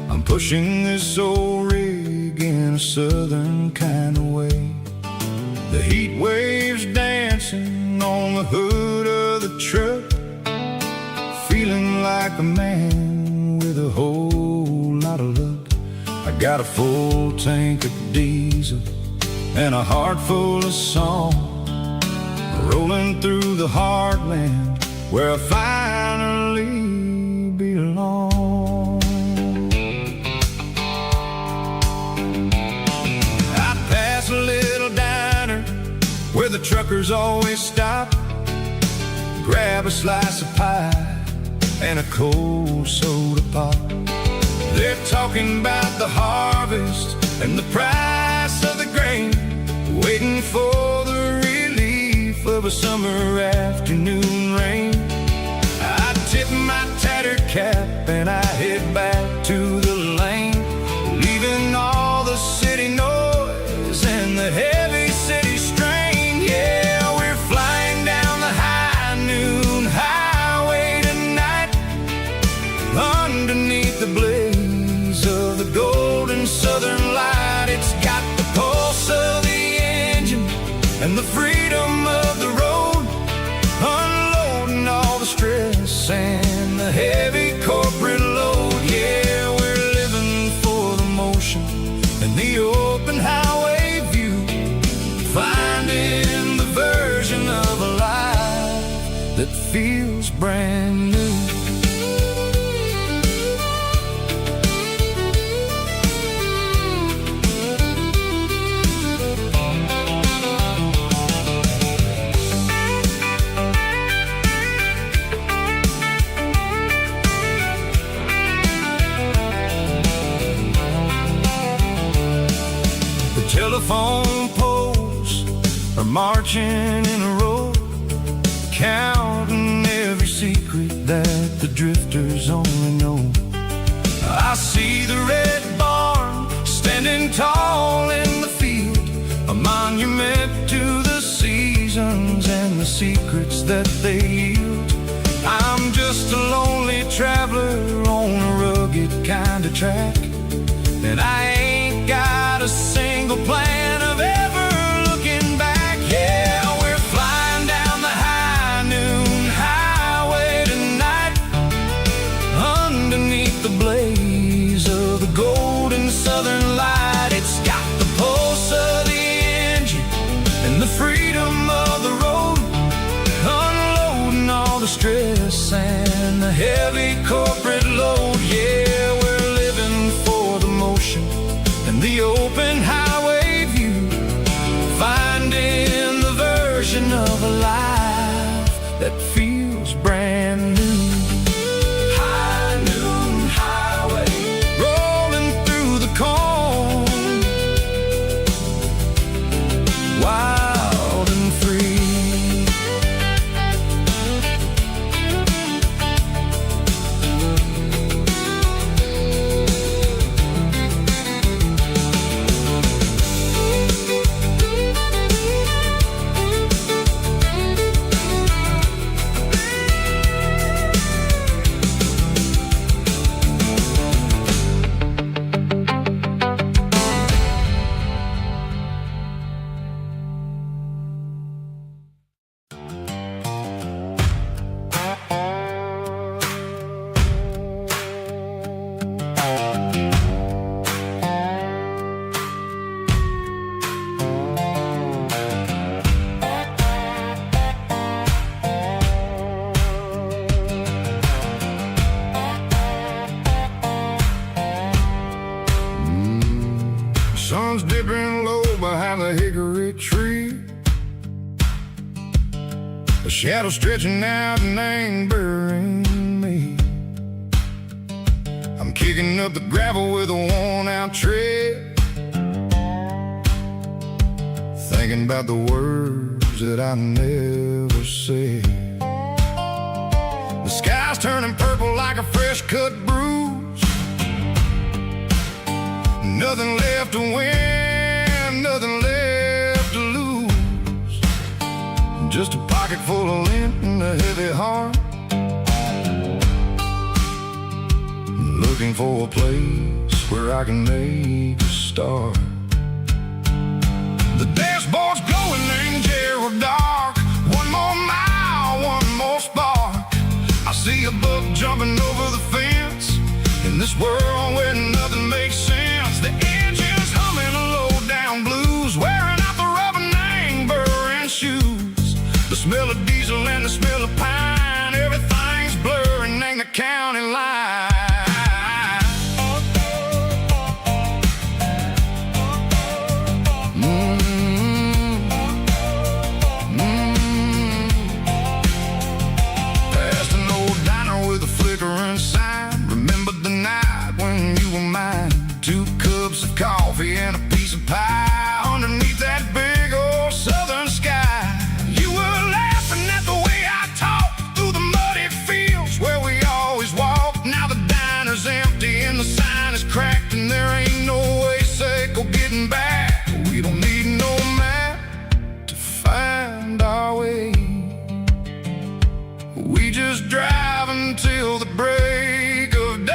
I'm pushing this old rig in a southern kind of way. The heat waves dancing on the hood of the truck, feeling like a man with a whole lot of luck. I got a full tank of diesel and a heart full of song, rolling through the heartland where I finally belong. I pass a little diner where the truckers always stop, grab a slice of pie and a cold soda pop. They're talking about the harvest and the price of the grain. waiting for the relief of a summer afternoon rain. I tip my tattered cap and I head back to the lane, leaving all the city noise and the heavy city strain. Yeah, we're flying down the high noon highway tonight, underneath the blaze of the golden southern light. It's got the pulse of the engine and the freedom of the road, unloading all the stress and the heavy corporate load. Yeah, we're living for the motion and the open highway view, finding the version of a life that feels brand new. Telephone poles are marching in a row, counting every secret that the drifters only know. I see the red barn standing tall in the field, a monument to the seasons and the secrets that they yield. I'm just a lonely traveler on a rugged kind of track, and I ain't got a single plan of ever looking back. Yeah, we're flying down the high noon highway tonight, underneath the blaze of the golden southern light. It's got the pulse of the engine and the freedom of the road, unloading all the stress and the heavy corporate load. Yeah, we're living for the motion and the open highway view, finding the version of a life that feels brand new. High noon highway, rolling through the corn, wild and free. Sun's dipping low behind the hickory tree, a shadow stretching out and ain't burying me. I'm kicking up the gravel with a worn-out tread, thinking about the words that I never said. The sky's turning purple like a fresh-cut bruise, nothing left to win, nothing left to lose, just a pocket full of lint and a heavy heart, looking for a place where I can make a start. The dashboard's glowing in Yearwood dark, one more mile, one more spark. I see a buck jumping over the fence, in this world where nothing makes sense. The engine's humming a low-down blues, wearing out the rubber name burring shoes. The smell of diesel and the smell of pine, everything's blurring in the county line. Past an old diner with a flickering sign, remembered the night when you were mine. 2 cups of coffee and a piece of pie underneath that big until the break of day.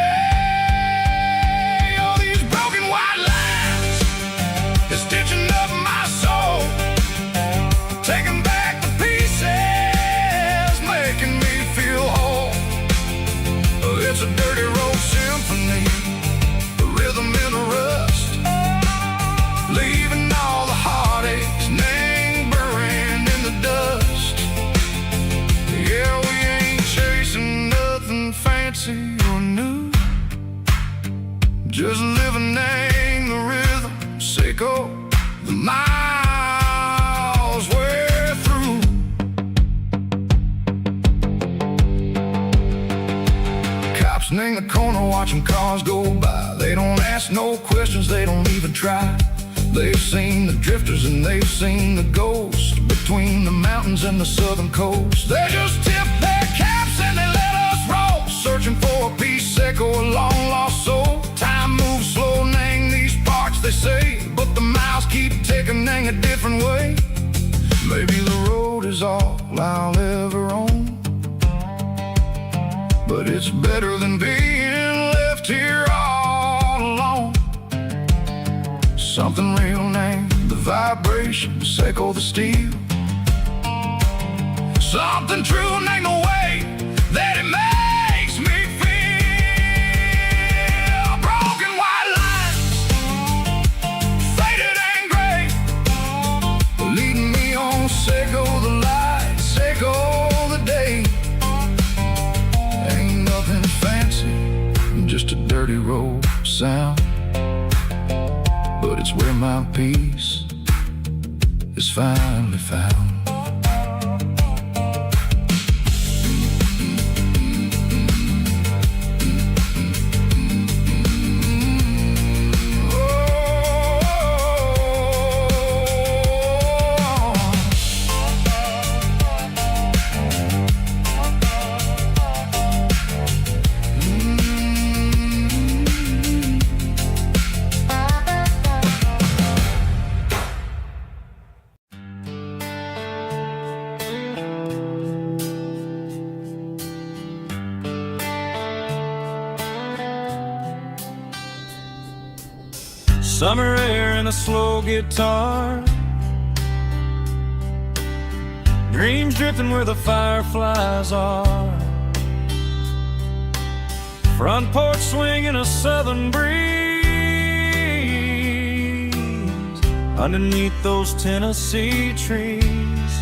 Oh, these broken white lines is stitching up my soul, taking back the pieces, making me feel whole. It's a dirty road symphony, a rhythm in the rust, leaving all the heartaches lingering in the dust. Yeah, we ain't chasing nothing fancy or new, just living in the rhythm, sicko, the miles we're through. Cops in the corner watching cars go by. They don't ask no questions, they don't even try. They've seen the drifters and they've seen the ghosts between the mountains and the southern coast. They just tip their caps and they let us roll, searching for a piece sick or a long lost soul. Time moves slow, nang these parts they say, but the miles keep ticking, nang a different way. Maybe the road is all I'll ever own, but it's better than being left here all alone. Something real named the vibration, echo the steel. Something true named the way that it makes me feel. Broken white lines, faded and gray, leading me on, echo the light, echo the day. Ain't nothing fancy, just a dirty road sound, but it's where my peace is finally found. Summer air and a slow guitar, dreams drifting where the fireflies are. Front porch swinging a southern breeze underneath those Tennessee trees.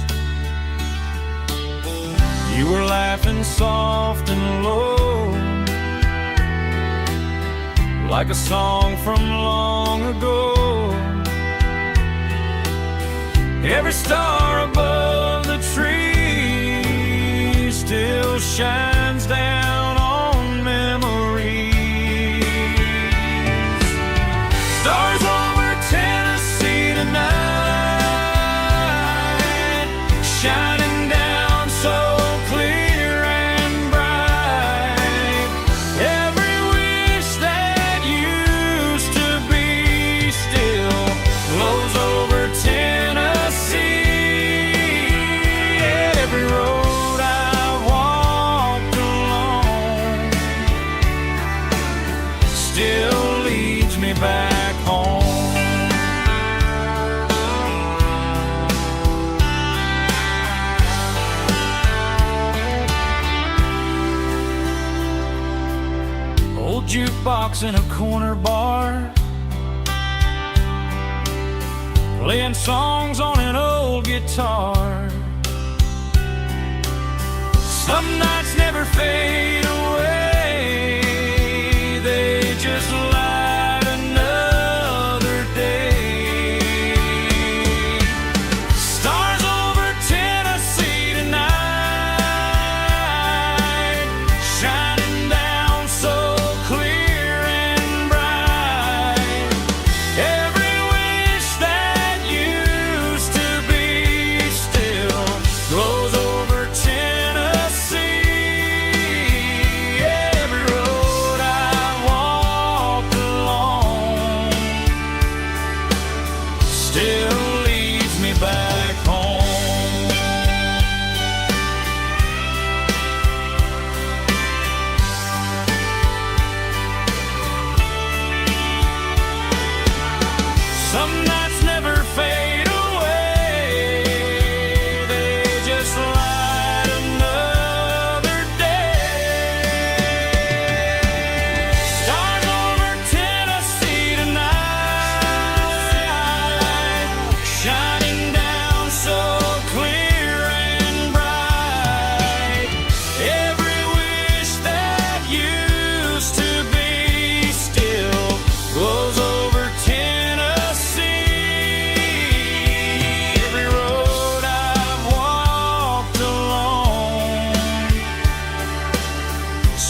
You were laughing soft and low, like a song from long ago. Every star above the tree still shines down on memories. Stars over Tennessee tonight, shining down so clear and bright. Every wish that used to be still glows over Tennessee. Every road I've walked along still leads me back home. Old jukebox in a corner bar, playing songs on an old guitar. Some nights never fade away, they just light another day. Stars over Tennessee tonight, shining down so clear and bright. Every wish that used to be still glows over Tennessee.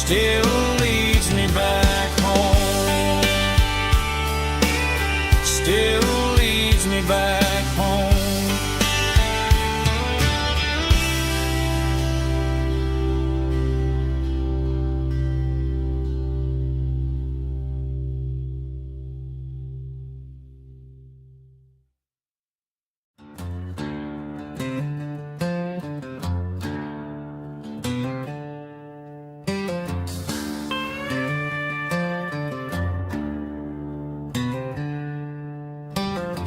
still leads me back home. Still leads me back home.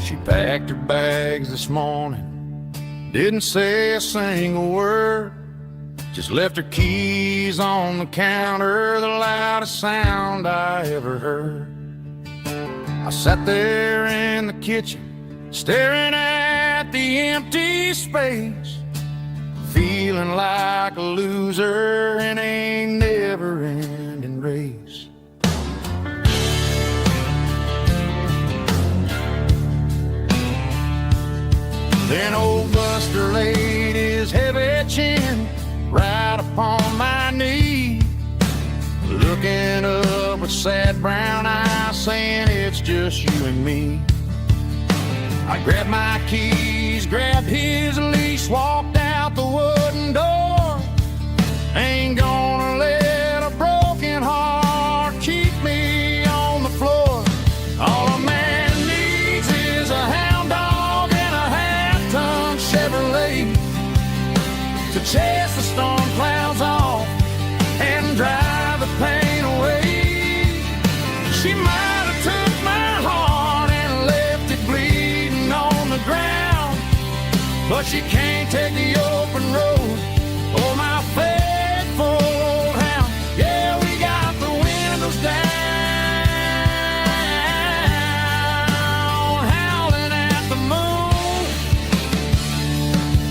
She packed her bags this morning, didn't say a single word, just left her keys on the counter, the loudest sound I ever heard. I sat there in the kitchen, staring at the empty space, feeling like a loser in a never-ending race. Then old Buster laid his heavy chin right upon my knee, looking up with sad brown eyes, saying it's just you and me. I grabbed my keys, grabbed his leash, walked out the wooden door. Ain't gonna let a broken heart keep me on the floor. All a man needs is a hound dog and a half-ton Chevrolet to chase the storm clouds off and drive the pain away. She might have took my heart and left it bleeding on the ground, but she can't take the open road or my faithful old hound. Yeah, we got the windows down, howling at the moon,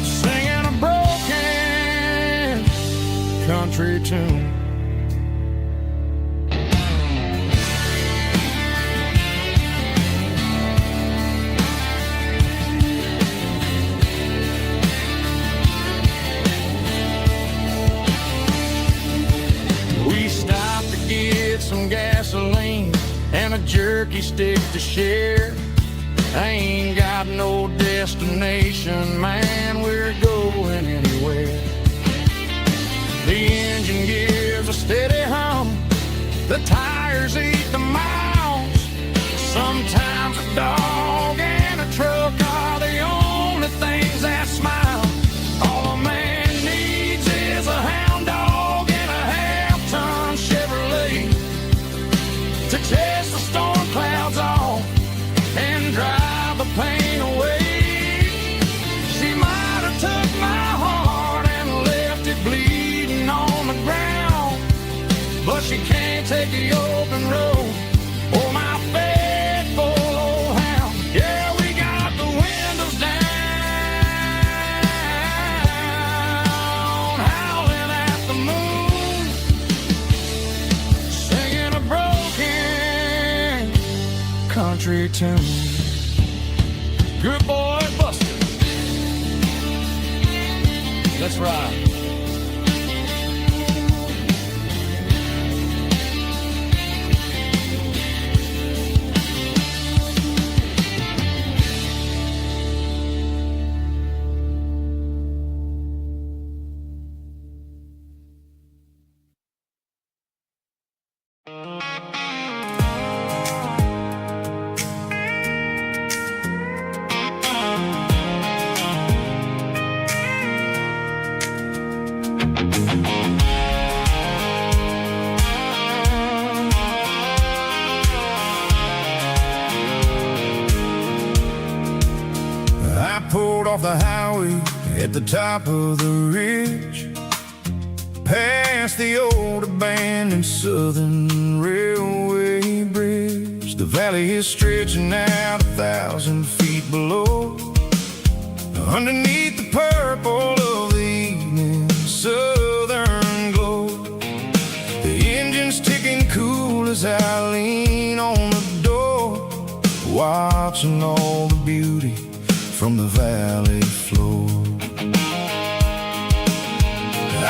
singing a broken country tune. Some gasoline and a jerky stick to share. I ain't got no destination, man, we're going anywhere. The engine gives a steady hum, the tires eat the miles. Sometimes a dog and a truck are the only things that smile. All a man needs is a hound dog and a half-ton Chevrolet to chase the storm clouds off and drive the pain away. She might have took my heart and left it bleeding on the ground, but she can't take the open road or my faithful old hound. Yeah, we got the windows down, howling at the moon, singing a broken country tune. Good boy, Buster. Let's ride. Off the highway at the top of the ridge, past the old abandoned Southern Railway bridge. The valley is stretching out 1,000 feet below, underneath the purple of the evening southern glow. The engine's ticking cool as I lean on the door, watching all the beauty from the valley floor.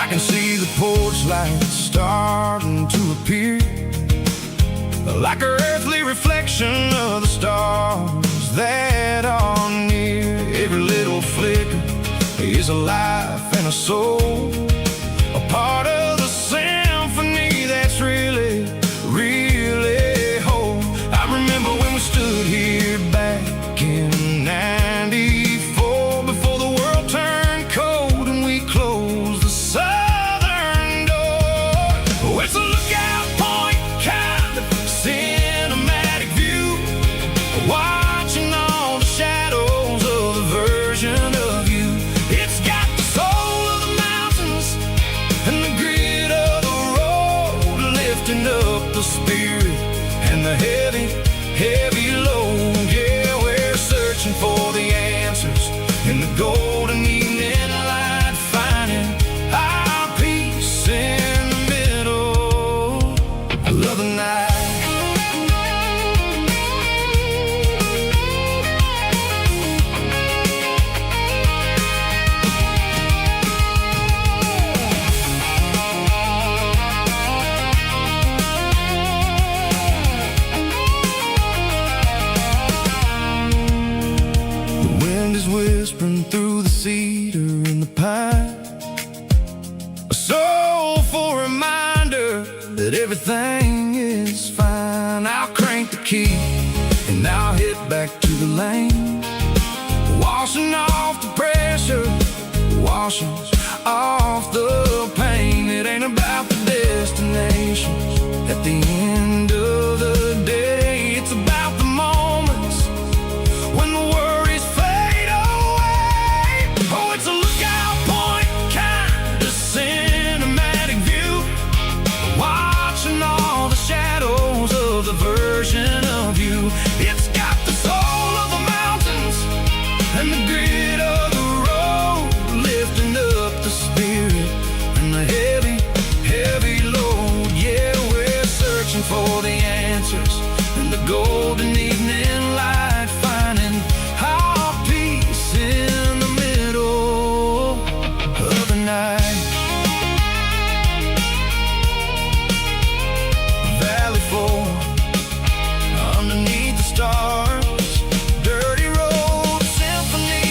I can see the porch lights starting to appear, like an earthly reflection of the stars that are near. Every little flicker is a life and a soul, a part of the symphony that's really, really whole. I remember when we stood here back in '94, before the world turned cold and we closed the southern door. Oh, it's a lookout point kind of cinematic view, watching all the shadows of the version of you. It's got the soul of the mountains and the grit of the road, lifting up the spirit and the heavy, heavy load. Yeah, we're searching for the answers in the golden evening light, finding our peace in the middle of the night. The wind is whispering through the cedar and the pine, a soulful reminder that everything is fine. I'll crank the key and I'll hit back to the lane, washing off the pressure, washing off the pain. It ain't about the destinations at the end of the day, it's about the moments when the worries fade away. Oh, it's a lookout point kind of cinematic view, watching all the shadows of the version of you. It's got the soul of the mountains and the grit of the road, lifting up the spirit and the heavy, heavy load. Yeah, we're searching for the answers in the golden evening light, finding our peace in the middle of the night. Valley floor underneath the stars, dirty road symphony.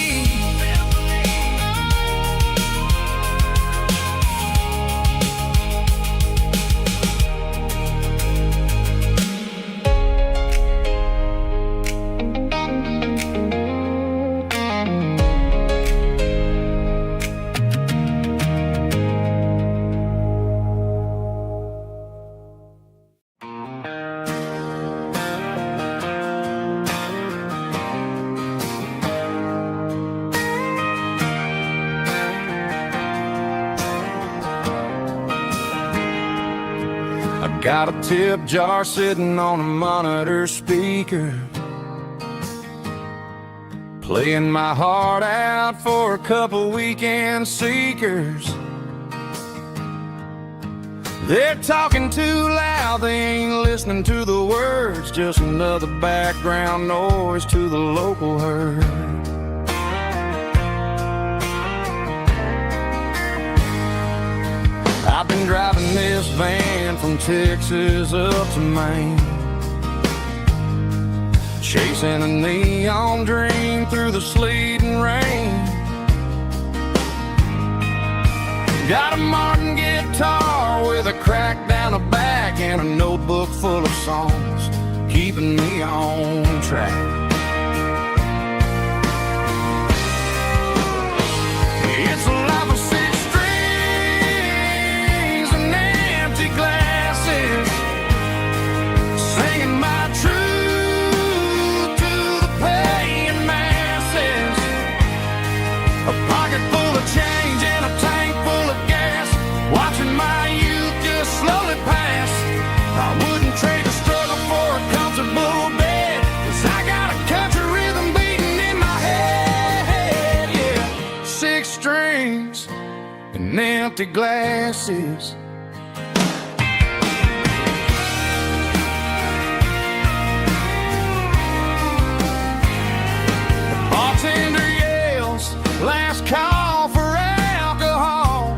I got a tip jar sitting on a monitor speaker, playing my heart out for a couple weekend seekers. They're talking too loud, they ain't listening to the words, just another background noise to the local herd. I've been driving this van from Texas up to Maine, chasing a neon dream through the sleet and rain. Got a Martin guitar with a crack down the back and a notebook full of songs, keeping me on track. It's a life of six strings and empty glasses, singing my truth to the paying masses. A pocket full of change and a tank full of gas, watching my youth just slowly pass. I wouldn't trade the struggle for a comfortable bed, 'cause I got a country rhythm beating in my head. Yeah, six strings and empty glasses. The bartender yells, last call for alcohol.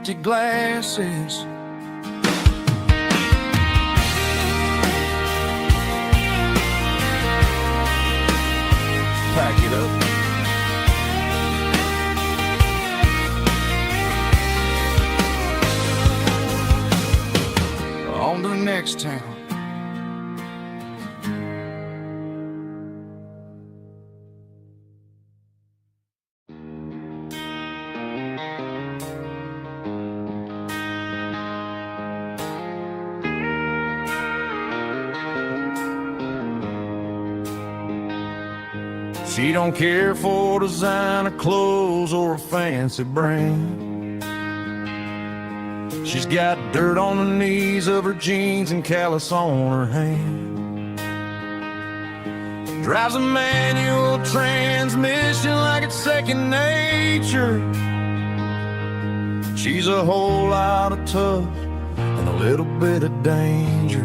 empty glasses. Pack it up. On to the next town. She don't care for designer clothes or a fancy brand. She's got dirt on the knees of her jeans and callus on her hand. Drives a manual transmission like it's second nature. She's a whole lot of tough and a little bit of danger.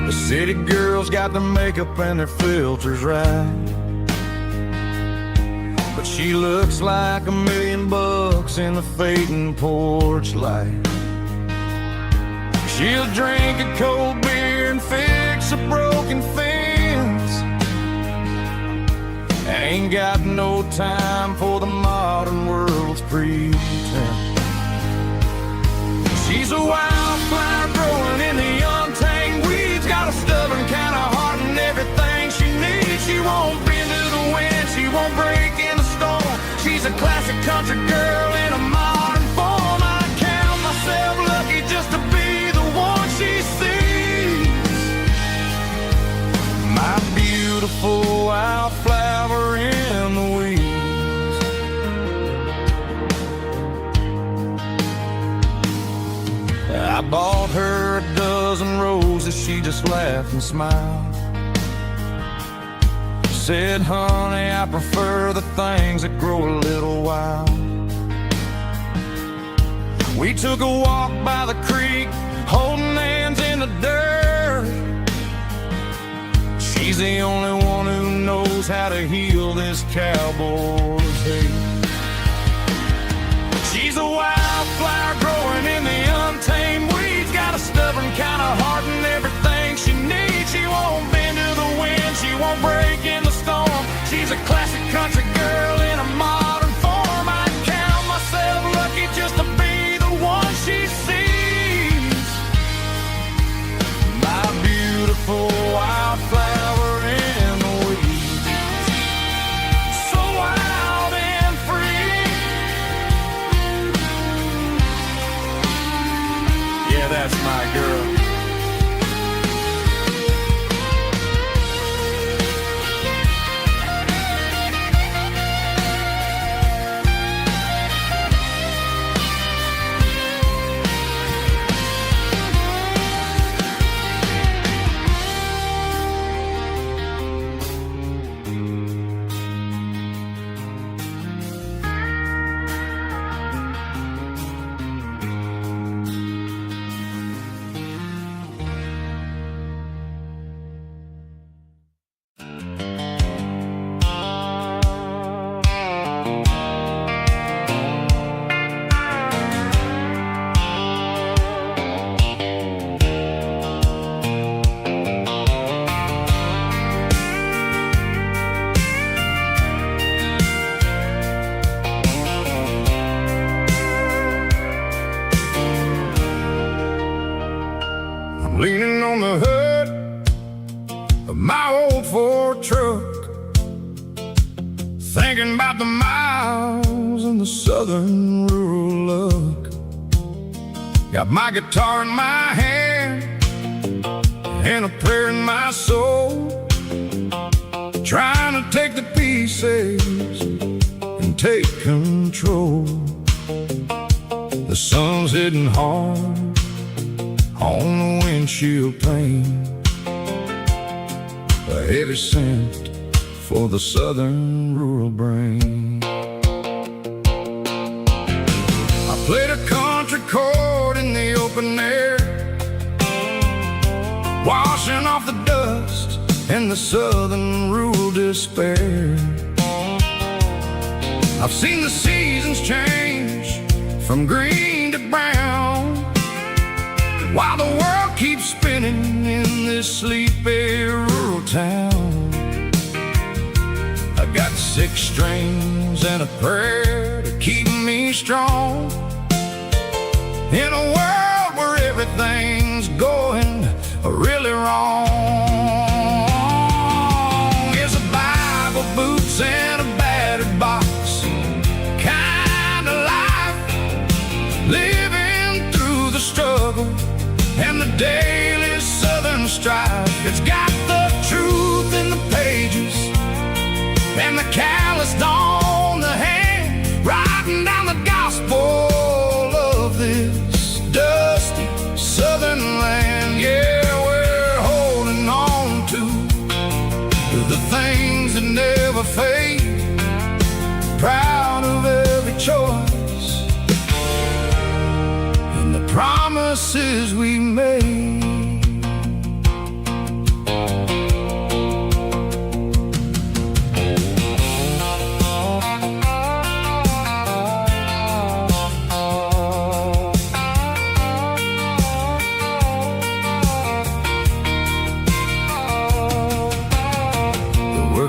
The city girls got their makeup and their filters right, but she looks like $1 million in the fading porch light. She'll drink a cold beer and fix a broken fence. Ain't got no time for the modern world's pretense. She's a wildflower growing in the untamed weeds. Got a stubborn kind of heart and everything she needs. She won't bend to the wind, she won't break in the storm. She's a classic country girl in a modern form. I count myself lucky just to be the one she sees. My beautiful wildflower in the weeds. I bought her a dozen roses, she just laughed and smiled. Said, honey, I prefer the things that grow a little wild. We took a walk by the creek, holding hands in the dirt. She's the only one who knows how to heal this cowboy's hate. She's a wildflower growing in the untamed weeds. Got a stubborn kind of heart and everything she needs. She won't bend to the wind, she won't break in the storm. She's a classic country girl in a modern form. I count myself lucky just to be the one she sees. My beautiful wildflower in the weeds. So wild and free. Yeah, that's my girl. Leaning on the hood of my old Ford truck, thinking about the miles and the southern rural look. Got my guitar in my hand and a prayer in my soul, trying to take the pieces and take control. The sun's hitting hard on the windshield pane, a heavy scent for the southern rural brain. I played a country chord in the open air, washing off the dust and the southern rural despair. I've seen the seasons change from green to brown, while the world keeps spinning in this sleepy rural town. I got 6 strings and a prayer to keep me strong in a world where everything's going really wrong. It's a Bible, boots, and a battered box kind of life, living through the struggle and the daily southern strife. It's got the truth in the pages and the calloused on the hand, writing down the gospel of this dusty southern land. Yeah, we're holding on to the things that never fade, proud of every choice and the promises we made.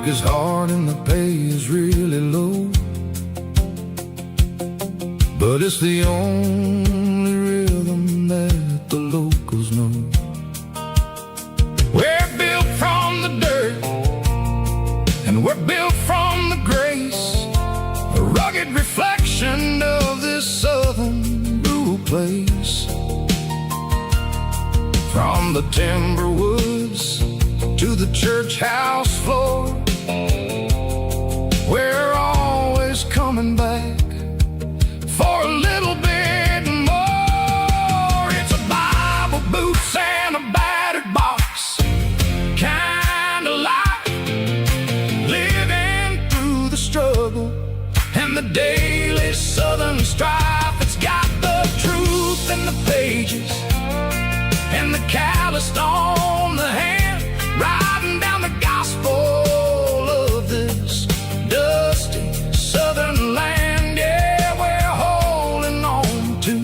Is hard and the pay is really low, but it's the only rhythm that the locals know. We're built from the dirt and we're built from the grace, a rugged reflection of this southern rural place. From the timber woods to the church house floor, we're always coming back for a little bit more. It's a Bible, boots, and a battered box kind of life, living through the struggle and the daily southern strife. It's got the truth in the pages and the calloused on the hand, writing down the gospel of this dusty southern land. Yeah, we're holding on to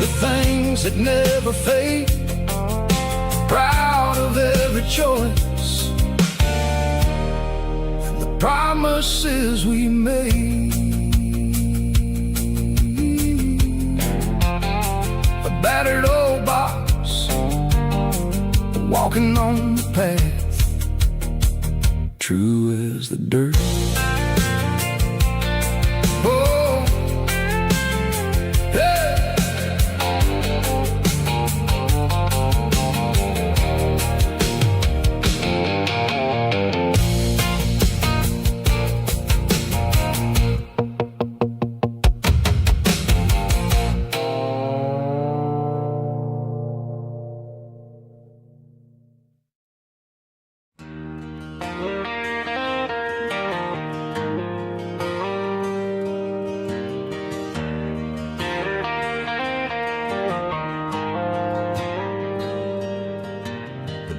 the things that never fade, proud of every choice and the promises we made. A battered old box, walking on the path, true as the dirt. Oh, hey.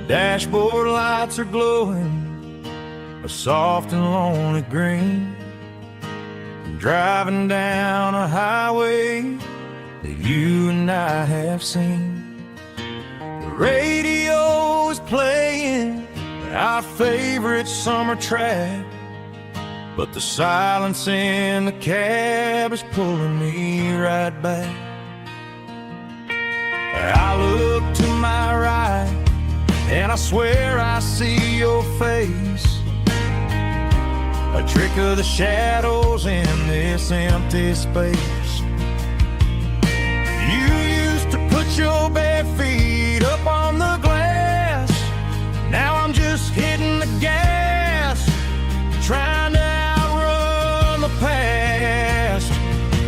Dashboard lights are glowing a soft and lonely green, driving down a highway that you and I have seen. The radio is playing our favorite summer track, but the silence in the cab is pulling me right back. I look to my right and I swear I see your face, a trick of the shadows in this empty space. You used to put your bare feet up on the glass, now I'm just hitting the gas, trying to outrun the past.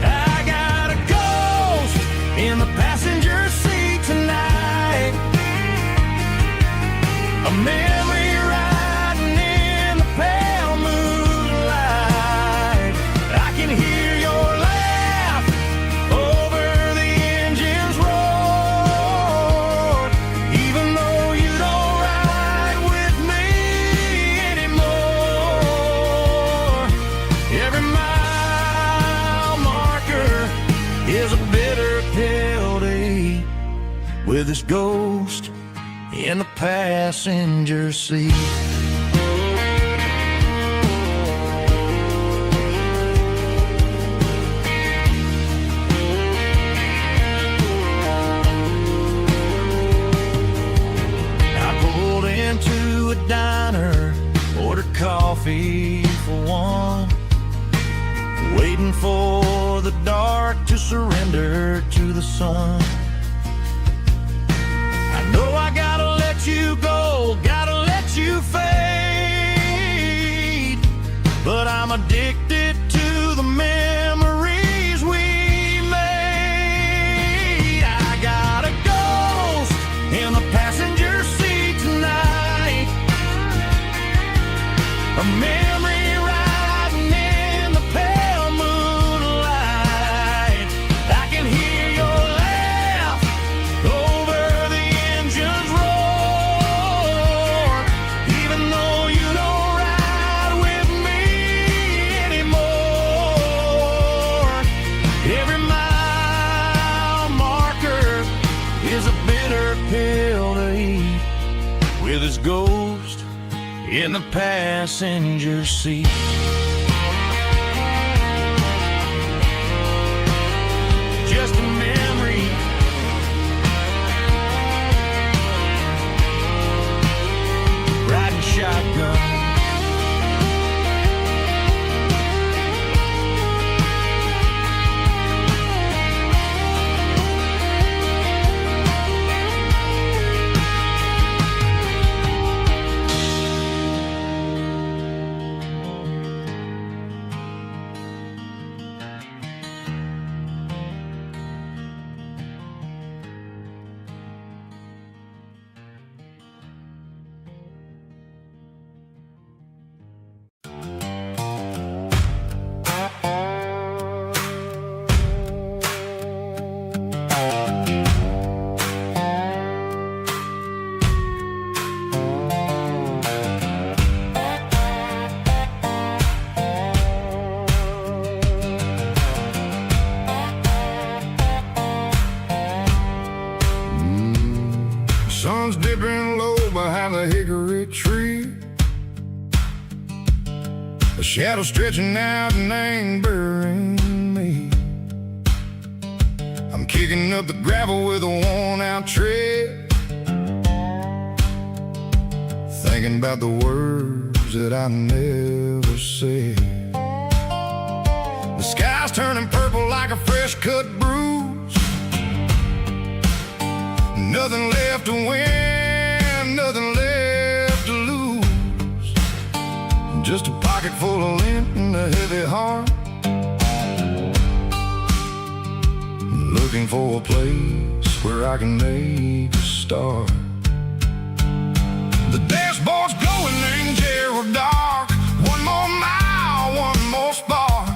I got a ghost in the passenger seat tonight, a memory riding in the pale moonlight. I can hear your laugh his ghost in the passenger seat. Into a diner, ordered coffee for one, waiting for the dark to surrender to the sun. I know I gotta let you go, gotta let you fade, but I'm addicted to the memories we made. I got a ghost in the passenger seat tonight, a memory riding in the pale moonlight. I can hear your laugh over the engine's roar, even though you don't ride with me anymore. Every mile marker is a bitter pill to eat, with his ghost in the passenger seat. Just a memory, riding shotgun. Sun's dipping low behind the hickory tree, a shadow stretching out and angering me. I'm kicking up the gravel with a worn-out tread, thinking about the words that I never said. The sky's turning purple like a fresh-cut bruise, nothing left to win, nothing left to lose, just a pocket full of lint and a heavy heart, looking for a place where I can make a start. The dashboard's glowing in Yearwood dark, one more mile, one more spark.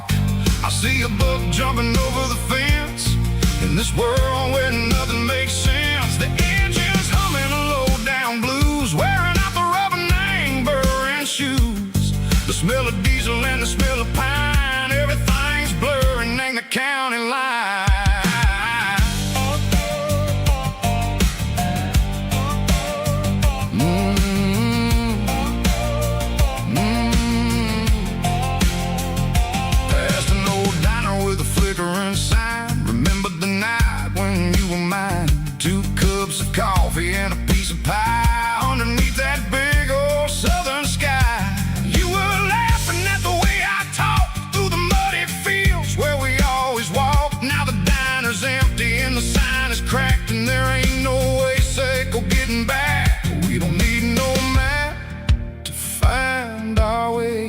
I see a buck jumping over the fence, in this world where nothing makes sense. The engine's humming a low-down blues, wearing out the rubber name, burring shoes. The smell of diesel and the smell of pine, everything's blurring in the county line. Past an old diner with a flickering sign, remember the night when you were mine. 2 cups of coffee and a piece of pie underneath that big old southern sky. You were laughing at the way I talked through the muddy fields where we always walked. Now the diner's empty and the sign is cracked, and there ain't no way safe of getting back. We don't need no map to find our way,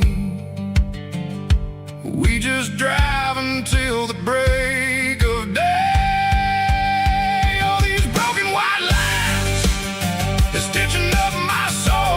we just drive until the break of day. Stitching up my soul.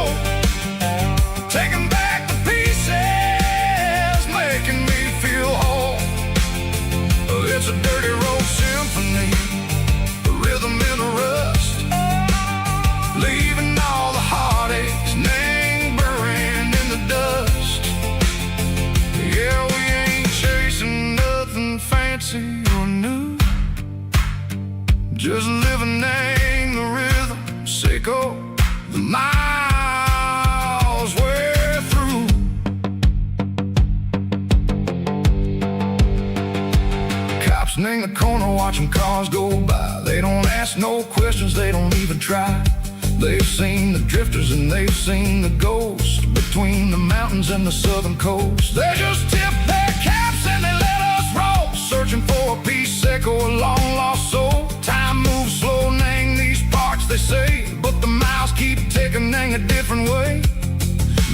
Mexico. The miles we're through. Cops in the corner watching cars go by. They don't ask no questions, they don't even try. They've seen the drifters and they've seen the ghosts between the mountains and the southern coast. They just tip their caps and they let us roll, searching for a piece or a long lost soul. Time moves slow, nang these parts they say, but the miles keep ticking, nang a different way.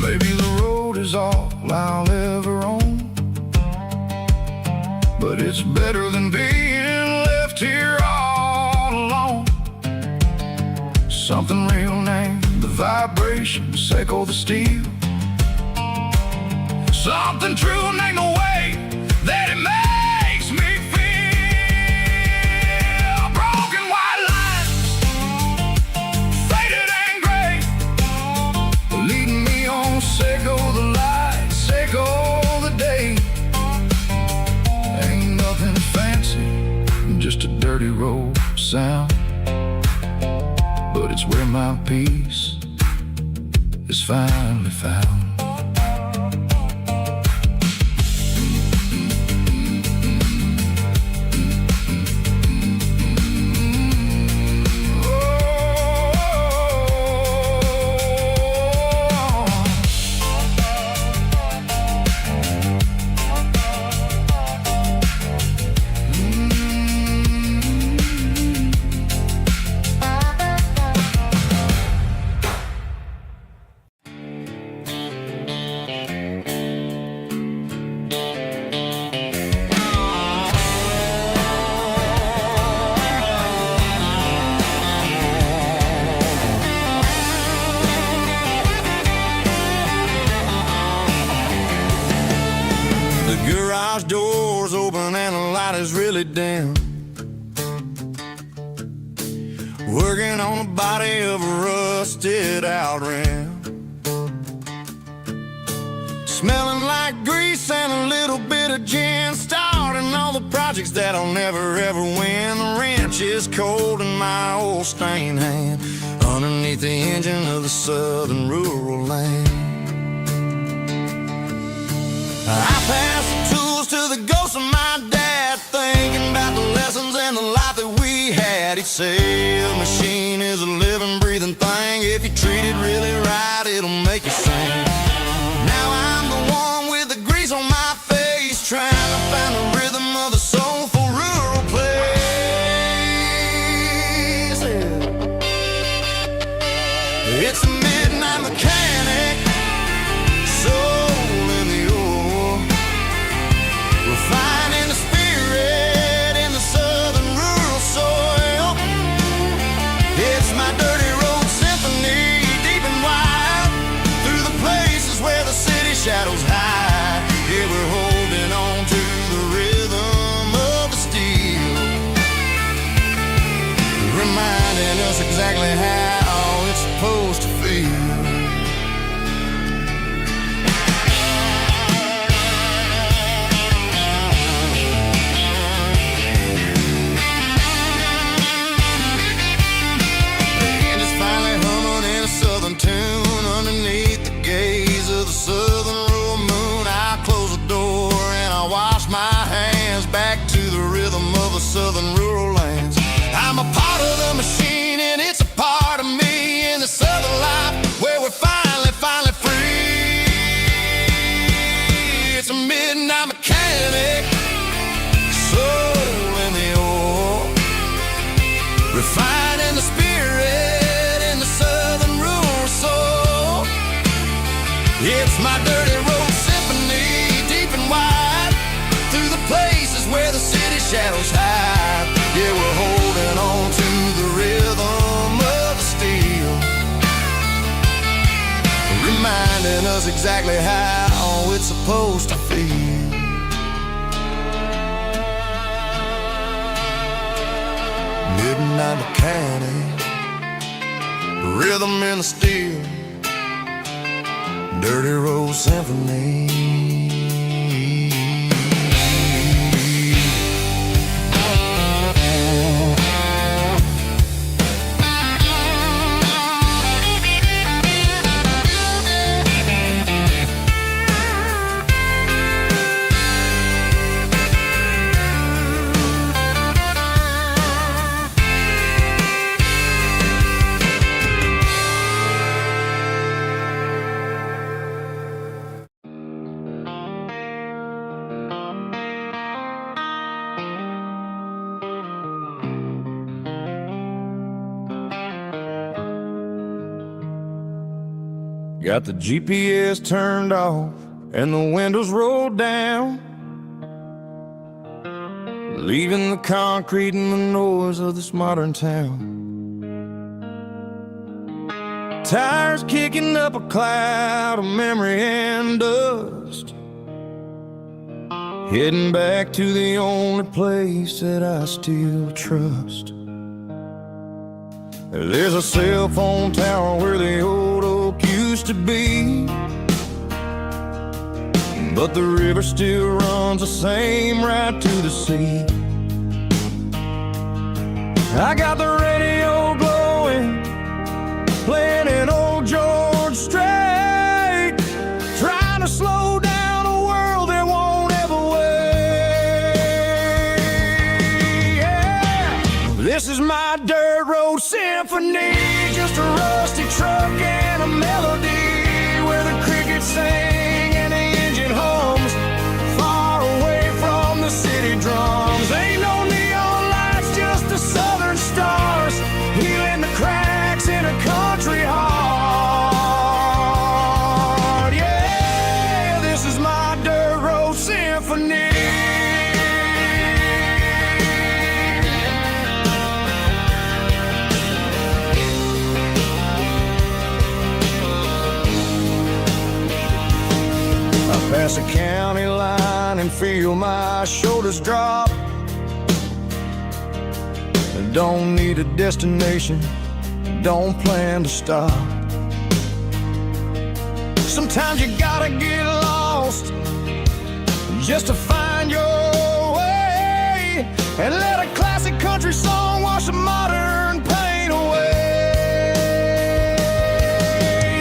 Maybe the road is all I'll ever own, but it's better than being left here all alone. Something real named the vibrations echo the steel. Something true named the way that it makes me feel. Broken white lines, faded and gray, leading me on, Seco the light, Seco the day. Ain't nothing fancy, just a dirty road sound, but it's where my peace is finally found. Garage doors open and the light is really dim. Working on the body of a rusted out rim, smelling like grease and a little bit of gin, starting all the projects that I'll never ever win. The wrench is cold in my old stained hand, underneath the engine of the southern rural land. I pass the tools to the ghost of my dad, thinking about the lessons and the life that we had. He'd say a machine is a living, breathing thing. If you treat it really right, it'll make you sing. Now I'm the one with the grease on my face, trying to find the rhythm of the soulful rural place. It's a midnight mechanic, soul in the ore, refining the spirit in the southern rural soil. It's my dirty road symphony, deep and wide, through the places where the city shadows hide. Yeah, we're holding on to the rhythm of the steel, reminding us exactly how it's supposed to feel. Tune underneath the gaze of the southern rural moon. I close the door and I wash my hands, back to the rhythm of the southern rural lands. I'm a part of the machine and it's a part of me, in the southern life where we're finally free. It's a midnight mechanic, soul in the ore, refining the spirit in the southern rural soul. It's my dirty road symphony, deep and wide, through the places where the city shadows hide. Yeah, we're holding on to the rhythm of the steel, reminding us exactly how it's supposed to feel. Midnight mechanic, rhythm in the steel, dirty road symphony. Got the GPS turned off and the windows rolled down, leaving the concrete and the noise of this modern town. Tires kicking up a cloud of memory and dust, heading back to the only place that I still trust. There's a cell phone tower where the old oak used to be, but the river still runs the same right to the sea. I got the radio glowing, playing an old George Strait, trying to slow down a world that won't ever wait. Yeah. This is my dirt road symphony, just a rusty truck and a melody where the crickets sing and the engine hums, far away from the city drums. Ain't no neon lights, just the southern stars, healing the cracks in a country heart. Yeah, this is my dirt road symphony. Pass a county line and feel my shoulders drop. Don't need a destination, don't plan to stop. Sometimes you gotta get lost just to find your way, and let a classic country song wash a modern pain away.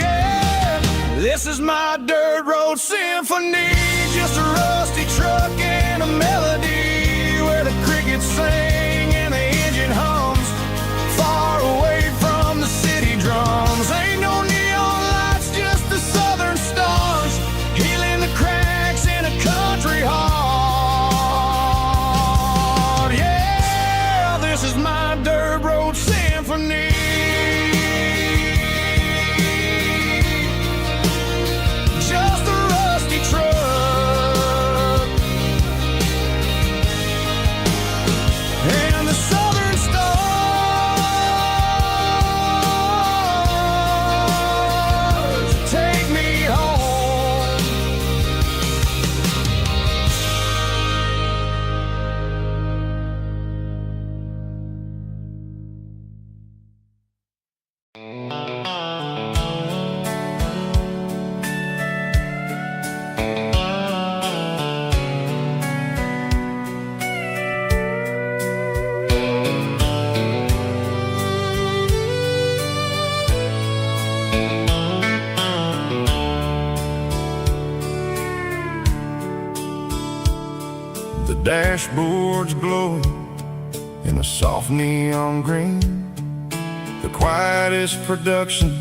Yeah. This is my dirt road symphony, just a rusty truck and a melody where the crickets sing and the engine hums, far away from the city drums. Ain't no neon lights, just the southern stars, healing the cracks in a country heart. Yeah, this is my dirt road symphony. Just a rusty truck and the southern stars take me home. The dashboard's glowing in a soft neon green, the quietest production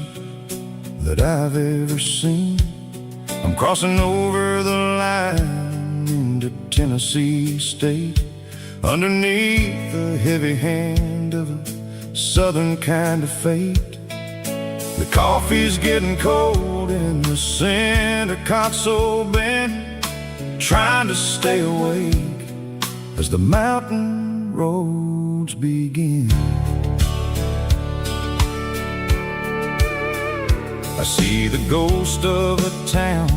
that I've ever seen. I'm crossing over the line into Tennessee State, underneath the heavy hand of a southern kind of fate. The coffee's getting cold in the center console bin, trying to stay awake as the mountain roads begin. I see the ghost of a town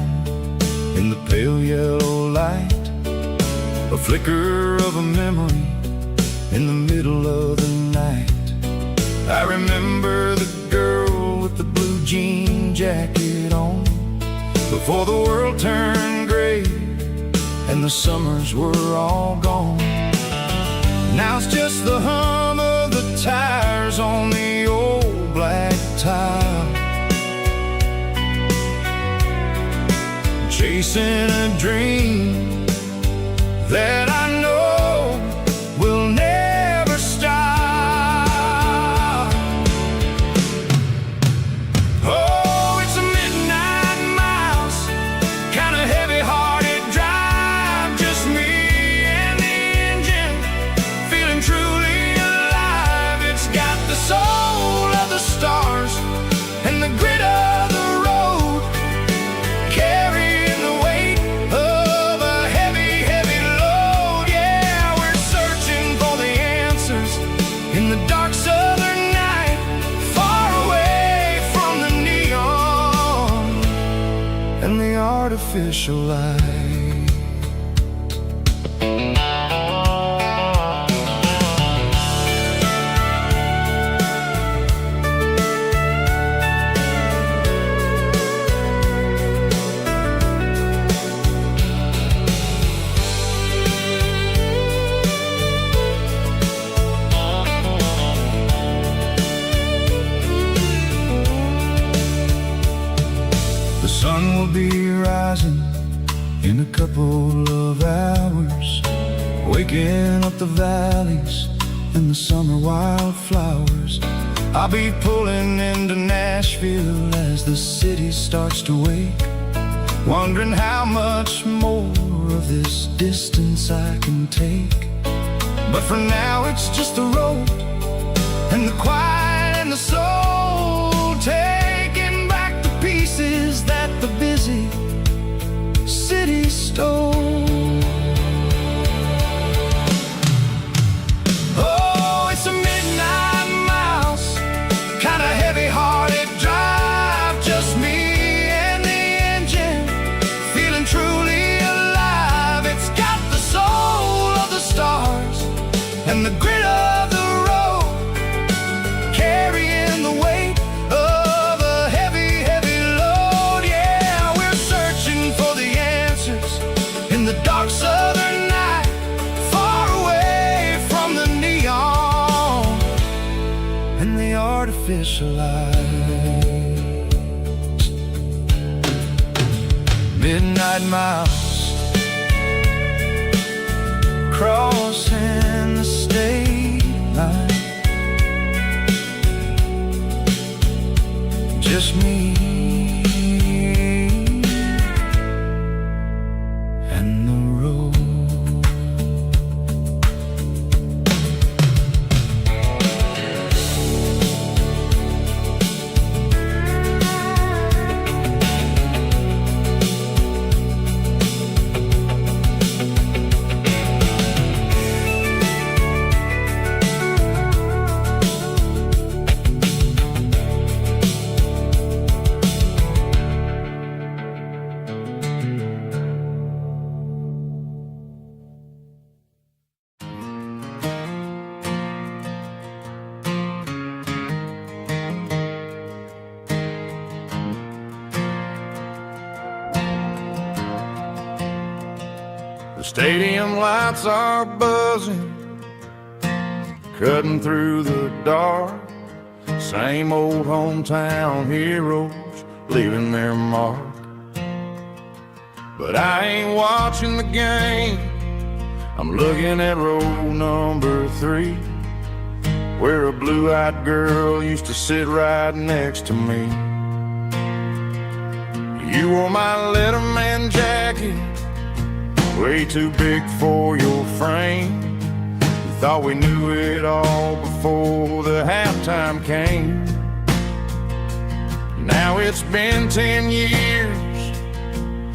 in the pale yellow light, a flicker of a memory in the middle of the night. I remember the girl with the blue jean jacket on, before the world turned gray and the summers were all gone. Now it's just the hum of the tires on the old black tile, chasing a dream that I know will never stop. Oh, it's a midnight miles, kind of heavy-hearted drive, just me and the engine, feeling truly alive. It's got the soul of the stars and the grit of the road, artificial light. The sun will be rising in a couple of hours, waking up the valleys and the summer wildflowers. I'll be pulling into Nashville as the city starts to wake, wondering how much more of this distance I can take. But for now it's just the road and the quiet and the soul, taking back the pieces that the busy city stole. Oh, it's a midnight mouse, kinda heavy-hearted drive, just me and the engine, feeling truly alive. It's got the soul of the stars and the grit of the road, carrying the weight of a heavy, heavy load. Yeah, we're searching for the answers in the dark southern night, far away from the neon and the artificial lights. Midnight mouse, crossing the state line, just me and the road. The stadium lights are buzzing, cutting through the dark. Same old hometown heroes leaving their mark. But I ain't watching the game, I'm looking at row number 3, where a blue-eyed girl used to sit right next to me. You wore my Letterman jacket, way too big for your frame. We thought we knew it all before the halftime came. Now it's been 10 years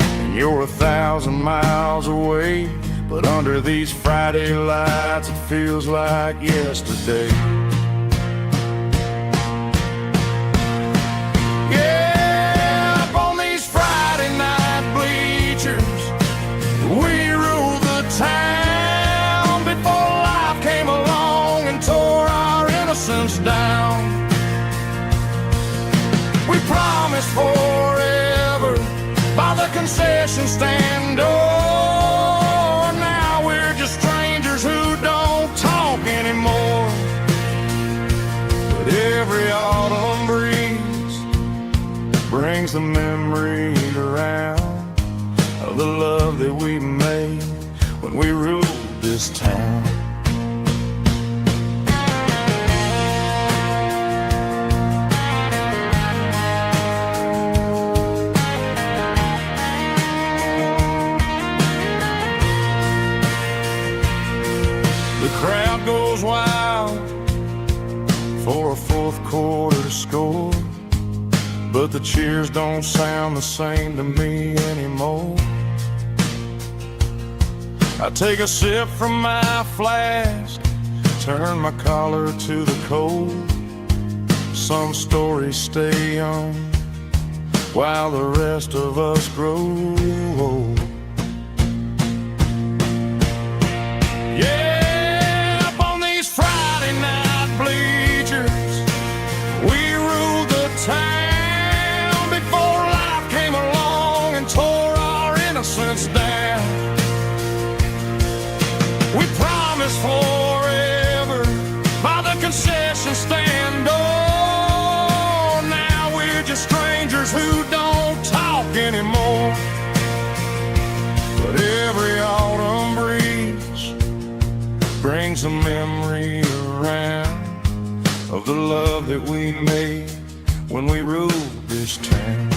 and you're 1,000 miles away, but under these Friday lights it feels like yesterday. Yeah, up on these Friday night bleachers, we ruled the town before life came along and tore our innocence down. We promised forever by the concession stand door. Now we're just strangers who don't talk anymore. But every autumn breeze brings the memories around of the love that we made when we ruled this town. The crowd goes wild for a fourth quarter score, but the cheers don't sound the same to me anymore. I take a sip from my flask, turn my collar to the cold. Some stories stay young, while the rest of us grow old. Yeah, up on these Friday night bleachers, we ruled the town before life came along and tore our innocence down. We promised forever by the concession stand. Oh, now we're just strangers who don't talk anymore. But every autumn breeze brings a memory around of the love that we made when we ruled this town.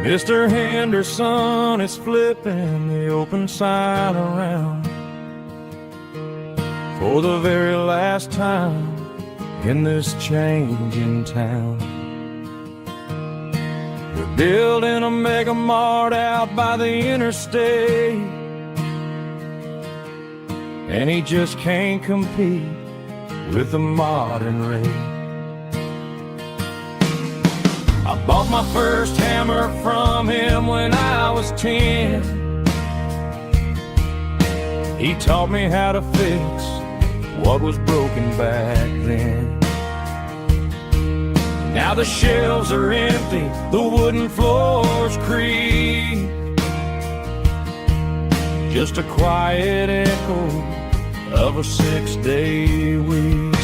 Mr. Henderson is flipping the open sign around for the very last time in this changing town. We're building a mega mart out by the interstate, and he just can't compete with the modern rate. I bought my first hammer from him when I was 10. He taught me how to fix what was broken back then. Now the shelves are empty, the wooden floors creak, just a quiet echo of a 6-day week.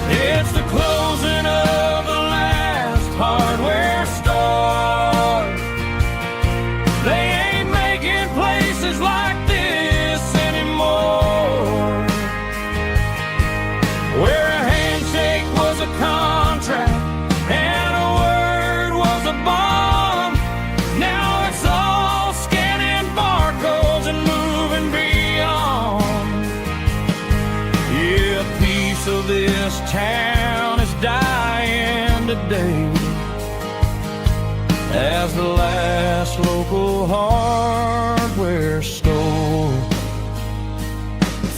It's the closing of the last hardware store. They ain't making places like this anymore, where a handshake was a contract and a word was a bond. Now it's all scanning barcodes and moving beyond. Yeah, a piece of this town is dying today as the last local hardware store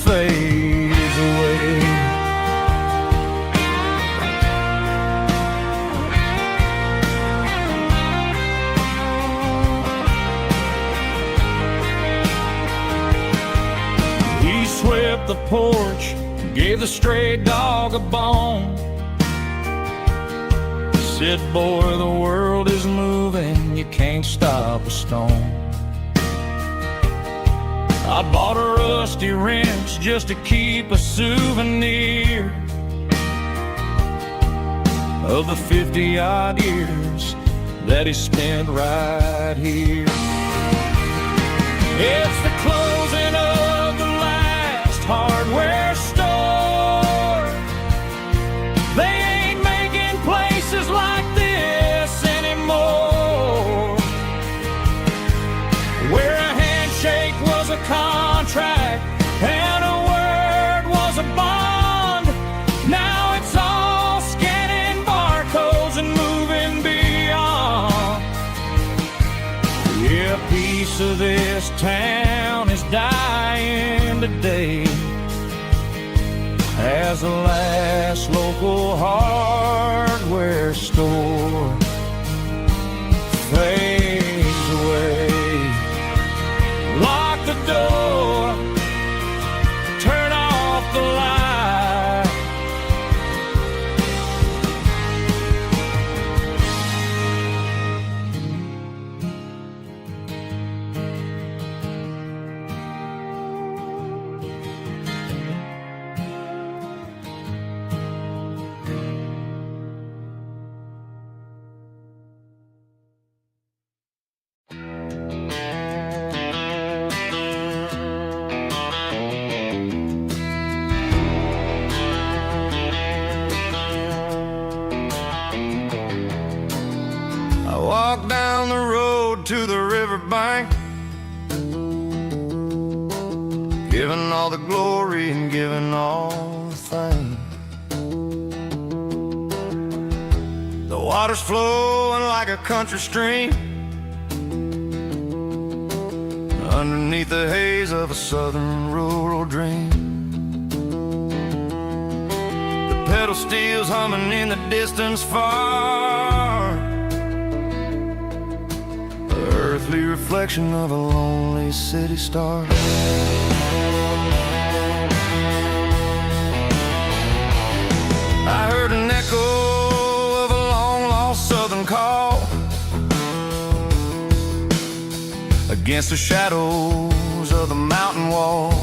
fades away. He swept the porch, gave the stray dog a bone, said, boy, the world is moving, you can't stop a stone. I bought a rusty wrench just to keep a souvenir of the 50-odd years that he spent right here. It's the closing of the last hardware store. They ain't making places like this anymore, where a handshake was a contract and a word was a bond. as the last local hardware store fades away. Lock the door, turn off the light. Walk down the road to the riverbank, giving all the glory and giving all the thanks. The water's flowing like a country stream underneath the haze of a southern rural dream. The pedal steel's humming in the distance far, earthly reflection of a lonely city star. I heard an echo of a long-lost southern call against the shadows of the mountain wall,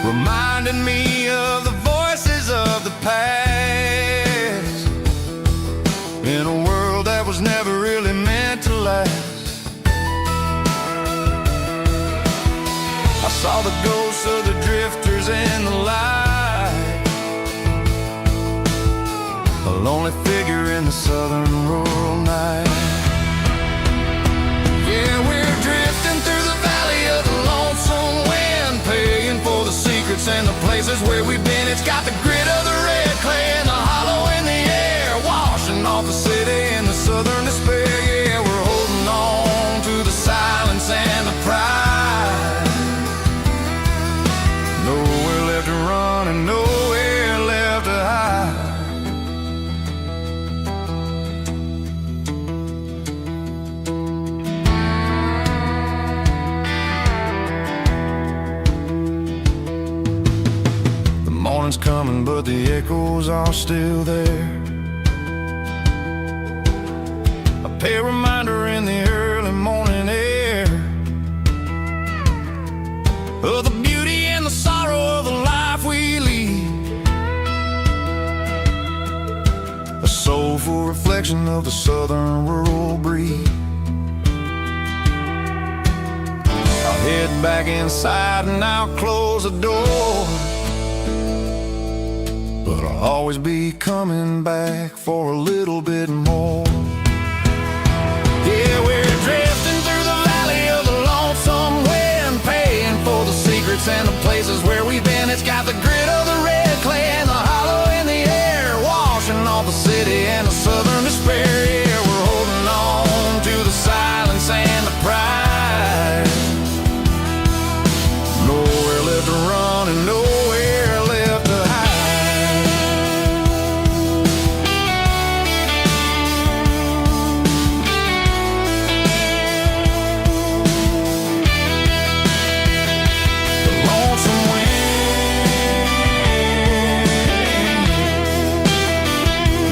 reminding me of the voices of the past in a world that was never really meant to last. I saw the ghosts of the drifters in the light, a lonely figure in the southern rural night. Yeah, we're drifting through the valley of the lonesome wind, paying for the secrets and the places where we've been. It's got the grit of the red clay and the hollow in the air, washing off the city and the southern despair. Yeah, we're holding on to the silence and the pride. Nowhere left to run and nowhere left to hide. The morning's coming, but the echoes are still there. A reminder in the early morning air of the beauty and the sorrow of the life we lead, a soulful reflection of the southern rural breed. I'll head back inside and I'll close the door, but I'll always be coming back for a little bit more. Yeah, we're drifting through the valley of the lonesome wind, paying for the secrets and the places where we've been. It's got the grit of the red clay and the hollow in the air, washing off the city and the southern despair. Yeah, we're holding on to the silence and the pride. Nowhere left to run and nowhere left to hide.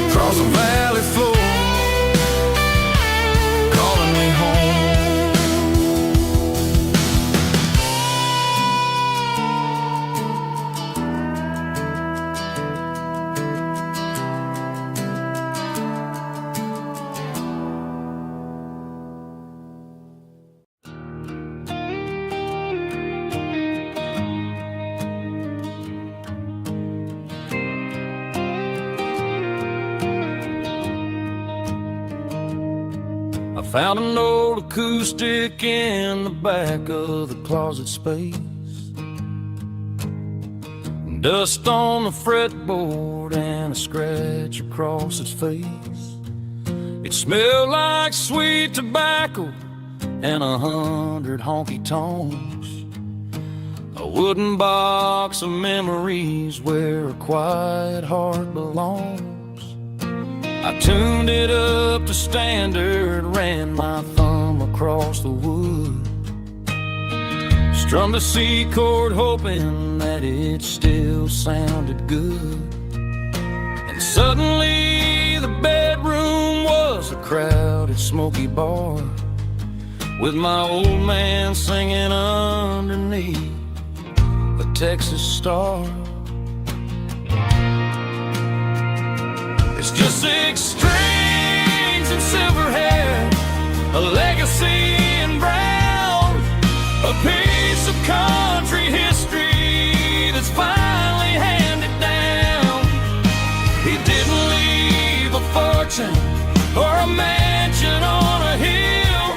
Across the valley floor, calling me home. I found an old acoustic in the back of the closet space, dust on the fretboard and a scratch across its face. It smelled like sweet tobacco and 100 honky-tonks. a wooden box of memories where a quiet heart belongs. I tuned it up to standard, ran my thumb across the wood, strummed a C chord hoping that it still sounded good. And suddenly the bedroom was a crowded smoky bar, with my old man singing underneath a Texas star. It's just 6 strings and silver hair, a legacy in brown, a piece of country history that's finally handed down. He didn't leave a fortune or a mansion on a hill,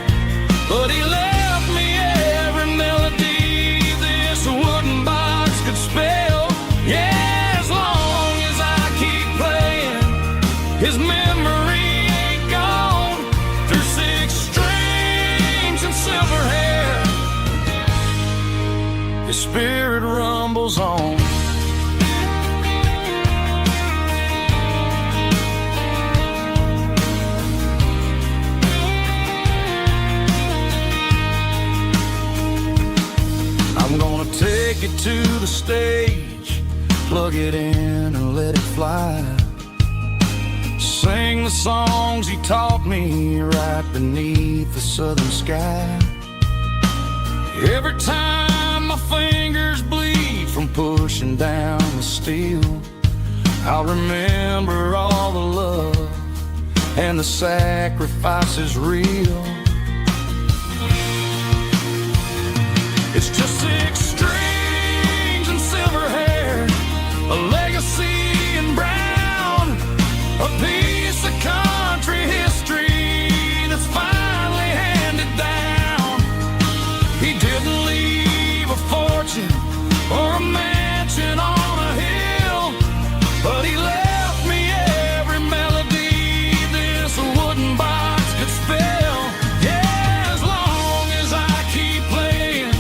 but he left me every melody this wooden box could spell. Yeah, as long as I keep playing, his memory ain't gone. Through 6 strings and silver hair, his spirit rumbles on. I'm gonna take it to the stage, plug it in and let it fly. Sing the songs he taught me right beneath the southern sky. Every time my fingers bleed from pushing down the steel, I'll remember all the love and the sacrifices real. It's just 6 strings and silver hair, a legacy in brown, a piece of country history that's finally handed down. He didn't leave a fortune or a mansion on a hill, but he left me every melody this wooden box could spell. Yeah, as long as I keep playing,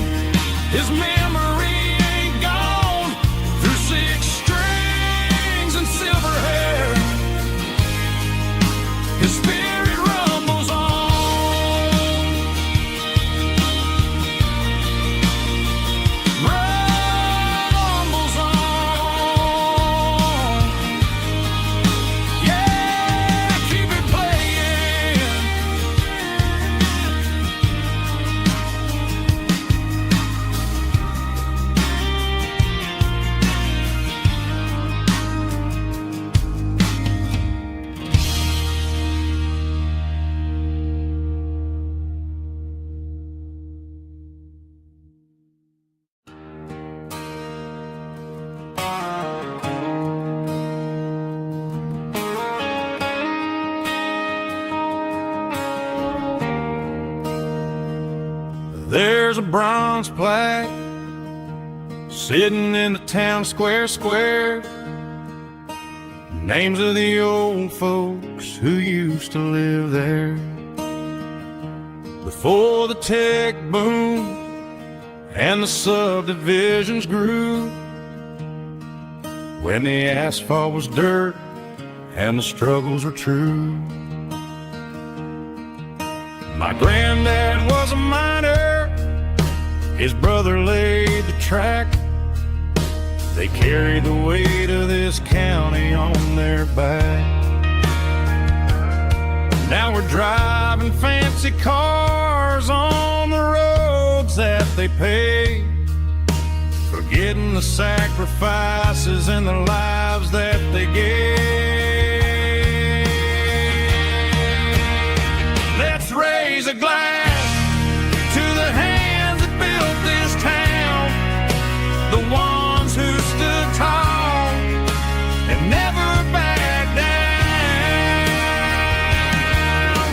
his memory ain't gone. Through 6 strings and silver hair, his spirit rumbles on. Rumbles on. Yeah, keep it playing. There's a bronze plaque sitting in the town square. Names of the old folks who used to live there before the tech boom and the subdivisions grew, when the asphalt was dirt and the struggles were true. My granddad was a miner, his brother laid the track. They carried the weight of this county on their back. Now we're driving fancy cars on the roads that they paved, forgetting the sacrifices and the lives that they gave. Let's raise a glass to the hands that built this town, the ones who stood tall and never backed down.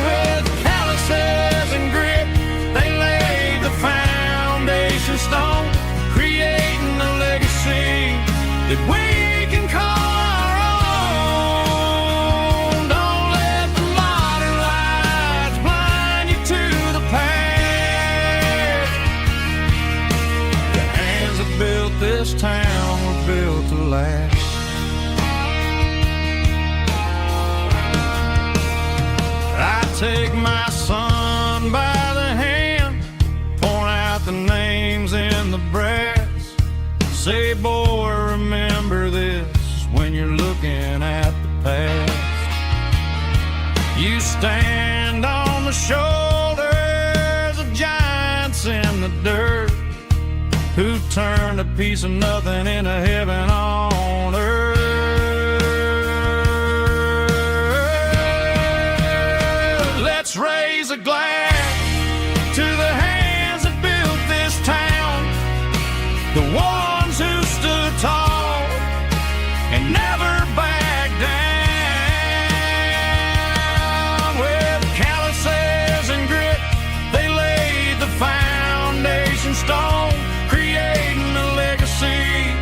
With calluses and grit, they laid the foundation stone, creating a legacy that we can call our own. Don't let the modern lights blind you to the past. The hands that built this town were built to last. I take my son by the hand, point out the names in the brass. Say, boy, remember this when you're looking at the past. You stand on the shoulders of giants in the dirt, who turned a piece of nothing into heaven on earth. Let's raise a glass to the hands that built this town, the ones who stood tall and never backed down. With calluses and grit, they laid the foundation stone, creating a legacy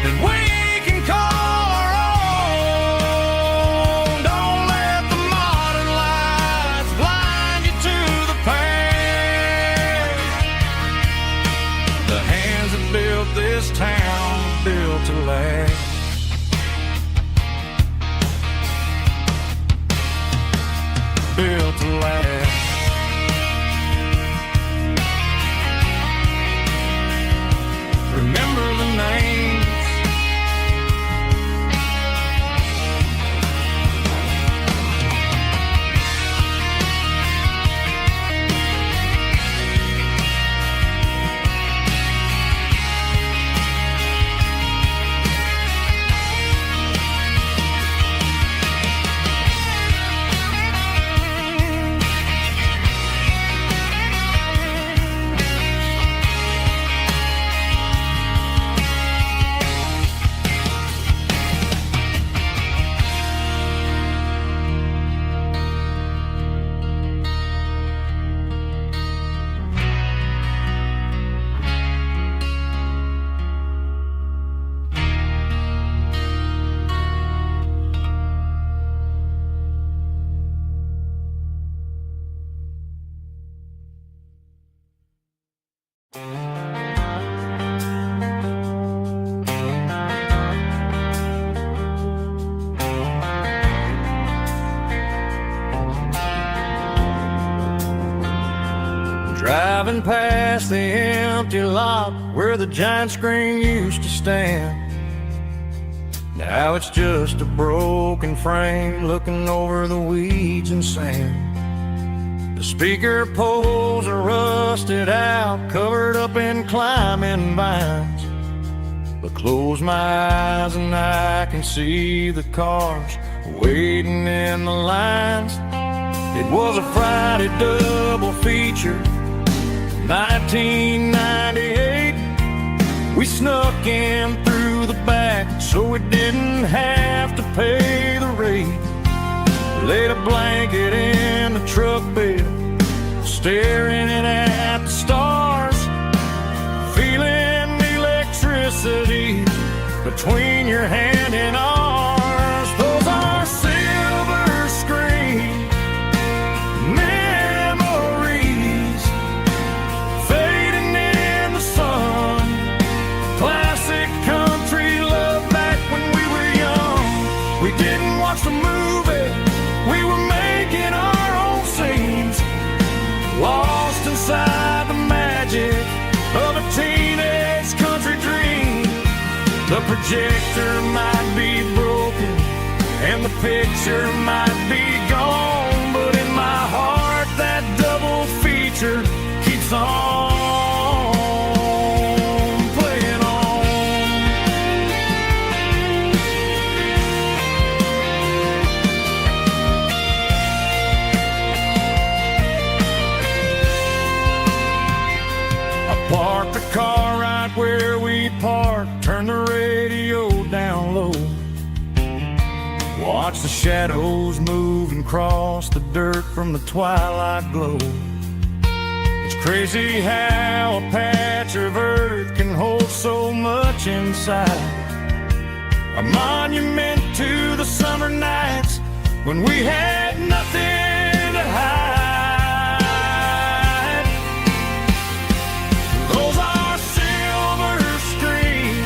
that we can call our own. Don't let the modern lights blind you to the past. The hands that built this town built to last. Built to last. Remember the names. Driving past the empty lot where the giant screen used to stand. Now it's just a broken frame looking over the weeds and sand. The speaker poles are rusted out, covered up in climbing vines. But close my eyes and I can see the cars waiting in the lines. It was a Friday double feature, 1998. We snuck in through the back so we didn't have to pay the rate. Laid a blanket in the truck bed, staring at the stars, feeling the electricity between your hand and ours. Those are silver screen memories fading in the sun. Classic country love back when we were young. We didn't watch the movie, we were making our own scenes, lost inside the magic of a teenage country dream. The projector might be broken and the picture might be gone, but in my heart that double feature keeps on playing on. I parked the car right where we parked, turned the radio down low, watch the shadows move and cross the dirt from the twilight glow. It's crazy how a patch of earth can hold so much inside. A monument to the summer nights when we had nothing to hide. Those are silver screen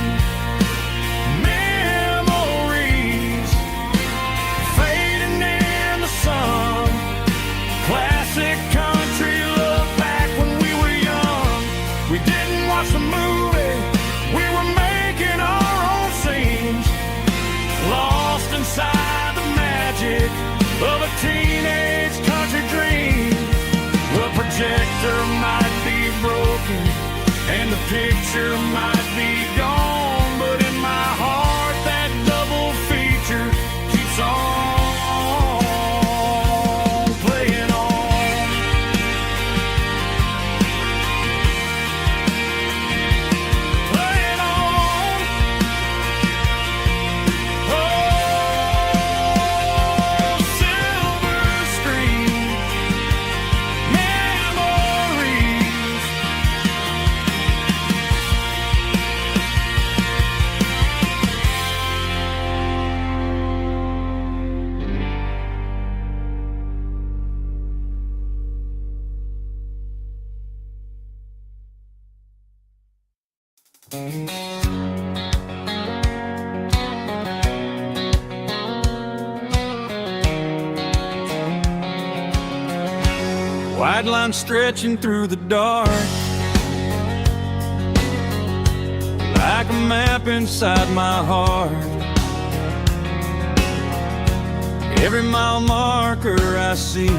White line stretching through the dark, like a map inside my heart. Every mile marker I see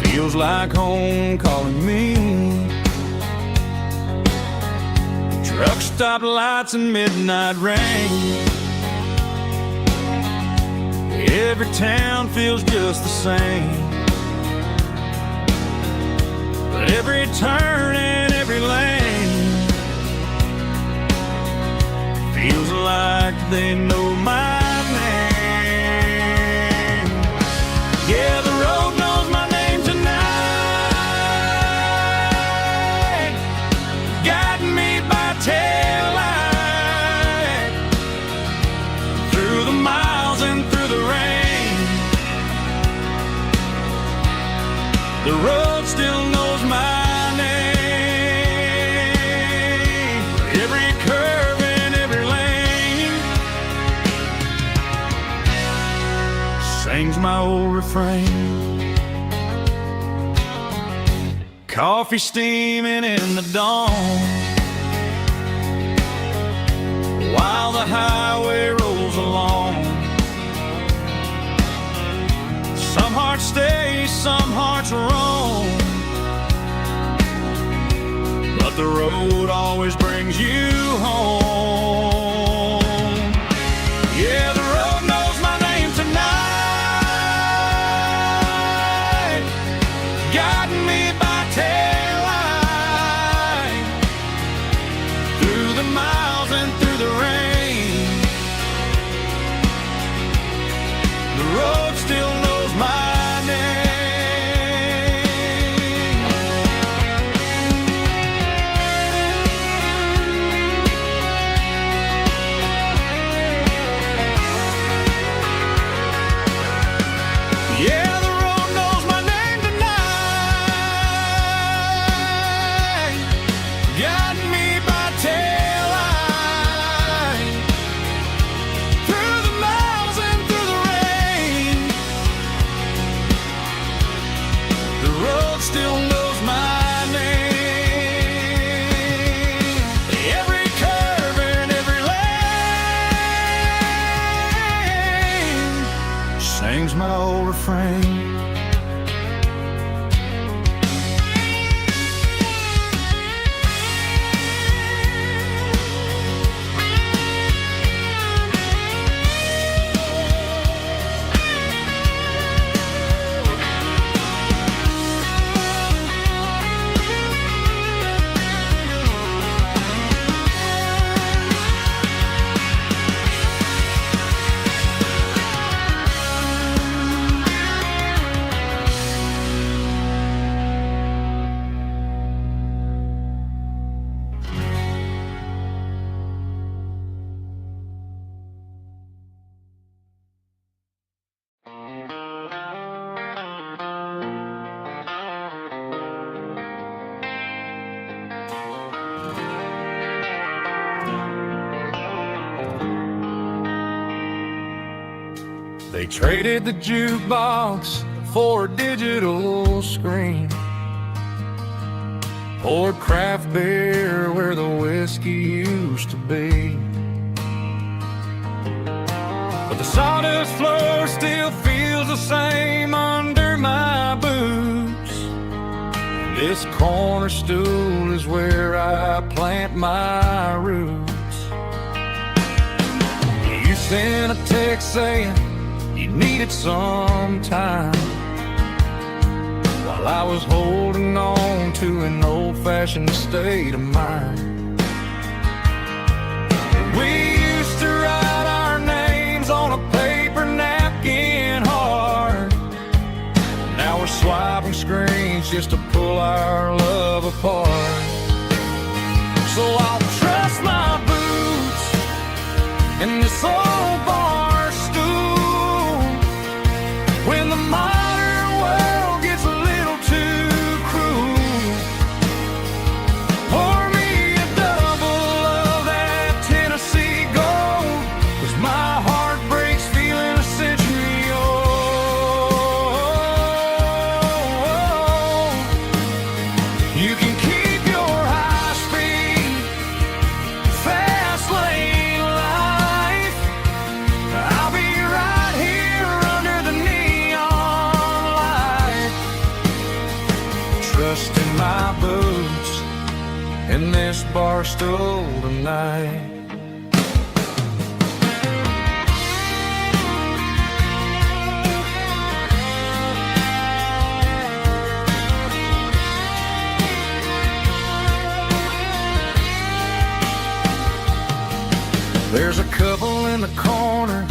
feels like home calling me. Truck stop lights and midnight rain, every town feels just the same. But every turn and every lane feels like they know my name. Yeah, the road knows my name tonight, guiding me by taillight through the miles and through the rain. The road still knows my name. Every curve and every lane sings my old refrain. Coffee steaming in the dawn, while the highway rolls along. Some hearts stay, some hearts roam, but the road always brings you home. Yeah, the road knows my name tonight, guiding me by taillight through the miles and through the rain. The road still knows my name. Yeah, the road knows my name tonight, guiding me by taillight through the miles and through the rain. The road still knows my name. Every curve and every lane sings my old refrain. They traded the jukebox for a digital screen, poured craft beer where the whiskey used to be. But the sawdust floor still feels the same under my boots. This corner stool is where I plant my roots. You sent a text saying you needed some time, while I was holding on to an old-fashioned state of mind. We used to write our names on a paper napkin hard. Now we're swiping screens just to pull our love apart. So I'll trust my boots and this old bar stool when the modern world gets a little too cruel. in this bar stool tonight. There's a couple in the corner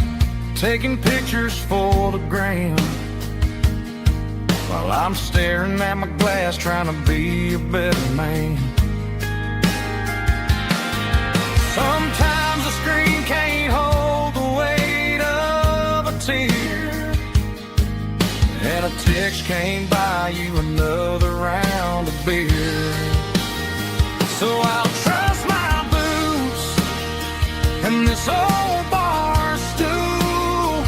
taking pictures for the gram, while I'm staring at my glass trying to be a better man. Sometimes the screen can't hold the weight of a tear, and a text can't buy you another round of beer. So I'll trust my boots and this old bar stool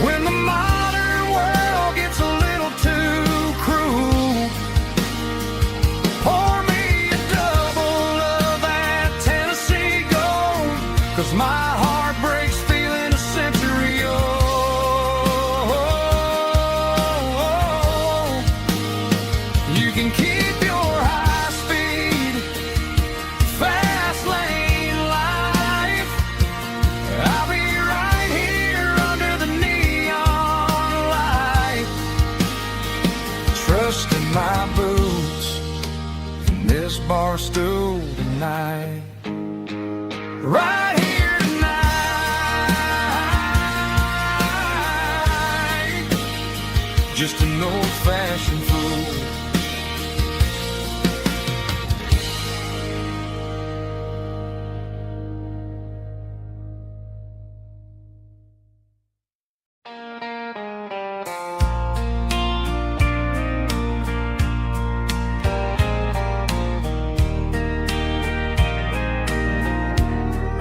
when the modern world gets a little too cruel. Pour me a double of that Tennessee Gold, 'cause my heart breaks feeling a century old. You can keep your high speed, fast lane life. I'll be right here under the neon light, trusting my boots in this bar stool tonight. Right here tonight, just an old-fashioned fool.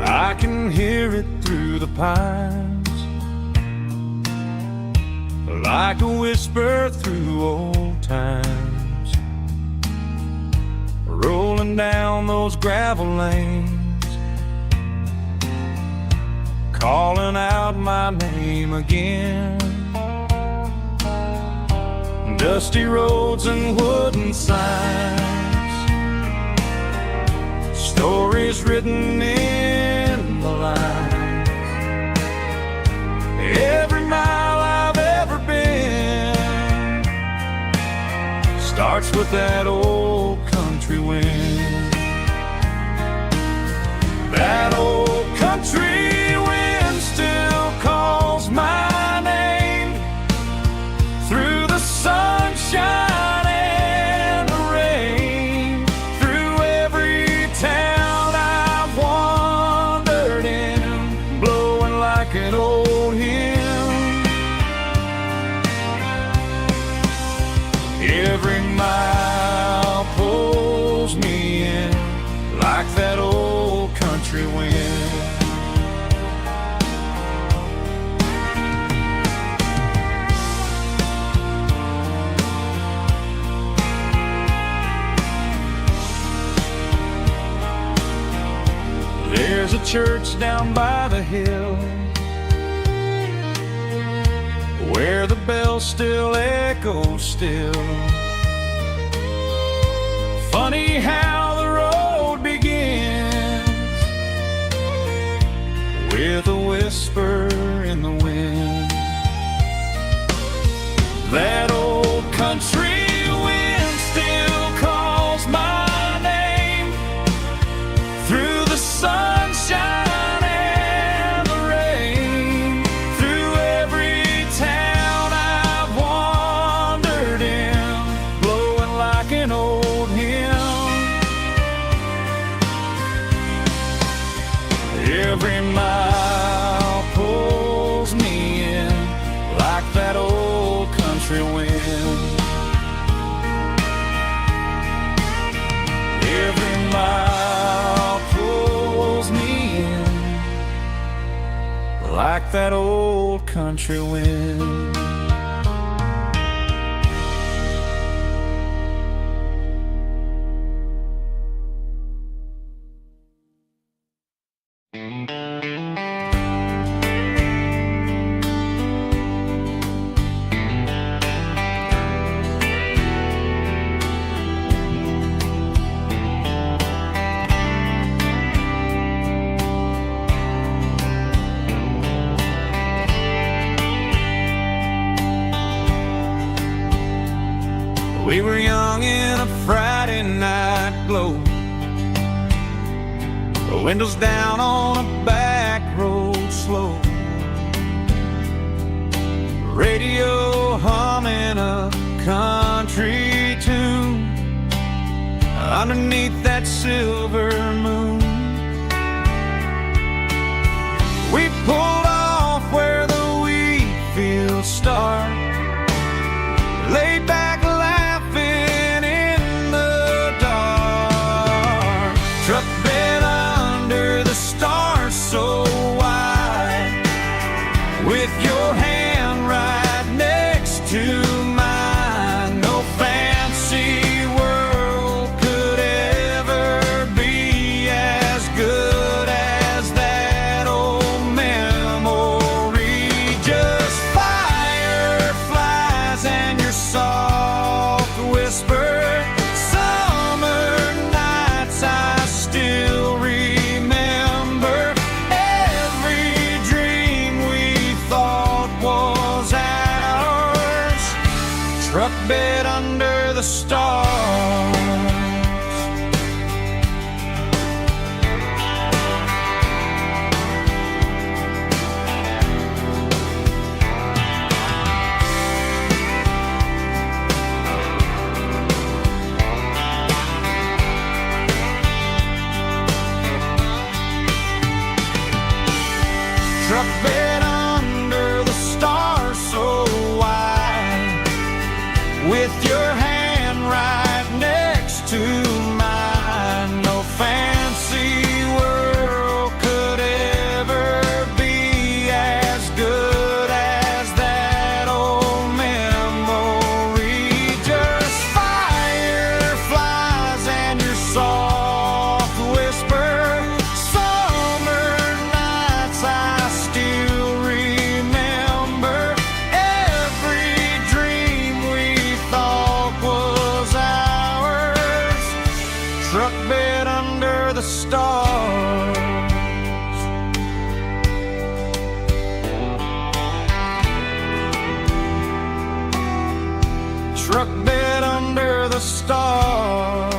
I can hear it through the pines, like a whisper through old times, rolling down those gravel lanes, calling out my name again. Dusty roads and wooden signs, stories written in the lines. Every mile I've ever been starts with that old country wind. That old country wind still calls my name through the sunshine and the rain, through every town I've wandered in, blowing like an old hymn. Every mile pulls me in like that old country wind. There's a church down by the hill where the bells still echo still. Funny how the road begins with a whisper in the wind. That old country wind still calls my name through the sunshine and the rain, through every town I've wandered in, blowing like an old hymn. Every mile pulls me in like that old country wind. Every mile pulls me in like that old country wind. windows down on a back road slow, radio humming a country tune underneath that silver moon. We pulled off where the wheat fields start, laid back laughing in the dark. Truck bed under the stars so wide, with your hand right next to mine. No fancy world could ever be as good as that old memory. Just fireflies and your soft whisper. Summer nights I still remember. Every dream we thought was ours. Truck bed under the stars. Truck bed under the stars so wide, with your hand right next to mine. No fancy world could ever be as good as that old memory. Just fireflies and your soft whisper. Summer nights I still remember. Every dream we thought was ours. Truck bed under the stars. Truck bed under the stars.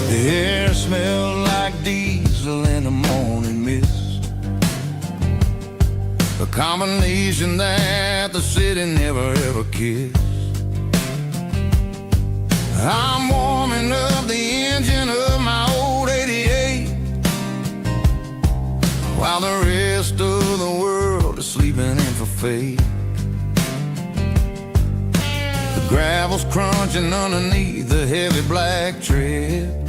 The air smelled like diesel in the morning mist, a combination that the city never ever kissed. I'm warming up the engine of my old 88, while the rest of the world is sleeping in for fate. The gravel's crunching underneath the heavy black tread,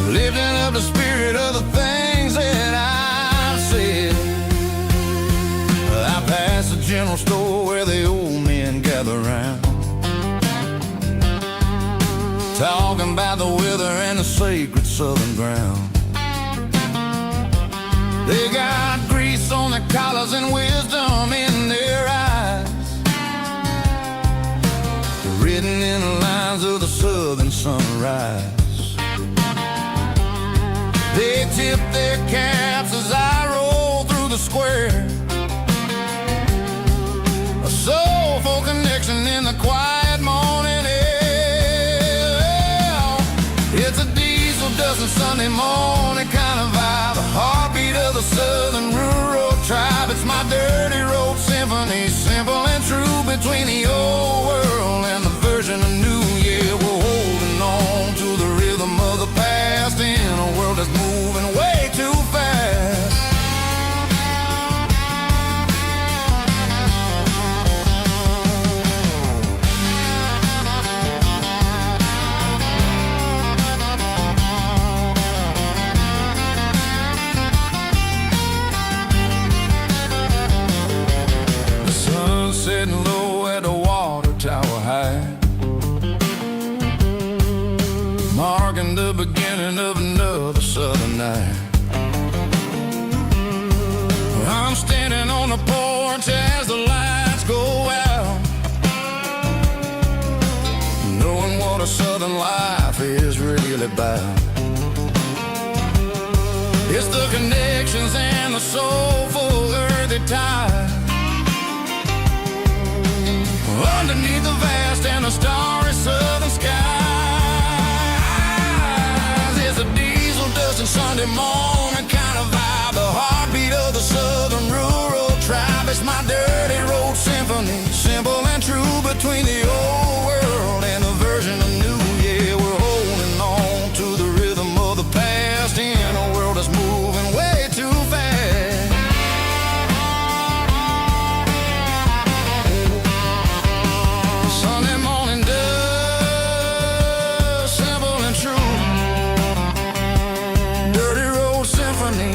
lifting up the spirit of the things that I said. I passed the general store where the old men gather round, talking about the weather and the sacred southern ground. They got grease on their collars and wisdom in their eyes, written in the lines of the southern sunrise. They tip their caps as I roll through the square, a soulful connection in the quiet morning air. It's a diesel dusting Sunday morning kind of vibe, a heartbeat of the southern rural tribe. It's my dirty road symphony, simple and true, between the old world and the version of new. Yeah, we're holding on to the rhythm of the past in a world that's moving way too fast. vision of another southern night. I'm standing on the porch as the lights go out, knowing what a southern life is really about. It's the connections and the soulful earthy tide, underneath the vast and the starry southern skies. It's a diesel dusting Sunday morning kind of vibe, the heartbeat of the southern rural tribe. It's my dirty road symphony, simple and true, between the old world and the version of new. Yeah, we're holding on to the rhythm of the past in a world that's moving way too fast. Sunday morning dust, simple and true, dirty road symphony.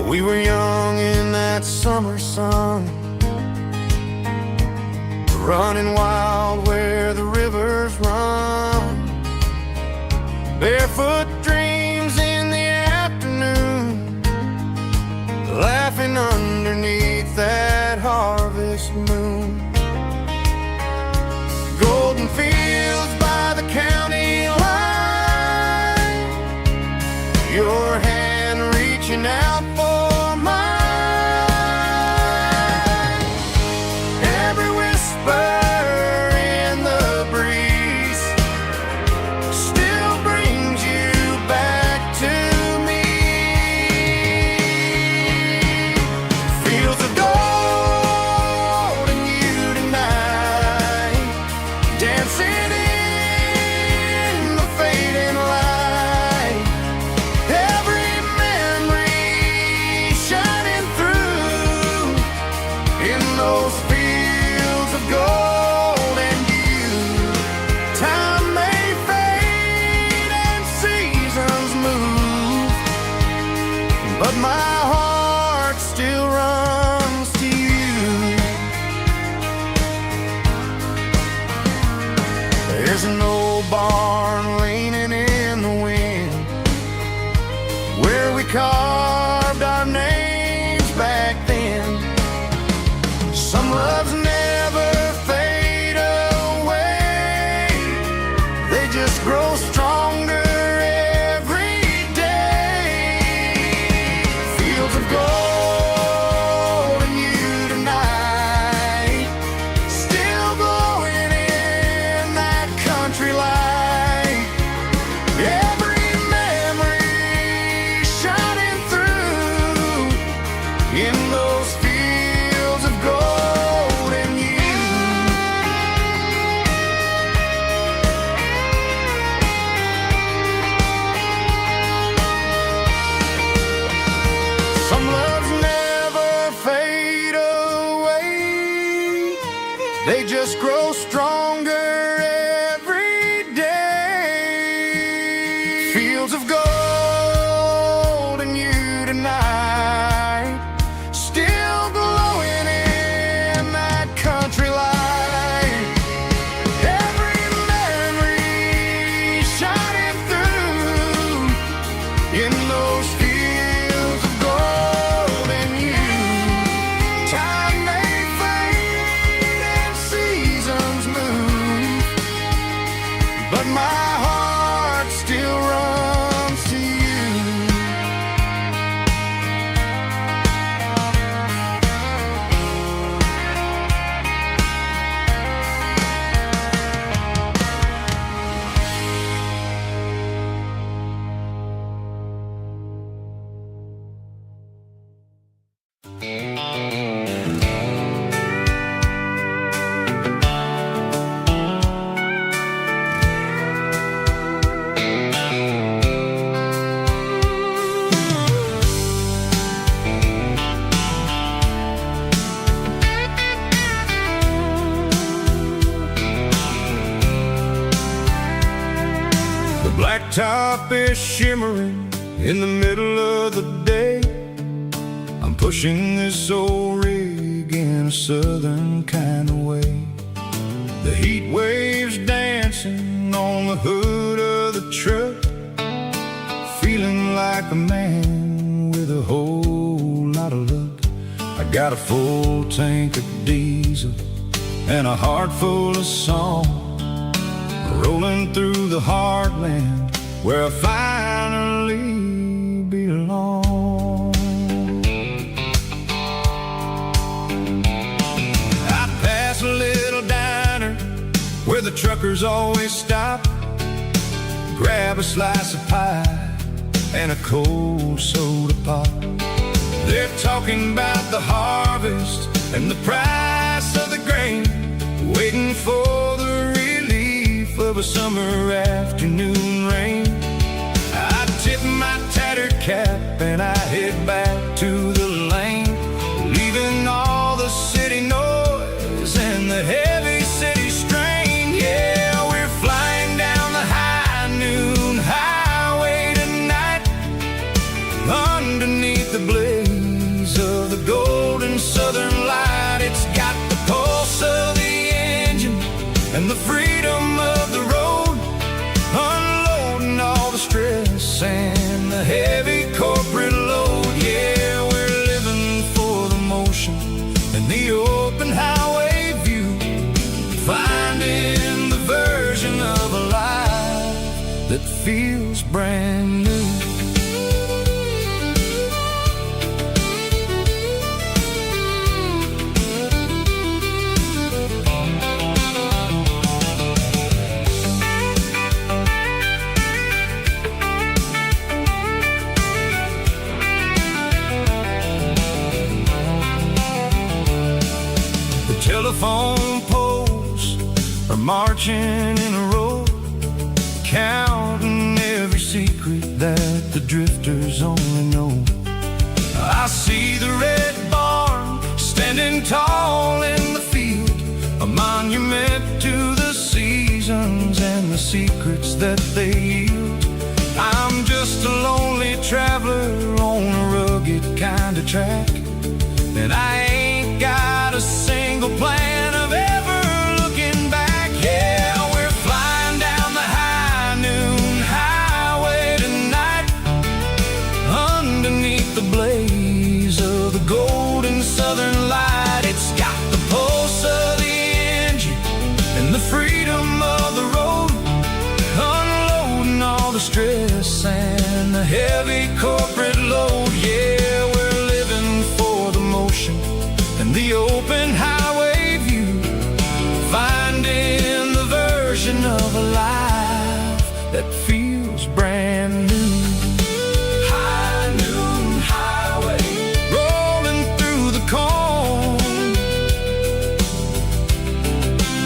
We were young in that summer sun, running wild where the rivers run, barefoot dreams in the afternoon, laughing underneath that harvest moon. Golden fields by the county line, your hand reaching out for carved our names back then. Some loves never fade away, they just grow stronger every day. Fields of gold and you tonight, still glowing in that country light. They just grow stronger every day. Fields of gold and you tonight, still glowing in that country light. Every memory shining through in those fields of gold and you. but my heart still runs to you. Blacktop is shimmering in the middle of the day. I'm pushing this old rig in a southern kind of way. The heat waves dancing on the hood of the truck, feeling like a man with a whole lot of luck. I got a full tank of diesel and a heart full of song, rolling through the heartland where I finally belong. I pass a little diner where the truckers always stop, grab a slice of pie and a cold soda pop. They're talking about the harvest and the price of the grain, waiting for the relief of a summer afternoon rain. I tip my tattered cap and I head back to the lane, leaving all the city noise and the heavy city strain. Yeah, we're flying down the high noon highway tonight, underneath the blaze of the golden southern light. It's got the pulse of the engine and the freedom of the road, unloading all the stress and the heavy corporate load. Yeah, we're living for the motion and the open highway view, finding the version of a life that feels brand new. Telephone poles are marching in a row, counting every secret that the drifters only know. I see the red barn standing tall in the field, a monument to the seasons and the secrets that they yield. I'm just a lonely traveler on a rugged kind of track, and I ain't got a single plan of ever looking back. Yeah, we're flying down the high noon highway tonight, underneath the blaze of the golden southern light. It's got the pulse of the engine and the freedom of the road, unloading all the stress and the heavy corporate load. Yeah, we're living for the motion and the open highway view, finding the version of a life that feels brand new. High noon highway, rolling through the corn,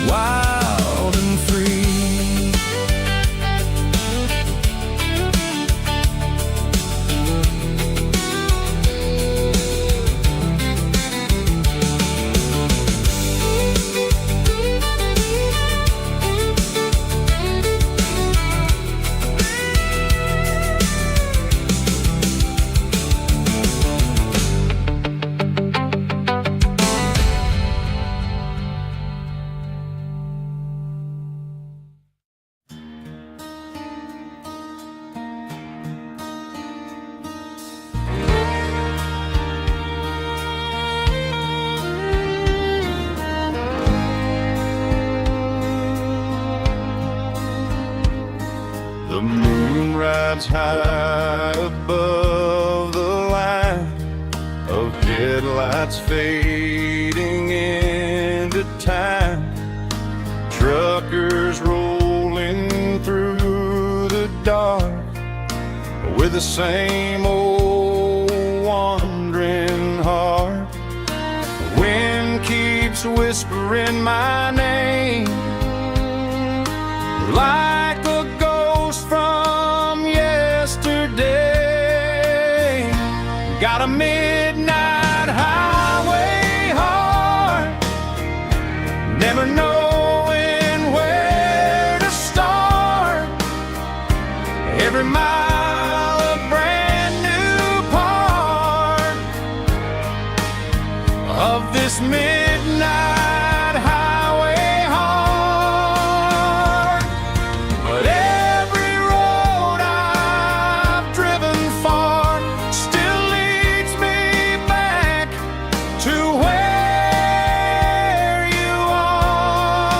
wild and free. The moon rides high above the line of headlights fading into time. Truckers rolling through the dark with the same old wandering heart. The wind keeps whispering my name like a ghost from yesterday. Got a midnight highway heart, never knowing where to start. Every mile a brand new part of this midnight highway heart. But every road I've driven far still leads me back to where you are.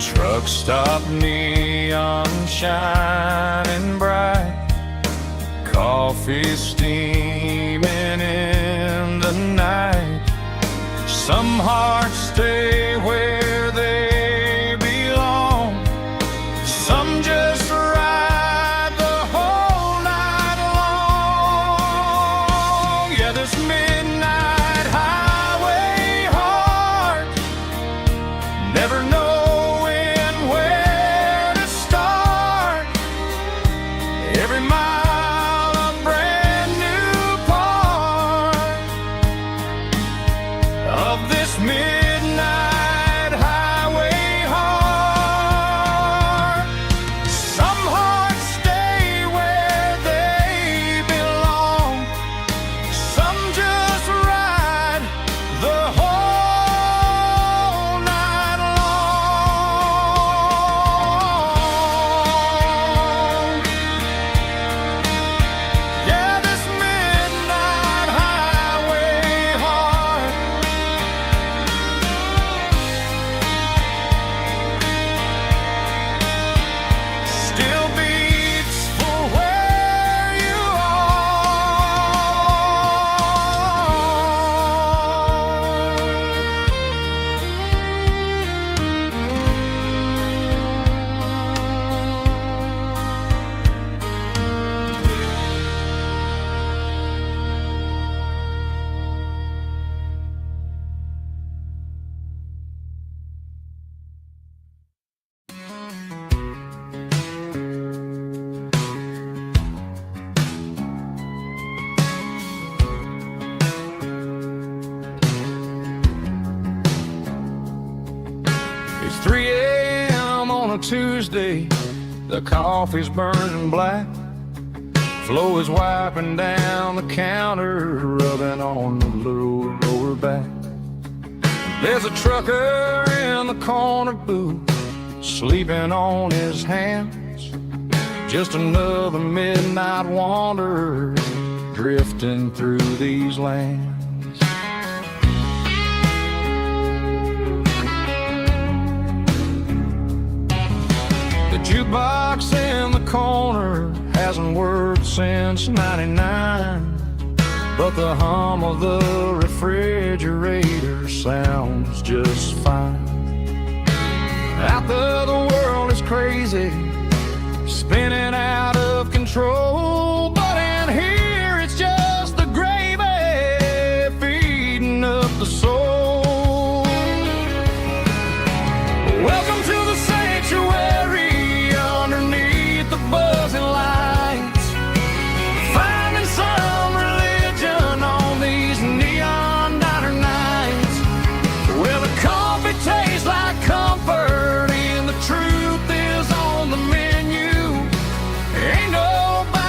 Truck stop, neon shining bright, coffee steaming in the night. Some hearts stay where they belong, some just ride the whole night long. Yeah, this midnight highway heart, never knowing where to start. Every mile a brand new part of this midnight highway heart. Some hearts stay where they belong, some just ride the whole night long. Yeah, this midnight highway heart still beats for where you It's 3 a.m. on a Tuesday, the coffee's burning black. Flo is wiping down the counter, rubbing on the little lower back. There's a trucker in the corner booth, sleeping on his hands. Just another midnight wanderer drifting through these lands. The jukebox in the corner hasn't worked since '99, but the hum of the refrigerator sounds just fine. Out there the world is crazy, spinning out of control, but in here it's just the gravy feeding up the soul. Welcome to the sanctuary underneath the buzzing lights, finding some religion on these neon diner nights. Well, the coffee tastes like comfort and the truth is on the menu. Ain't nobody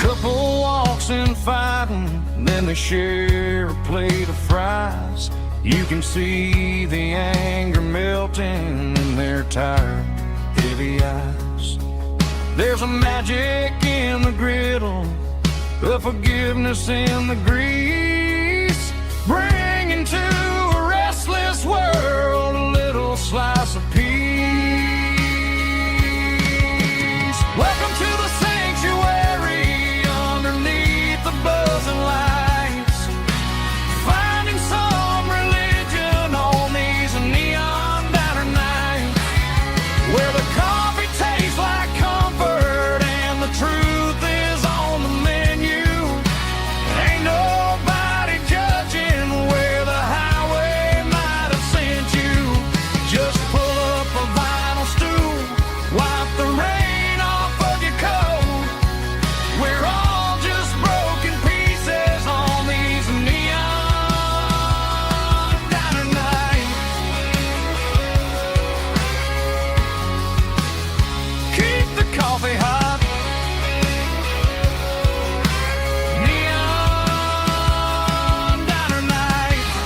Couple walks and fighting, then they share a plate of fries. You can see the anger melting in their tired, heavy eyes. There's a magic in the griddle, a forgiveness in the grease, bringing to a restless world a little slice of peace. Welcome to the sanctuary underneath the buzzing lights, finding some religion on these neon diner nights, where the coffee tastes like comfort and the truth is on the menu. Ain't nobody judging where the highway might have sent you. Just pull up a vinyl stool, wipe the rain off of your coat. We're all just broken pieces on these neon diner nights. Keep the coffee hot. Neon diner nights.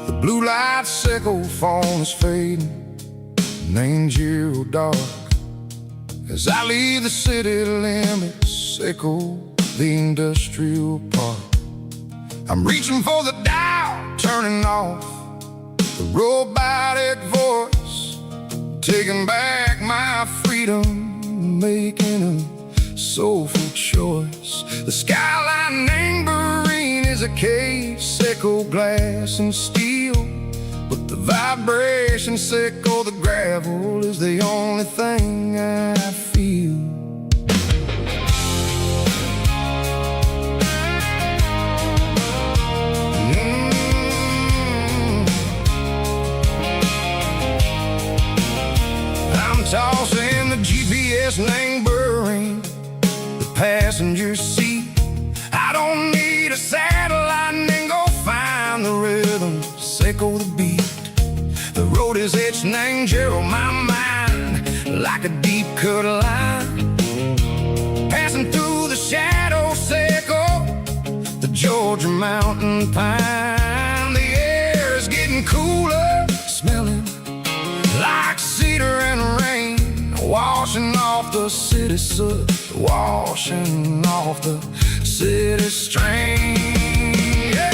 The blue light sickle phone is fading, name's Yearwood dark. As I leave the city limits, sickle the industrial park. I'm reaching for the dial, turning off the robotic voice, taking back my freedom, making a soulful choice. The skyline neighboring is a cave, sickle glass and steel, but the vibration sickle the gravel is the only thing I feel. I'm tossing the GPS neighboring the passenger seat. I don't need a satellite and go find the rhythm, sickle the beat. The road is etched and angel on my mind like a deep cut line, passing through the shadow sickle, the Georgia mountain pine. The air is getting cooler, smelling like cedar and rain, washing off the city soot, washing off the city strain. Yeah.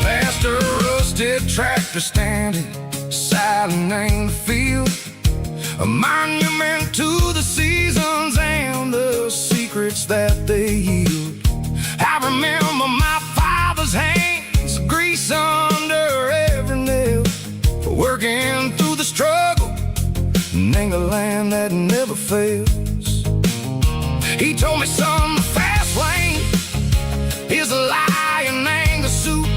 Past a rusted tractor standing silent in the field, a monument to the seasons and the secrets that they yield. I remember my father's hands, grease under every nail, working through the struggle, and the land that never fails. He told me, son, the fast lane is a lie and anger suit.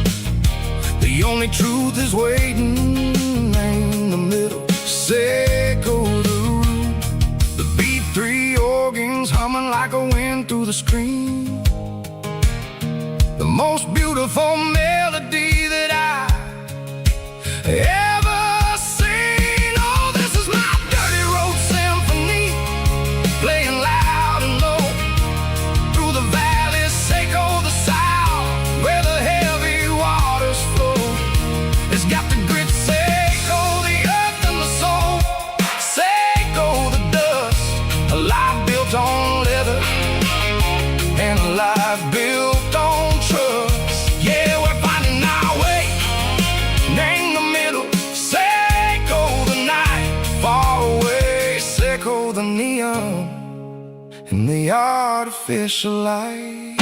The only truth is waiting in the middle, sickle the root. The B3 organs humming like a wind through the screen, the most beautiful melody that I ever seen. Oh, this is my dirty road symphony, playing loud and low through the valleys, sickle the south, where the heavy waters flow. It's got the grit, sickle the earth and the soul, sickle the dust, a life built on leather and a life built on trust. Yeah, we're finding our way in the middle, sickle the night, far away, sickle the neon and the artificial light.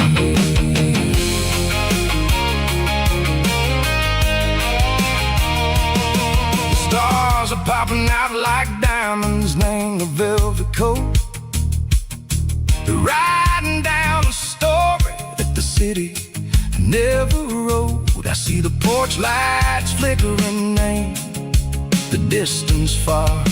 popping out like diamonds, named the velvet coat. Riding down a story that the city never wrote. I see the porch lights flickering, name the distance far.